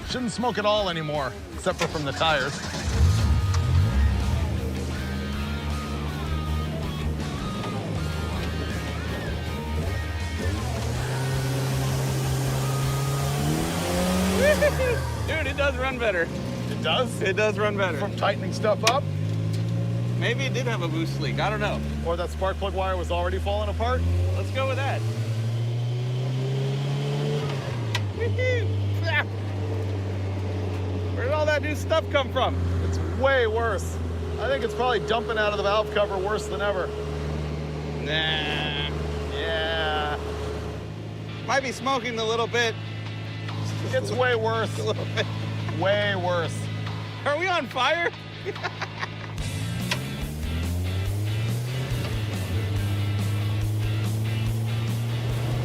Shouldn't smoke at all anymore, except for from the tires. Dude, it does run better. It does? It does run better. From tightening stuff up? Maybe it did have a boost leak. I don't know. Or that spark plug wire was already falling apart? Let's go with that. Where did all that new stuff come from? It's way worse. I think it's probably dumping out of the valve cover worse than ever. Nah. Yeah. Might be smoking a little bit. It's way worse. A little bit. Way worse. Are we on fire?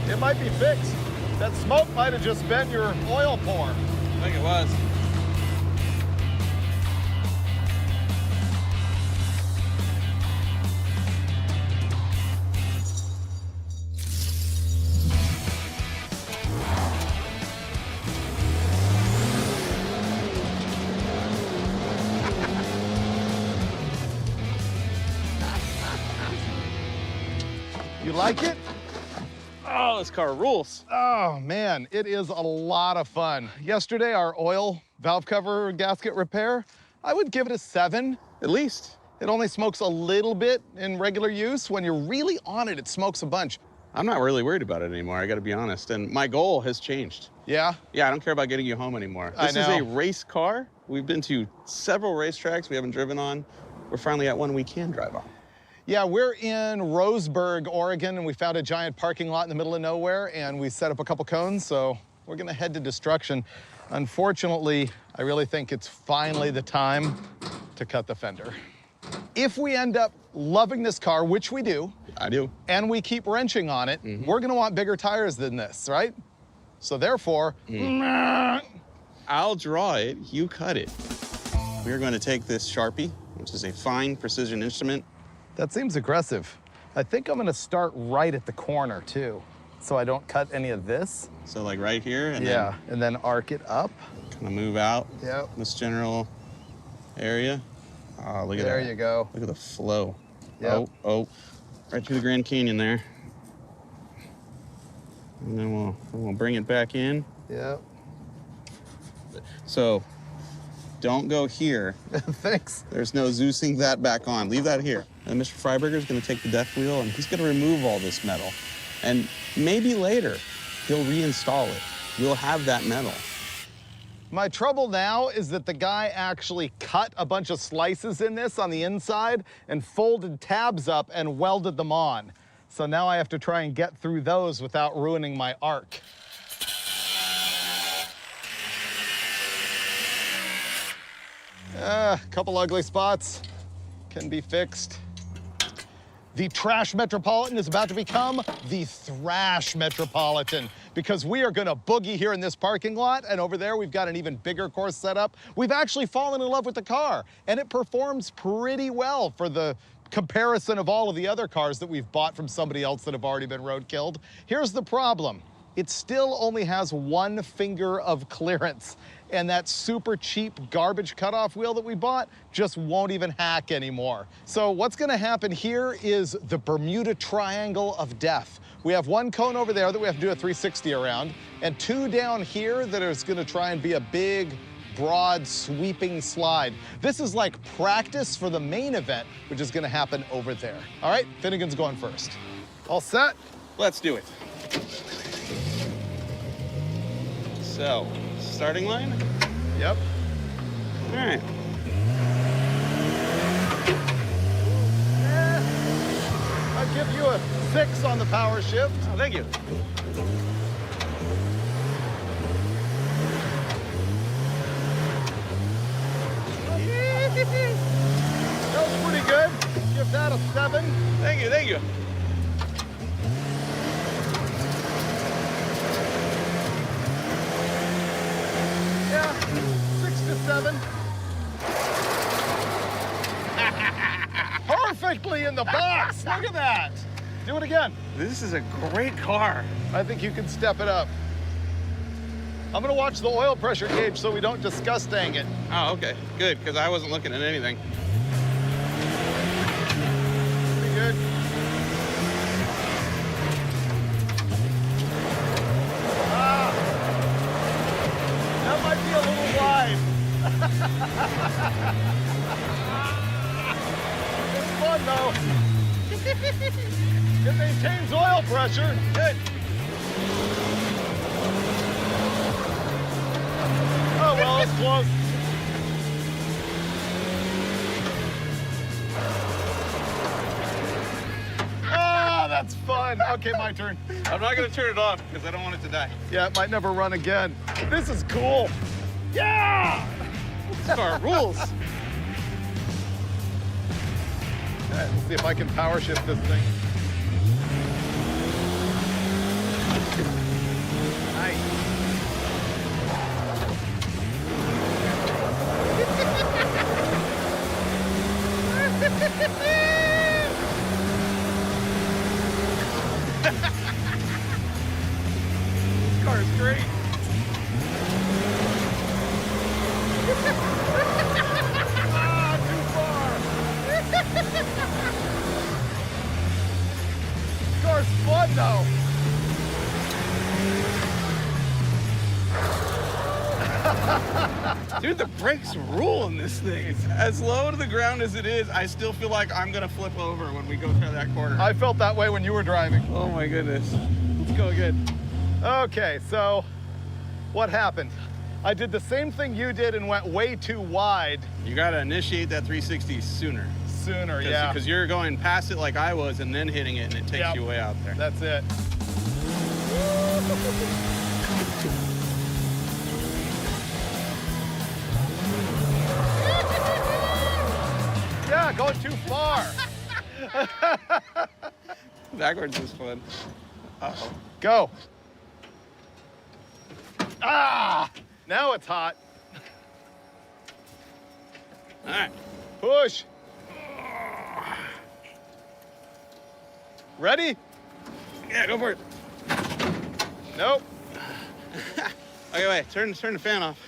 It it might be fixed. That smoke might have just been your oil pour. I think it was. You like it? Oh, this car rules. Oh man, it is a lot of fun. Yesterday, our oil valve cover gasket repair, I would give it a 7. At least. It only smokes a little bit in regular use. When you're really on it, it smokes a bunch. I'm not really worried about it anymore, I gotta be honest. And my goal has changed. Yeah? Yeah, I don't care about getting you home anymore. This is a race car. We've been to several racetracks we haven't driven on. We're finally at one we can drive on. Yeah, we're in Roseburg, Oregon, and we found a giant parking lot in the middle of nowhere, and we set up a couple cones, so we're gonna head to destruction. Unfortunately, I really think it's finally the time to cut the fender. If we end up loving this car, which we do, I do, and we keep wrenching on it, we're gonna want bigger tires than this, right? So therefore, I'll draw it, you cut it. We're going to take this Sharpie, which is a fine precision instrument. that seems aggressive. I think I'm gonna start right at the corner too, so I don't cut any of this. So like right here, and and then arc it up. Kind of move out. Yep. This general area. Oh, look at that. There you go. Look at the flow. Yep. Oh, right through the Grand Canyon there. And then we'll bring it back in. Yep. So don't go here. Thanks. There's no Zeusing that back on. Leave that here. And Mr. Freiburger is going to take the death wheel and he's going to remove all this metal. And maybe later he'll reinstall it. We'll have that metal. My trouble now is that the guy actually cut a bunch of slices in this on the inside and folded tabs up and welded them on. So now I have to try and get through those without ruining my arc. Couple ugly spots can be fixed. The Trash Metropolitan is about to become the Thrash Metropolitan because we are gonna boogie here in this parking lot, and over there we've got an even bigger course set up. We've actually fallen in love with the car, and it performs pretty well for the comparison of all of the other cars that we've bought from somebody else that have already been roadkilled. Here's the problem. It still only has 1 finger of clearance, and that super cheap garbage cutoff wheel that we bought just won't even hack anymore. So what's gonna happen here is the Bermuda Triangle of Death. We have 1 cone over there that we have to do a 360 around, and 2 down here that is gonna try and be a big, broad, sweeping slide. This is like practice for the main event, which is gonna happen over there. All right, Finnegan's going first. All set? Let's do it. So, starting line? Yep. All right. I'll give you a 6 on the power shift. Oh, thank you. That was pretty good. Give that a 7. Thank you, thank you. Yeah, 6 to 7. Perfectly in the box. Look at that. Do it again. This is a great car. I think you can step it up. I'm gonna watch the oil pressure gauge so we don't disgust-dang it. Oh, okay, good, because I wasn't looking at anything. Pretty good. That might be a little wide. It's fun though. It maintains oil pressure. Good. Oh well, it's close. Ah, that's fun. Okay, my turn. I'm not gonna turn it off because I don't want it to die. Yeah, it might never run again. This is cool. Yeah! This car rules. All right, let's see if I can power shift this thing. This car is great. Ah, too far. This car's fun though. Dude, the brakes rule in this thing. As low to the ground as it is, I still feel like I'm gonna flip over when we go through that corner. I felt that way when you were driving. Oh my goodness. Let's go again. Okay, so what happened? I did the same thing you did and went way too wide. You gotta initiate that 360 sooner. Sooner, yeah. Because you're going past it like I was and then hitting it and it takes you way out there. That's it. Yeah, going too far. Backwards is fun. Uh-oh. Go. Ah! Now it's hot. All right. Push. Ready? Yeah, go for it. Nope. Okay, wait. Turn the fan off.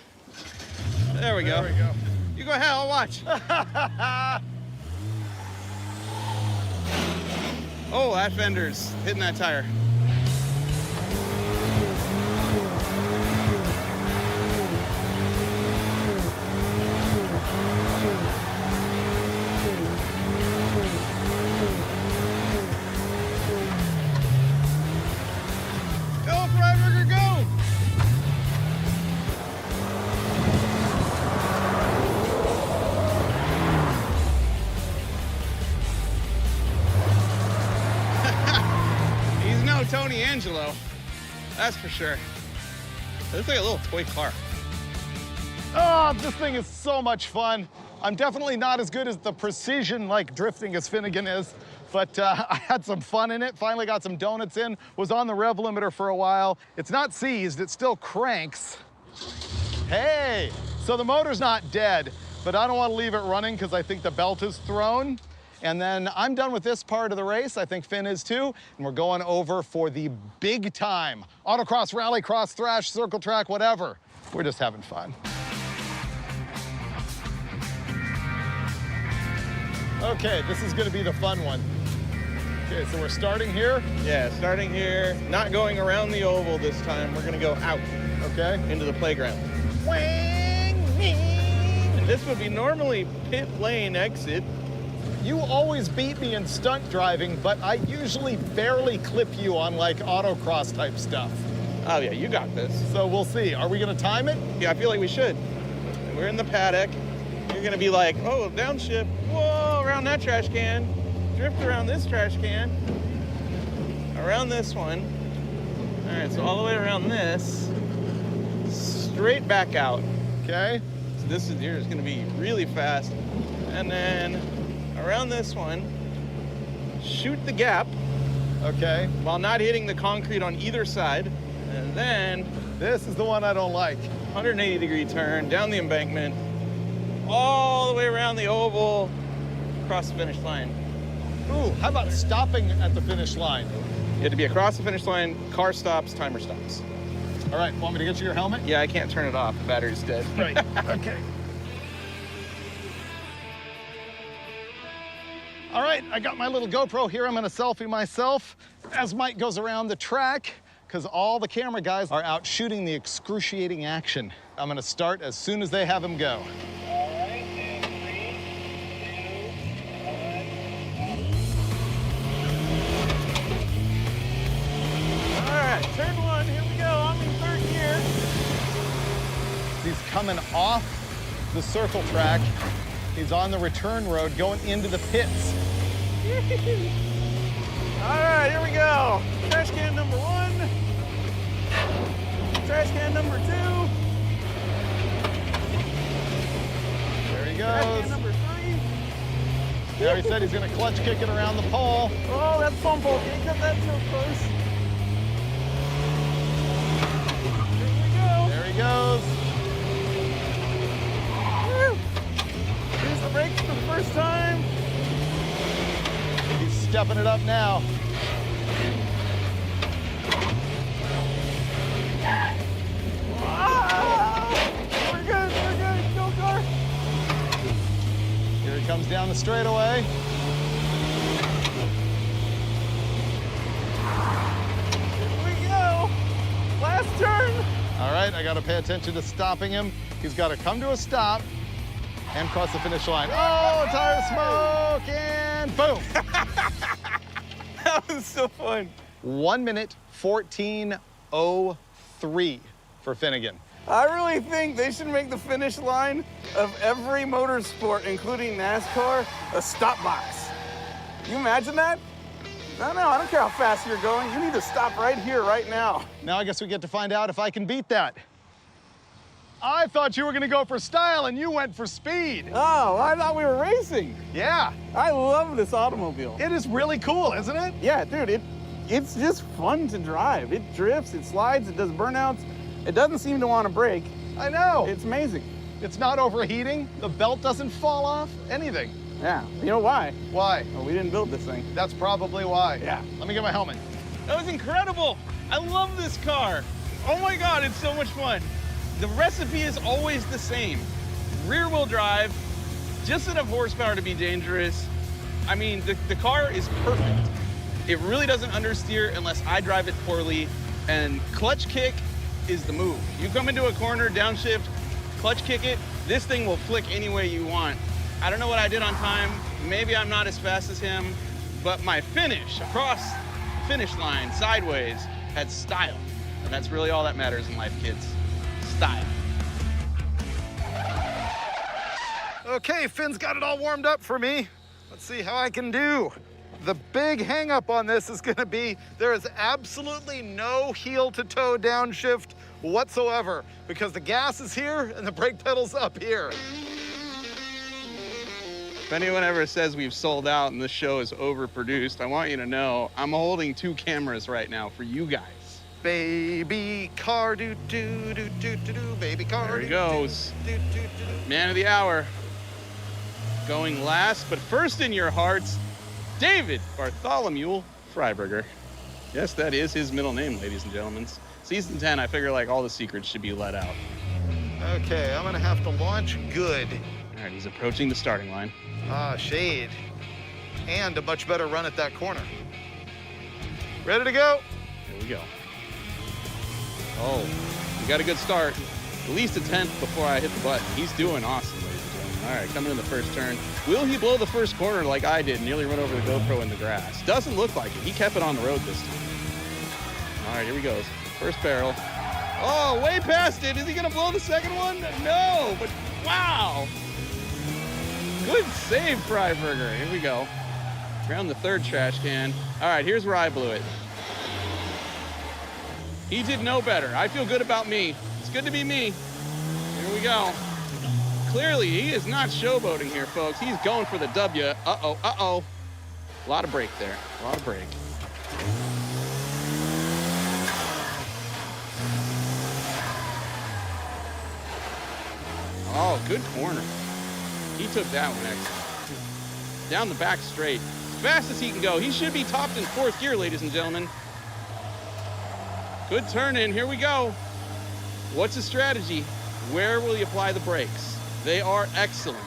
There we go. There we go. You go ahead, I'll watch. Oh, that fender's hitting that tire. Go, Freiburger, go! He's no Tony Angelo, that's for sure. It looks like a little toy car. Oh, this thing is so much fun. I'm definitely not as good as the precision like drifting as Finnegan is, but I had some fun in it. Finally got some donuts in, was on the rev limiter for a while. It's not seized, it still cranks. Hey, so the motor's not dead, but I don't want to leave it running because I think the belt is thrown. And then I'm done with this part of the race. I think Finn is too. And we're going over for the big time. Autocross, rally, cross, thrash, circle track, whatever. We're just having fun. Okay, this is gonna be the fun one. Okay, so we're starting here. Yeah, starting here, not going around the oval this time. We're gonna go out, okay, into the playground. And this would be normally pit lane exit. You always beat me in stunt driving, but I usually barely clip you on like autocross type stuff. Oh yeah, you got this. So we'll see. Are we gonna time it? Yeah, I feel like we should. We're in the paddock. You're gonna be like, oh, downshift. Whoa, around that trash can. Drift around this trash can. Around this one. All right, so all the way around this. Straight back out. Okay. So this is, you're just gonna be really fast. And then around this one, shoot the gap. Okay. While not hitting the concrete on either side. And then. This is the one I don't like. 180-degree turn, down the embankment, all the way around the oval, across the finish line. Ooh, how about stopping at the finish line? You have to be across the finish line, car stops, timer stops. All right, want me to get you your helmet? Yeah, I can't turn it off, the battery's dead. Right, okay. All right, I got my little GoPro here. I'm gonna selfie myself as Mike goes around the track, because all the camera guys are out shooting the excruciating action. I'm gonna start as soon as they have him go. Turn one, here we go, I'm in third gear. He's coming off the circle track. He's on the return road going into the pits. All right, here we go. Trash can number one. Trash can number two. There he Trash goes. can number three. There he said he's gonna clutch kick it around the pole. Oh, that's fumble, can't cut that so close. goes. Woo. Here's the brakes for the first time. He's stepping it up now. We're good, go car. Here he comes down the straightaway. Here we go. Last turn. All right, I gotta pay attention to stopping him. He's gotta come to a stop and cross the finish line. Oh, tire smoke, and boom. That was so fun. 1 minute, 14:03 for Finnegan. I really think they should make the finish line of every motorsport, including NASCAR, a stop box. Can you imagine that? No, I don't care how fast you're going. You need to stop right here, right now. Now I guess we get to find out if I can beat that. I thought you were gonna go for style and you went for speed. Oh, I thought we were racing. Yeah. I love this automobile. It is really cool, isn't it? Yeah, dude, it's just fun to drive. It drifts, it slides, it does burnouts. It doesn't seem to want to break. I know. It's amazing. It's not overheating. The belt doesn't fall off, anything. Yeah, you know why? Why? Well, we didn't build this thing. That's probably why. Yeah. Let me get my helmet. That was incredible. I love this car. Oh my God, it's so much fun. The recipe is always the same. Rear wheel drive, just enough horsepower to be dangerous. I mean, the car is perfect. It really doesn't understeer unless I drive it poorly. And clutch kick is the move. You come into a corner, downshift, clutch kick it, this thing will flick any way you want. I don't know what I did on time. Maybe I'm not as fast as him, but my finish across the finish line, sideways, had style. And that's really all that matters in life, kids. Style. Okay, Finn's got it all warmed up for me. Let's see how I can do. The big hang up on this is gonna be there is absolutely no heel to toe downshift whatsoever because the gas is here and the brake pedal's up here. If anyone ever says we've sold out and this show is overproduced, I want you to know I'm holding 2 cameras right now for you guys. Baby car, do do do do do do, baby car. There he goes. Man of the hour. Going last, but first in your hearts, David Bartholomew Freiburger. Yes, that is his middle name, ladies and gentlemen. Season 10, I figure like all the secrets should be let out. Okay, I'm gonna have to launch good. All right, he's approaching the starting line. Ah, shade. And a much better run at that corner. Ready to go? Here we go. Oh, we got a good start. At least a 10th before I hit the button. He's doing awesome, ladies and gentlemen. All right, coming in the first turn. Will he blow the first corner like I did, nearly run over the GoPro in the grass? Doesn't look like it. He kept it on the road this time. All right, here he goes. First barrel. Oh, way past it. Is he gonna blow the second one? No, but wow. Good save, Freiburger. Here we go. Around the third trash can. All right, here's where I blew it. He did no better. I feel good about me. It's good to be me. Here we go. Clearly, he is not showboating here, folks. He's going for the W. Uh-oh, uh-oh. A lot of brake there, a lot of brake. Oh, good corner. He took that one excellent. Down the back straight. As fast as he can go. He should be topped in 4th gear, ladies and gentlemen. Good turn in, here we go. What's his strategy? Where will he apply the brakes? They are excellent.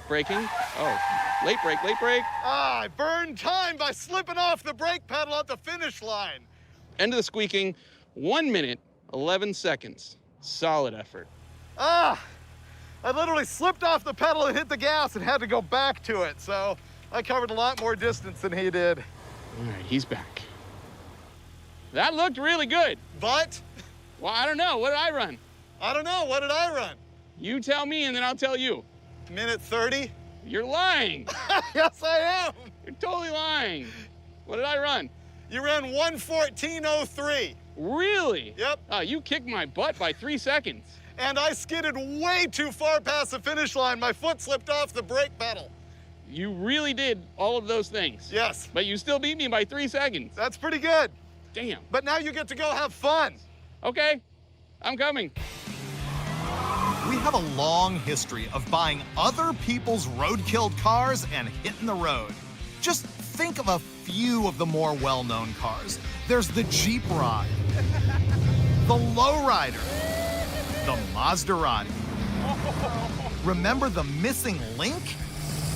Braking, oh, late brake, late brake. Ah, I burned time by slipping off the brake pedal at the finish line. End of the squeaking, 1 minute, 11 seconds. Solid effort. Ah, I literally slipped off the pedal and hit the gas and had to go back to it. So I covered a lot more distance than he did. All right, he's back. That looked really good. But? Well, I don't know, what did I run? I don't know, what did I run? You tell me and then I'll tell you. Minute 30? You're lying. Yes, I am. You're totally lying. What did I run? You ran 1:14:03. Really? Yep. Oh, you kicked my butt by 3 seconds. And I skidded way too far past the finish line. My foot slipped off the brake pedal. You really did all of those things. Yes. But you still beat me by 3 seconds. That's pretty good. Damn. But now you get to go have fun. Okay. I'm coming. We have a long history of buying other people's roadkill cars and hitting the road. Just think of a few of the more well-known cars. There's the Jeep Ride, the Lowrider, the Maserati. Remember the missing link?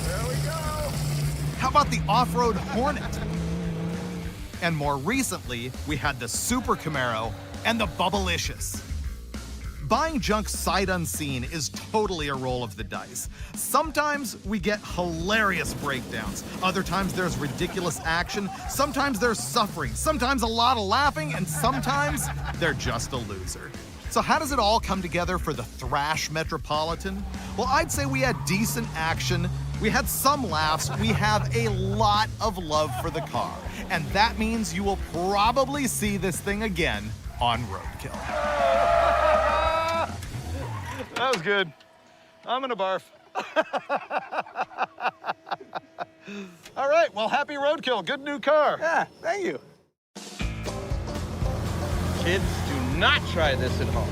There we go. How about the off-road Hornet? And more recently, we had the Super Camaro and the Bubblicious. Buying junk sight unseen is totally a roll of the dice. Sometimes we get hilarious breakdowns. Other times there's ridiculous action. Sometimes there's suffering. Sometimes a lot of laughing. And sometimes they're just a loser. So how does it all come together for the Thrash Metropolitan? Well, I'd say we had decent action. We had some laughs. We have a lot of love for the car. And that means you will probably see this thing again on Roadkill. That was good. I'm gonna barf. All right, well, happy Roadkill. Good new car. Yeah, thank you. Kids, do not try this at home.